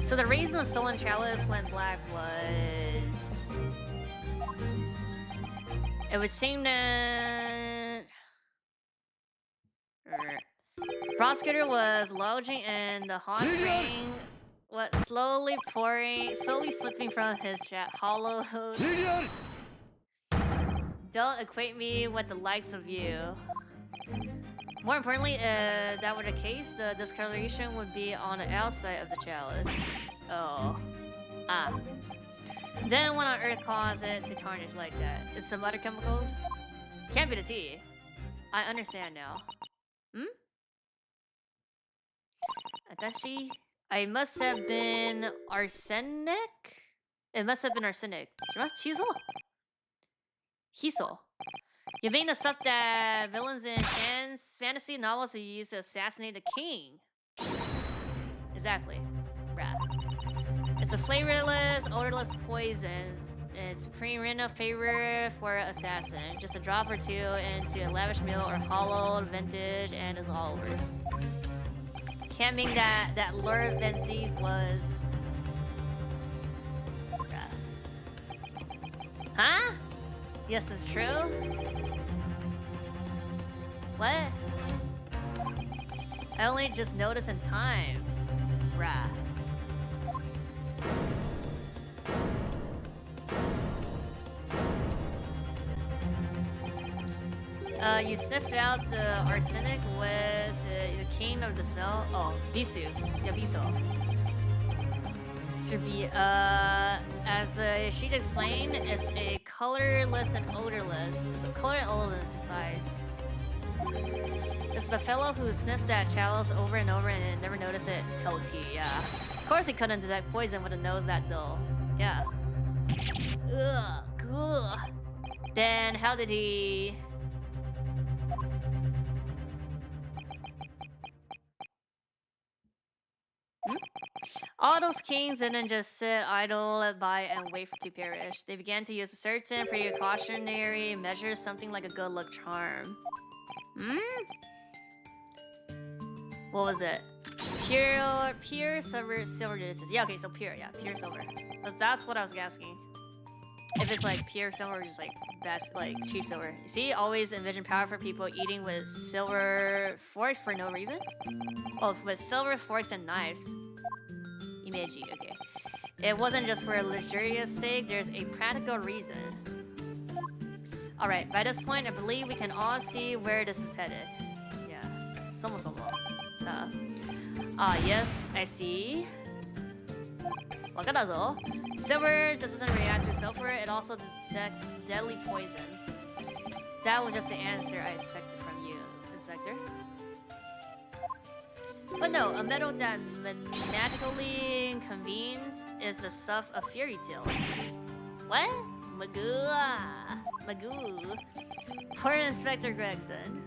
So the reason the stolen chalice went black was... It would seem that... Prosecutor was lounging in the hot spring, slowly slipping from his hollow. Don't equate me with the likes of you. More importantly, if that were the case, the discoloration would be on the outside of the chalice. Oh. Ah. Then what on earth caused it to tarnish like that? It's some other chemicals? Can't be the tea. I understand now. Hmm? Atashi? I must have been arsenic? It must have been arsenic. Chiso? Hiso. You mean the stuff that villains in fantasy novels use to assassinate the king? Exactly. Right. It's a flavorless, odorless poison. It's perennial favorite for assassin. Just a drop or two into a lavish meal or hollowed vintage and it's all over. Can't mean that Lord Benzes was... Huh? Yes, it's true. What? I only just noticed in time. Bruh. You sniffed out the arsenic with the king of the smell. Oh, Bisu. Yeah, Biso. Should be, as she'd explained, it's a colorless and odorless. It's a color and odorless besides. It's the fellow who sniffed that chalice over and over and never noticed it. LT, yeah. Of course he couldn't detect poison with a nose that dull. Yeah. Ugh, cool. Then how did he... All those kings didn't just sit idle by and wait to perish. They began to use a certain precautionary measures, something like a good luck charm. What was it? Pure silver digits. Yeah, okay, so pure, yeah, pure silver. That's what I was asking. If it's like pure silver or just like best, like cheap silver. You see, always envision powerful people eating with silver forks for no reason. Oh, with silver forks and knives. Imeji, okay. It wasn't just for a luxurious steak, there's a practical reason. Alright, by this point, I believe we can all see where this is headed. Yeah, somo. So, yes, I see. Wakadazo. Silver just doesn't react to sulfur, it also detects deadly poisons. That was just the answer I expected from you, Inspector. But no, a metal that magically convenes is the stuff of fairy tales. What? Magoo. Poor Inspector Gregson.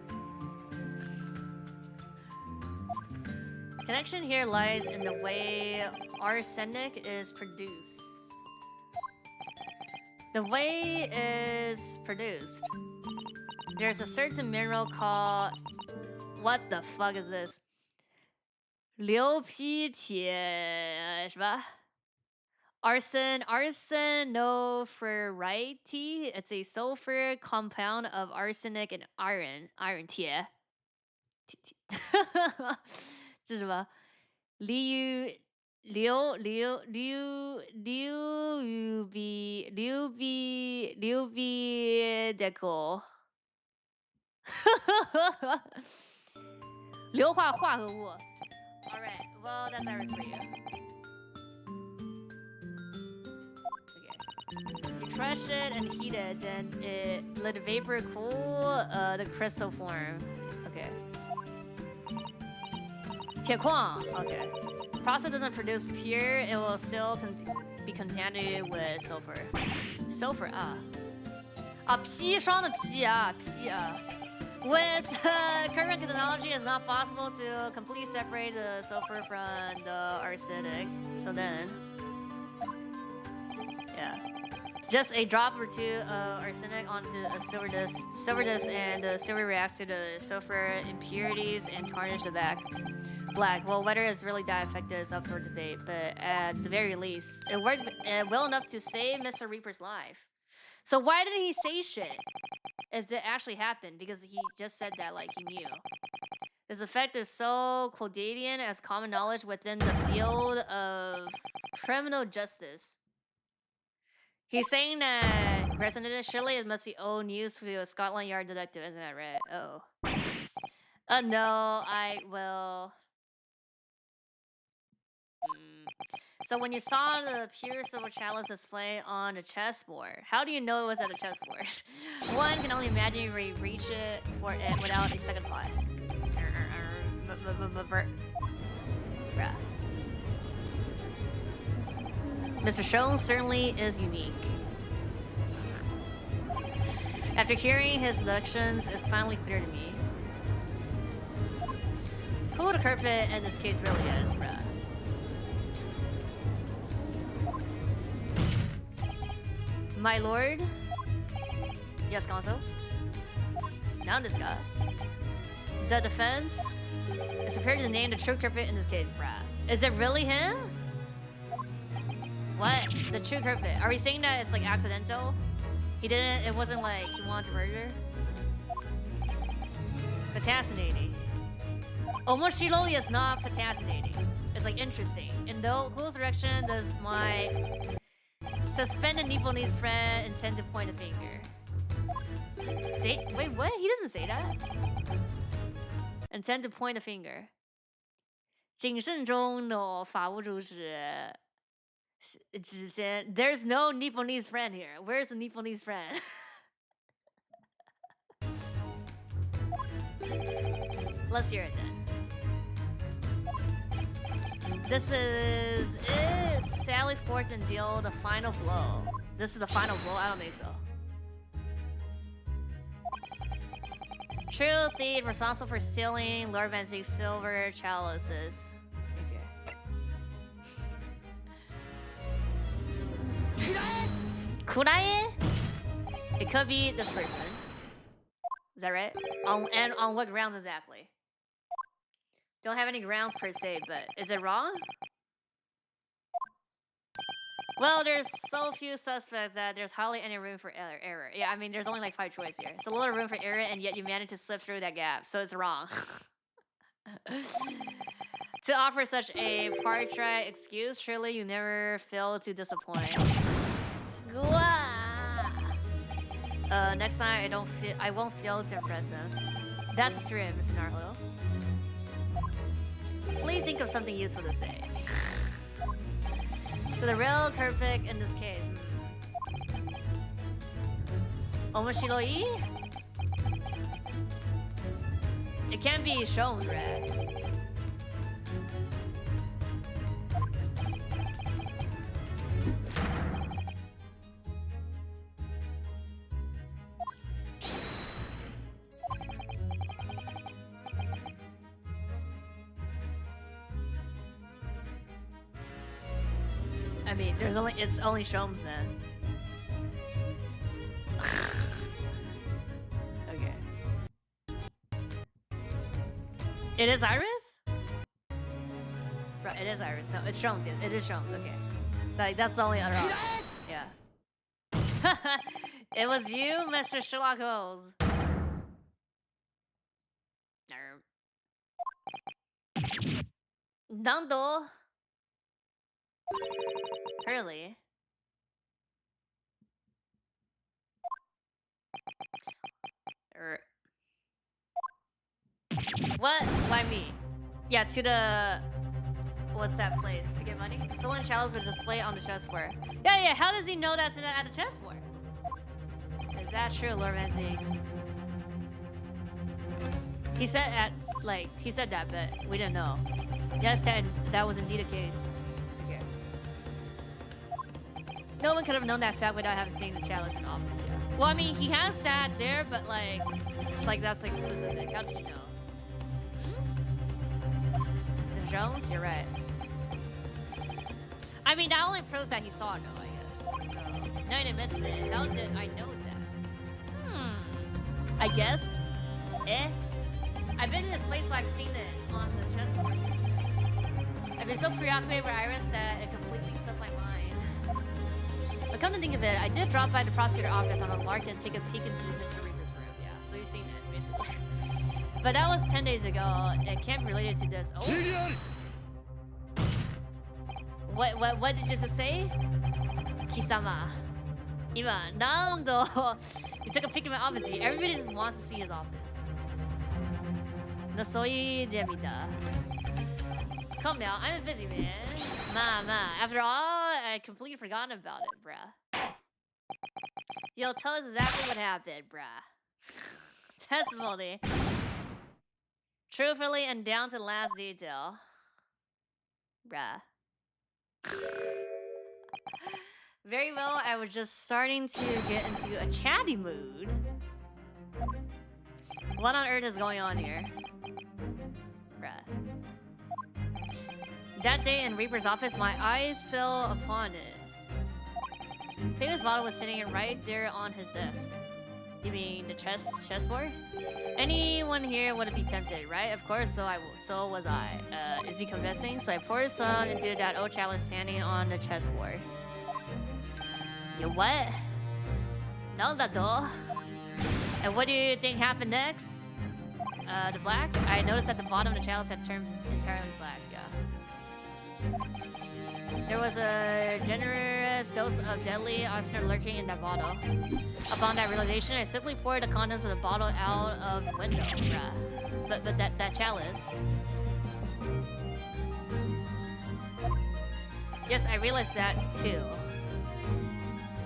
Connection here lies in the way arsenic is produced. The way is produced. There's a certain mineral called... What the fuck is this? 硫坯铁什么 arsenoferrite. It's a sulfur compound of arsenic and iron. Iron 铁这是什么 硫deco 硫化化合物 Alright, well, that's ours for you. You crush it and heat it, then it let the vapor cool the crystal form. Okay. 铁矿. Okay. Process doesn't produce pure, it will still be contaminated with sulfur. Sulfur,砒霜的砒啊,砒啊. With current technology, it's not possible to completely separate the sulfur from the arsenic. So then, yeah, just a drop or two of arsenic onto a silver disc, and the silver reacts to the sulfur impurities and tarnish the black. Well, whether it's really that effective is up for debate, but at the very least, it worked well enough to save Mr. Reaper's life. So why did he say shit if it actually happened? Because he just said that like he knew. This effect is so quotidian as common knowledge within the field of criminal justice. He's saying that Resident surely it must be old news for a Scotland Yard detective, isn't that right? Oh. No, I will. So when you saw the pure silver chalice display on a chessboard, how do you know it was at a chessboard? One can only imagine you reach it for it without a second thought. Bruh. Mr. Shone certainly is unique. After hearing his deductions, it's finally clear to me who the carpet in this case really is, bruh. My lord? Yes, Gonzo? Now this guy. The defense is prepared to name the true culprit in this case, bruh. Is it really him? What? The true culprit. Are we saying that it's like accidental? He didn't, it wasn't like he wanted to murder? Fascinating. Omoshiroi is not fascinating. It's like interesting. In whose direction does my suspended Nipponese friend intend to point a finger? Wait, what? He doesn't say that. Intend to point a finger. 谨慎中的法务主使 There's no Nipponese friend here. Where's the Nipponese friend? Let's hear it then. This is Sally forth and deal the final blow. This is the final blow? I don't think so. True thief responsible for stealing Lord Van Zeke's silver chalices. Okay. Kurae? It could be this person. Is that right? On what grounds exactly? Don't have any grounds per se, but is it wrong? Well, there's so few suspects that there's hardly any room for error. Yeah, I mean, there's only like 5 choices here. It's a little room for error, and yet you managed to slip through that gap, so it's wrong. To offer such a part-try excuse, surely you never fail to disappoint. Next time I won't fail to impress him. That's true, Mr. Naruto. Please think of something useful to say. So the real perfect in this case. Omoshiroi? It can't be shown, right? I mean, it's only Shomes then. Okay. It is Iris? Right, it is Iris. No, it's Shomes. It is Shomes. Okay. Like, that's the only other option. Yeah. It was you, Mr. Sherlock Holmes. Nando. Hurley. What? Why me? Yeah, to the... What's that place? To get money? Stolen chalice with display on the chessboard. Yeah, how does he know that's at the chessboard? Is that true, Lord Van Ziggs? He said he said that, but we didn't know. Yes, that was indeed a case. Okay. No one could have known that fact without having seen the chalice in office, yeah. Well, I mean, he has that there, but like that's like specific. How did you know? The Jones? You're right. I mean, that only proves that he saw it, though, I guess. So, now you mentioned it. How did I know that? I guessed. I've been in this place, so I've seen it on the chessboard. I've been so preoccupied with Iris that it completely slipped my mind. But come to think of it, I did drop by the prosecutor office on a lark and take a peek into Mr. Reaper's room. Yeah, so you've seen it, basically. But that was 10 days ago. It can't be related to this. Oh. What did you just say? Kisama. Ima, Nando. He took a peek at my office. Everybody just wants to see his office. Nosoi Demida. Calm down, I'm a busy man. After all, I completely forgotten about it, bruh. Yo, tell us exactly what happened, bruh. Testimony. Truthfully and down to the last detail. Bruh. Very well, I was just starting to get into a chatty mood. What on earth is going on here? Bruh. That day in Reaper's office, my eyes fell upon it. Famous bottle was sitting right there on his desk. You mean the chessboard? Anyone here would be tempted, right? Of course, so was I. Is he confessing? So I poured some into that old chalice standing on the chessboard. You what? Naldado. And what do you think happened next? The black? I noticed that the bottom of the chalice had turned entirely black, yeah. There was a generous dose of deadly arsenic lurking in that bottle. Upon that realization, I simply poured the contents of the bottle out of the window, bruh. But that chalice. Yes, I realized that too.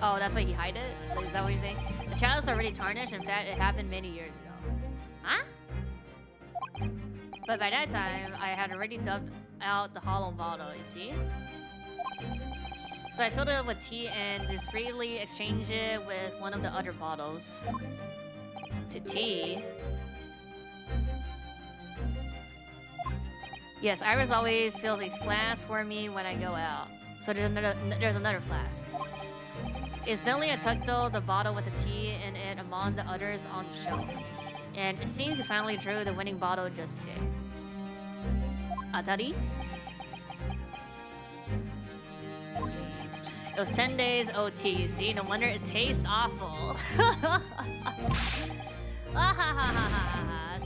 Oh, that's why he hid it? Like, is that what you're saying? The chalice already tarnished. In fact, it happened many years ago. Huh? But by that time, I had already dubbed out the hollow bottle, you see? So I filled it up with tea and discreetly exchanged it with one of the other bottles. To tea? Yes, Iris always fills a flask for me when I go out. So there's another flask. Instantly I tucked the bottle with the tea in it among the others on the shelf. And it seems you finally drew the winning bottle just today. Atari? It was 10 days OT, you see? No wonder it tastes awful.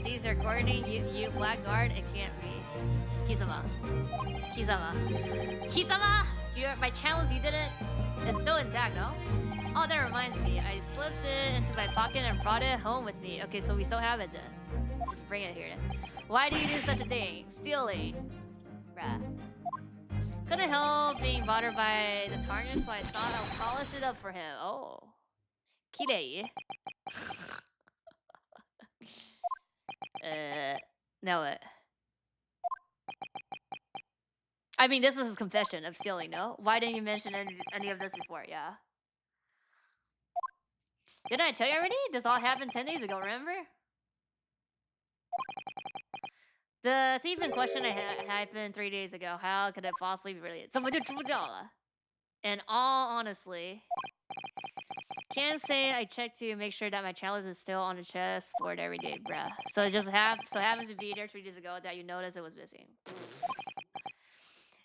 Caesar Courtney, you blackguard, it can't be. Kisama. My challenge, you did it. It's still intact, no? Oh, that reminds me. I slipped it into my pocket and brought it home with me. Okay, so we still have it then. Just bring it here then. Why do you do such a thing? Stealing. Bruh. Couldn't help being bothered by the tarnish, so I thought I'll polish it up for him. Oh. Kirei. Now what? I mean, this is his confession of stealing, no? Why didn't you mention any of this before? Yeah. Didn't I tell you already? This all happened 10 days ago, remember? The thief in question happened 3 days ago. How could it possibly be related? In all honesty, can't say I checked to make sure that my chalice is still on the chessboard every day, bruh. So it just happens to be there 3 days ago that you noticed it was missing.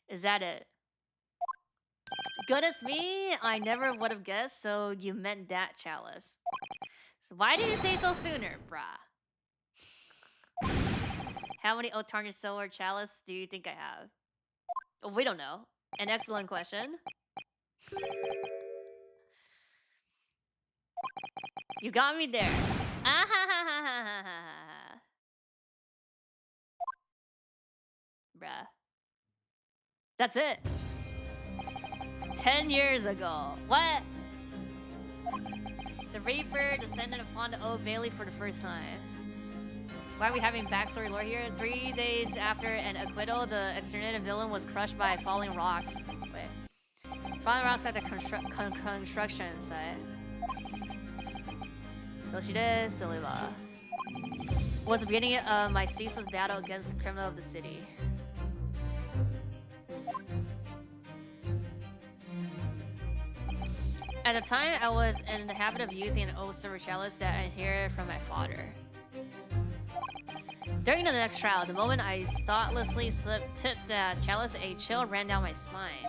Is that it? Goodness me, I never would have guessed, so you meant that chalice. So why did you say so sooner, bruh? How many tarnished silver chalice do you think I have? Oh, we don't know. An excellent question. You got me there. Ah ha ha ha ha ha ha. Bruh. That's it. 10 years ago. What? The Reaper descended upon the Old Bailey for the first time. Why are we having backstory lore here? 3 days after an acquittal, the exterminated villain was crushed by falling rocks. Wait. Falling rocks at the construction site. So she did, Siliva. Was the beginning of my ceaseless battle against the criminal of the city. At the time, I was in the habit of using an old silver chalice that I inherited from my father. During the next trial, the moment I thoughtlessly tipped the chalice, a chill ran down my spine.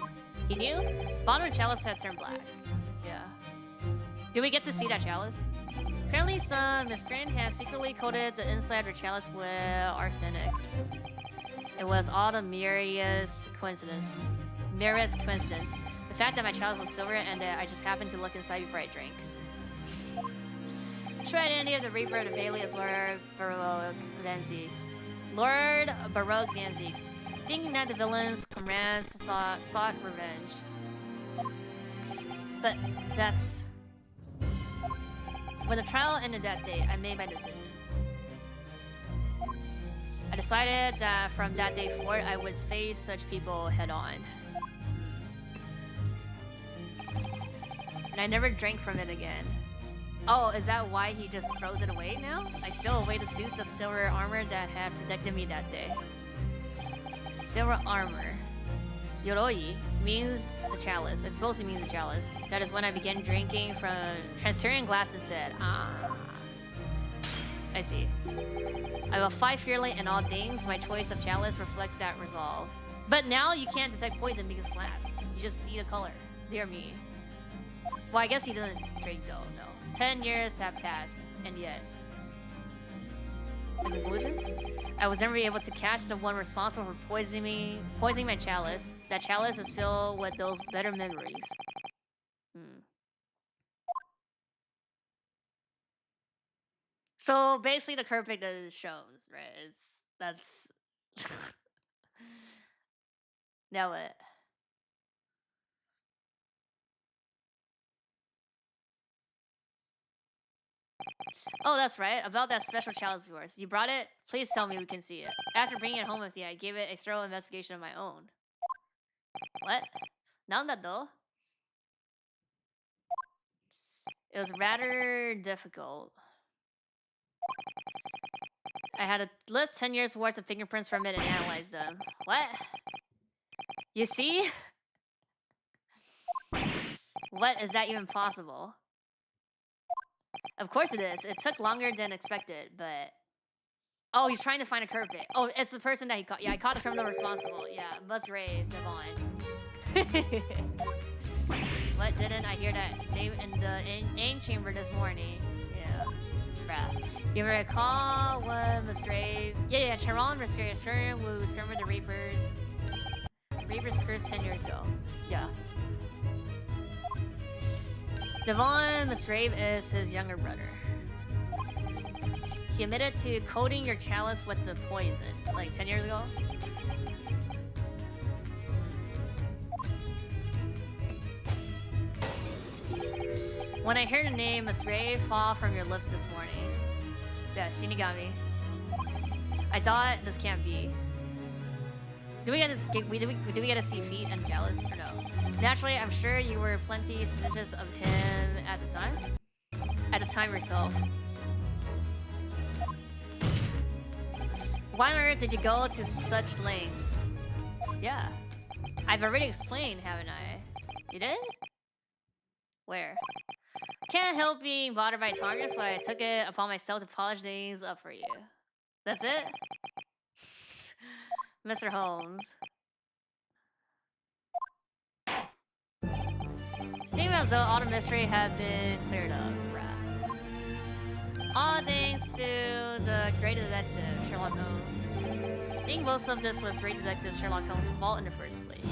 He knew? Bottom of the chalice had turned black. Yeah. Did we get to see that chalice? Apparently, some miscreant has secretly coated the inside of the chalice with arsenic. It was all the merest coincidence. The fact that my chalice was silver and that I just happened to look inside before I drank. Tried any of the Reaper of the Bailey as Lord Baroque Danzigs. Lord Baroque Danzigs. Thinking that the villain's comrades sought revenge. But that's... When the trial ended that day, I made my decision. I decided that from that day forward, I would face such people head on. And I never drank from it again. Oh, is that why he just throws it away now? I still await the suits of silver armor that had protected me that day. Silver armor. Yoroi means the chalice. It's supposed to mean the chalice. That is when I began drinking from transparent glass instead. Ah. I see. I will fight fearlessly in all things. My choice of chalice reflects that resolve. But now you can't detect poison because of glass. You just see the color. Dear me. Well, I guess he doesn't drink though, no. 10 years have passed, and yet... The conclusion? I was never able to catch the one responsible for poisoning my chalice. That chalice is filled with those better memories. So basically the curve pick that it shows, right? That's... Now what? Oh, that's right. About that special chalice of yours. You brought it? Please tell me we can see it. After bringing it home with you, I gave it a thorough investigation of my own. What? Nanda though? It was rather difficult. I had to lift 10 years worth of fingerprints from it and analyze them. What? You see? What? Is that even possible? Of course it is. It took longer than expected, but... Oh, he's trying to find a curve bit. Oh, it's the person that he caught. Yeah, I caught the criminal responsible. Yeah, Musgrave Devon. What? Didn't I hear that name in the aim chamber this morning? Yeah. Bruh. You recall what Musgrave... Yeah, Charon Musgrave who skirmished the Reapers. Reapers cursed 10 years ago. Yeah. Devon Musgrave is his younger brother. He admitted to coating your chalice with the poison, like 10 years ago. When I heard the name Musgrave fall from your lips this morning. Yeah, Shinigami. I thought this can't be. Do we get to see feet and chalice or no? Naturally, I'm sure you were plenty suspicious of him at the time. At the time yourself. Why on earth did you go to such lengths? Yeah. I've already explained, haven't I? You did? Where? Can't help being bothered by Target, so I took it upon myself to polish things up for you. That's it? Mr. Holmes. Seems as though all the mystery had been cleared up, bruh. All thanks to the great detective, Sherlock Holmes. I think most of this was great detective Sherlock Holmes' fault in the first place.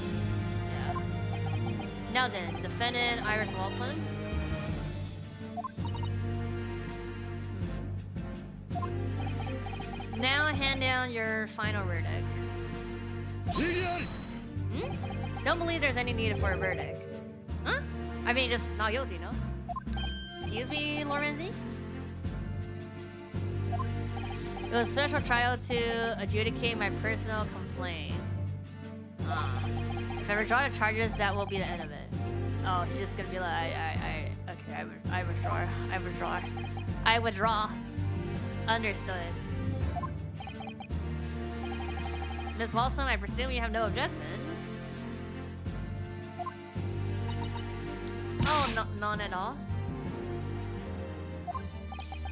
Yeah. Now then, defendant Iris Walton. Now hand down your final verdict. Hmm? Don't believe there's any need for a verdict. Huh? I mean, just not guilty, no? Excuse me, Lorenzies? It was a special trial to adjudicate my personal complaint. If I withdraw the charges, that will be the end of it. Oh, he's just gonna be like, okay, I withdraw. I withdraw. I withdraw. Understood. Miss Wilson, I presume you have no objections? Oh, no, none at all.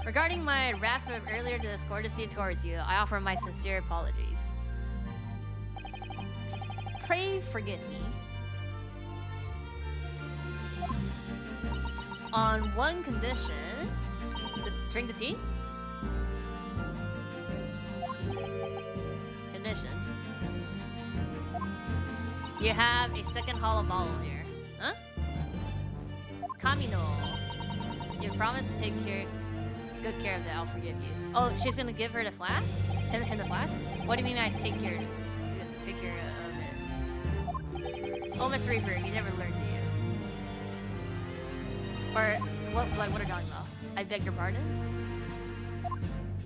Regarding my wrath of earlier discourtesy towards you, I offer my sincere apologies. Pray forgive me. On one condition. Drink the tea? Condition. You have a second hollow bottle here. Huh? Kamino. You promise to take good care of that, I'll forgive you. Oh, she's gonna give her the flask? Him the flask? What do you mean I take care of it? Oh, Mr. Reaper, you never learned, do you? Or, what are you talking about? I beg your pardon?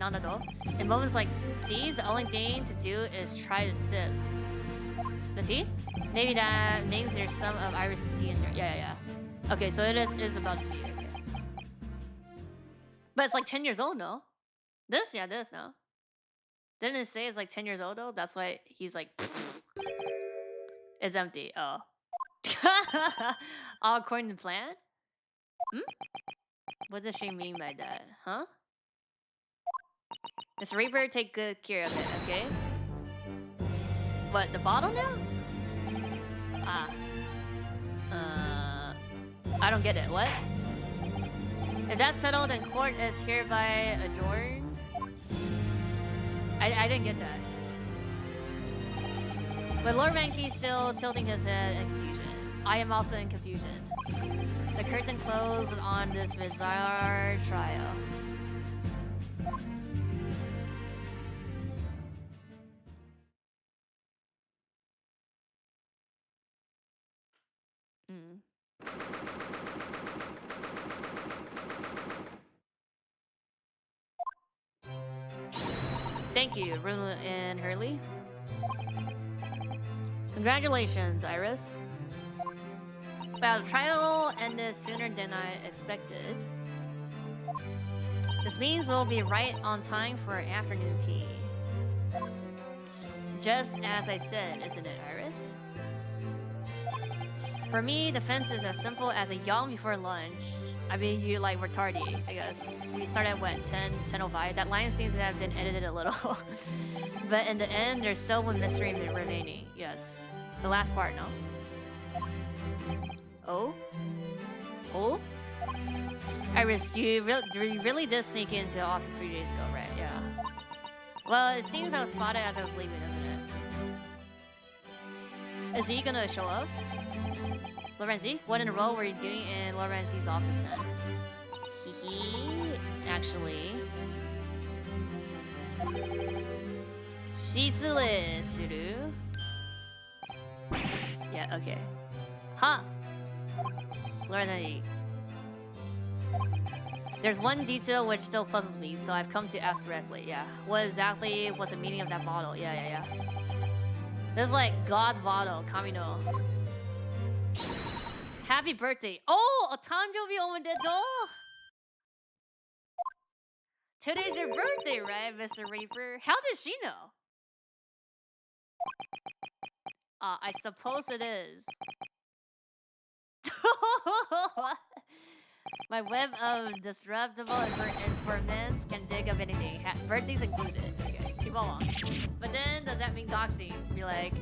None at all. In moments like these, the only thing to do is try to sip. The tea? Maybe that means there's some of Iris' tea in there. Yeah. Okay, so it is about tea, okay. But it's like 10 years old, no? This, no. Didn't it say it's like 10 years old, though? That's why he's like, it's empty. Oh. All according to plan? Hmm? What does she mean by that? Huh? Mr. Reaper, take good care of it, okay? What, the bottle now? I don't get it. What? If that's settled, then court is hereby adjourned. I didn't get that. But Lord Mankey's still tilting his head in confusion. I am also in confusion. The curtain closed on this bizarre trial. Thank you, Runa and Hurley. Congratulations, Iris. Well, the trial ended sooner than I expected. This means we'll be right on time for afternoon tea. Just as I said, isn't it, Iris? For me, defense is as simple as a yawn before lunch. I mean, you like were tardy, I guess. We started at what, 10:05? That line seems to have been edited a little. But in the end, there's still one mystery remaining. Yes. The last part, no? Oh? Oh? Iris, you really did sneak into the office 3 days ago, right? Yeah. Well, it seems I was spotted as I was leaving, isn't it? Is he gonna show up? Lorenzi, what in a row were you doing in Lorenzi's office then? Hehe. Actually. Shizure suru? Yeah, okay. Huh. Lorenzi. There's one detail which still puzzles me, so I've come to ask directly. Yeah. What exactly was the meaning of that bottle? Yeah. This is like God's bottle, Kamino. Happy birthday. Oh, a tanjobi omedetou. Today's your birthday, right, Mr. Reaper? How does she know? I suppose it is. My web of disruptible informants can dig up anything. Birthdays included. Okay, T-ball. But then, does that mean doxing? Be like...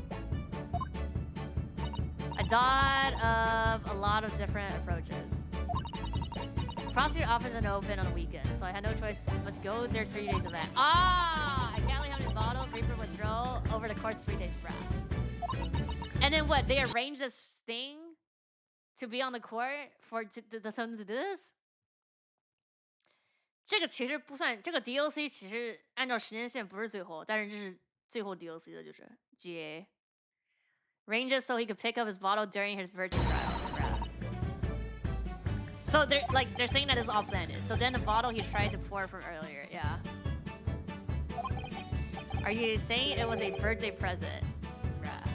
I thought of a lot of different approaches. Prosecutor office isn't open on the weekend, so I had no choice but to go there 3 days of that. I can't how many bottles Reaper would throw over the course of 3 days, bruh. And then what? They arranged this thing to be on the court for them to do this? 这个其实不算，这个 DLC 其实按照时间线不是最后，但是这是最后 DLC 的就是 GA。Ranges so he could pick up his bottle during his virtue trial. Bruh. So they're saying that it's off planet. So then the bottle he tried to pour from earlier, yeah. Are you saying it was a birthday present? Bruh.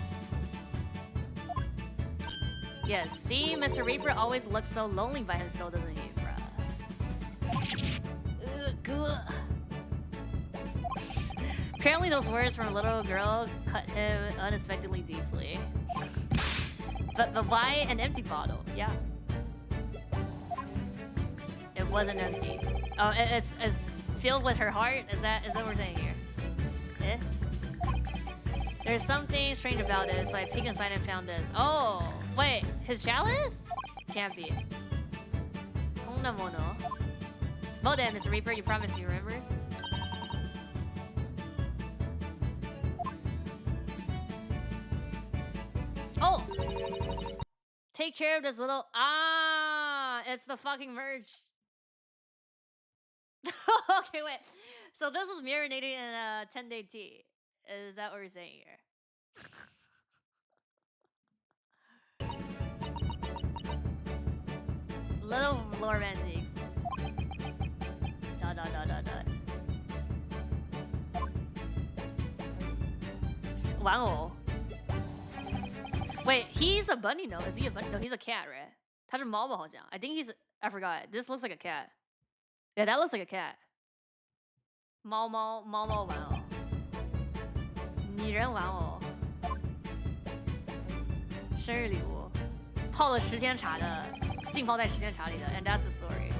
Yes, see, Mr. Reaper always looks so lonely by himself, doesn't he, bruh? Ugh. Apparently those words from a little girl cut him unexpectedly deeply. But why an empty bottle? Yeah. It wasn't empty. Oh, it's filled with her heart? Is that what we're saying here? Eh? There's something strange about this, so I peeked inside and found this. Oh! Wait, his chalice? Can't be. Honnamono. Well then, Mr. Reaper, you promised me, remember? Oh! Take care of this little... Ah! It's the fucking merch. Okay, wait. So this was marinated in a 10-day tea. Is that what we're saying here? Little lore antiques. Dot. Wow. Wait, he's a bunny, no? Is he a bunny? No, he's a cat, right? 他是猫吧好像. I think he's... I forgot. This looks like a cat. Yeah, that looks like a cat. 猫猫玩偶。拟人玩偶。生日礼物。泡了10天茶的，浸泡在10天茶里的。And that's the story.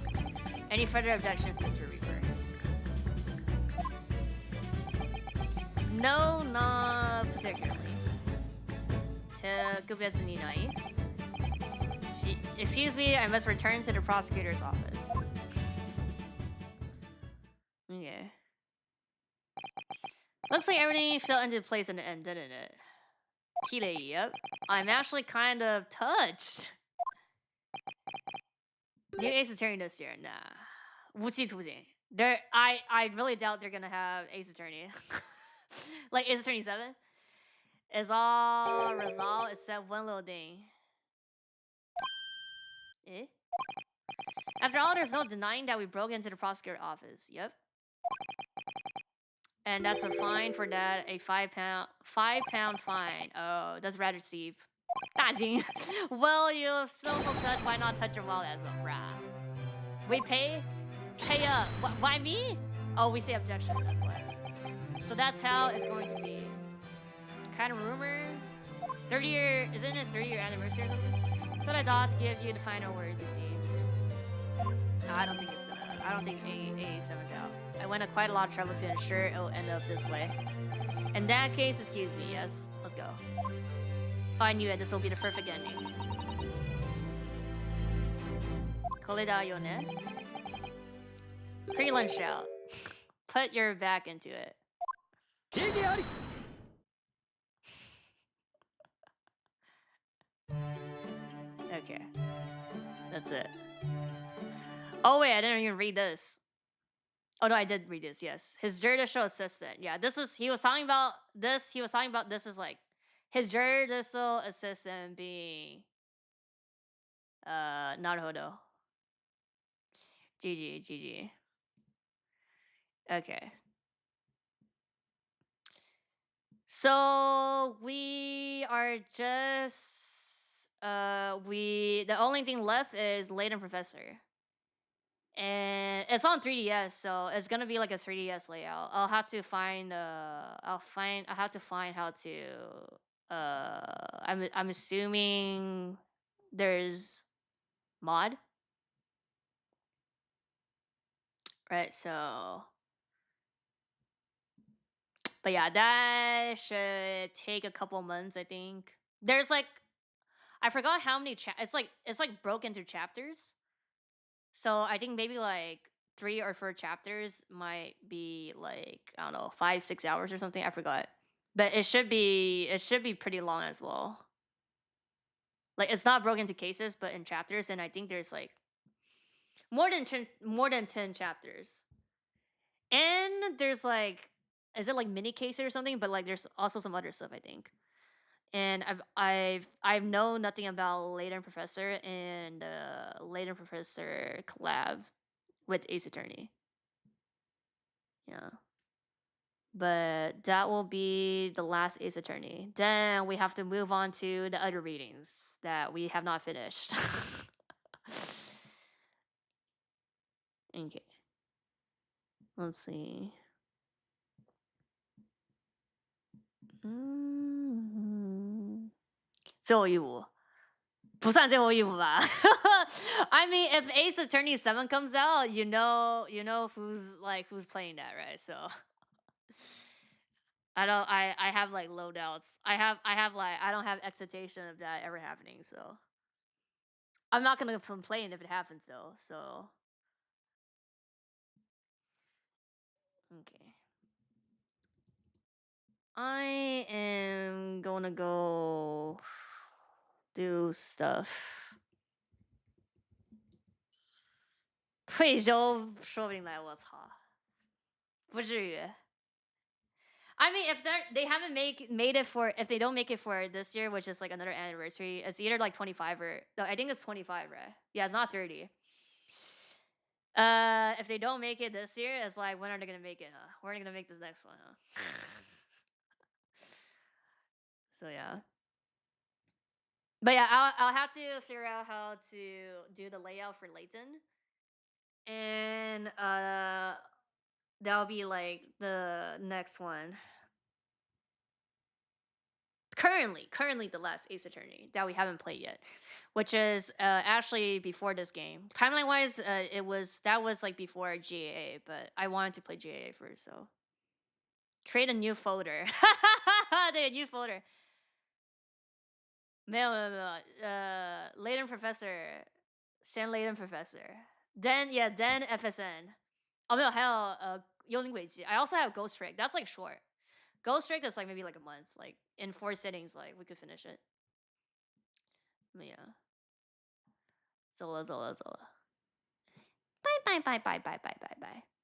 Okay. Any further objections, Mr. Reaper? No, not particularly. 特別にない? Excuse me, I must return to the prosecutor's office. Okay. Looks like everything fell into place in the end, didn't it? Kirei, yep. I'm actually kind of touched. New Ace Attorney this year? Nah. 无期徒刑. I really doubt they're gonna have Ace Attorney. Like Ace Attorney 7? It's all resolved except one little thing. Eh? After all, there's no denying that we broke into the prosecutor's office. Yep. And that's a fine for that, a £5 fine. Oh, that's rather steep. 大金. Well, you still touch, why not touch your wallet as well, brah? We pay up. Why me? Oh, we say objection, that's why. So that's how it's going to be. Kind of rumor. 30-year, isn't it 30-year anniversary or something? But I thought to give you the final words, you see. I don't think it's gonna. I don't think A7's out. I went to quite a lot of trouble to ensure it will end up this way. In that case, excuse me, yes. Let's go. Oh, I knew it. This will be the perfect ending. Koreda yone. Pre-lunch out. Put your back into it. Okay. That's it. Oh wait, I didn't even read this. Oh no, I did read this, yes. His judicial assistant. Yeah, this is... He was talking about this. He was talking about this is like... His judicial assistant being... Naruhodo. GG. Okay. So we are just the only thing left is Layton Professor. And it's on 3DS, so it's gonna be like a 3DS layout. I'll have to find I have to find how to I'm assuming there's mod. Right, so but yeah, that should take a couple months, I think. There's like... I forgot how many it's like broken into chapters. So I think maybe like 3 or 4 chapters might be like, I don't know, 5-6 hours or something. I forgot. But it should be pretty long as well. Like it's not broken into cases, but in chapters, and I think there's like more than 10 chapters. And there's like, is it like mini cases or something? But like there's also some other stuff, I think. and I've known nothing about Layton Professor and Layton Professor collab with Ace Attorney. Yeah. But that will be the last Ace Attorney. Then we have to move on to the other readings that we have not finished. Okay. Let's see. 嗯，最后一舞不算最后一舞吧。I mean, if Ace Attorney 7 comes out, you know who's playing that, right? So I have like low doubts. I have like I don't have expectation of that ever happening. So I'm not gonna complain if it happens though. So okay, I am gonna go do stuff. 退休说不定来，我操，不至于。I mean, if they haven't made it for if they don't make it for this year, which is like another anniversary, it's either like 25 or no, I think it's 25, right? Yeah, it's not 30. If they don't make it this year, it's like when are they gonna make it? Huh? When are they gonna make this next one? Huh? So yeah, but yeah, I'll have to figure out how to do the layout for Layton, and that'll be like the next one. Currently the last Ace Attorney that we haven't played yet, which is actually before this game. Timeline wise, that was like before GAA, but I wanted to play GAA first, so create a new folder. 对 new folder. 没有 Layton Professor, San Layton Professor. Then yeah, then FSN. 哦没有，还有幽灵轨迹. I also have Ghost Trick. That's like short. Ghost Trick is like maybe like a month. Like in 4 sittings, like we could finish it. But yeah. 走了走了走了，拜拜拜拜拜拜拜拜。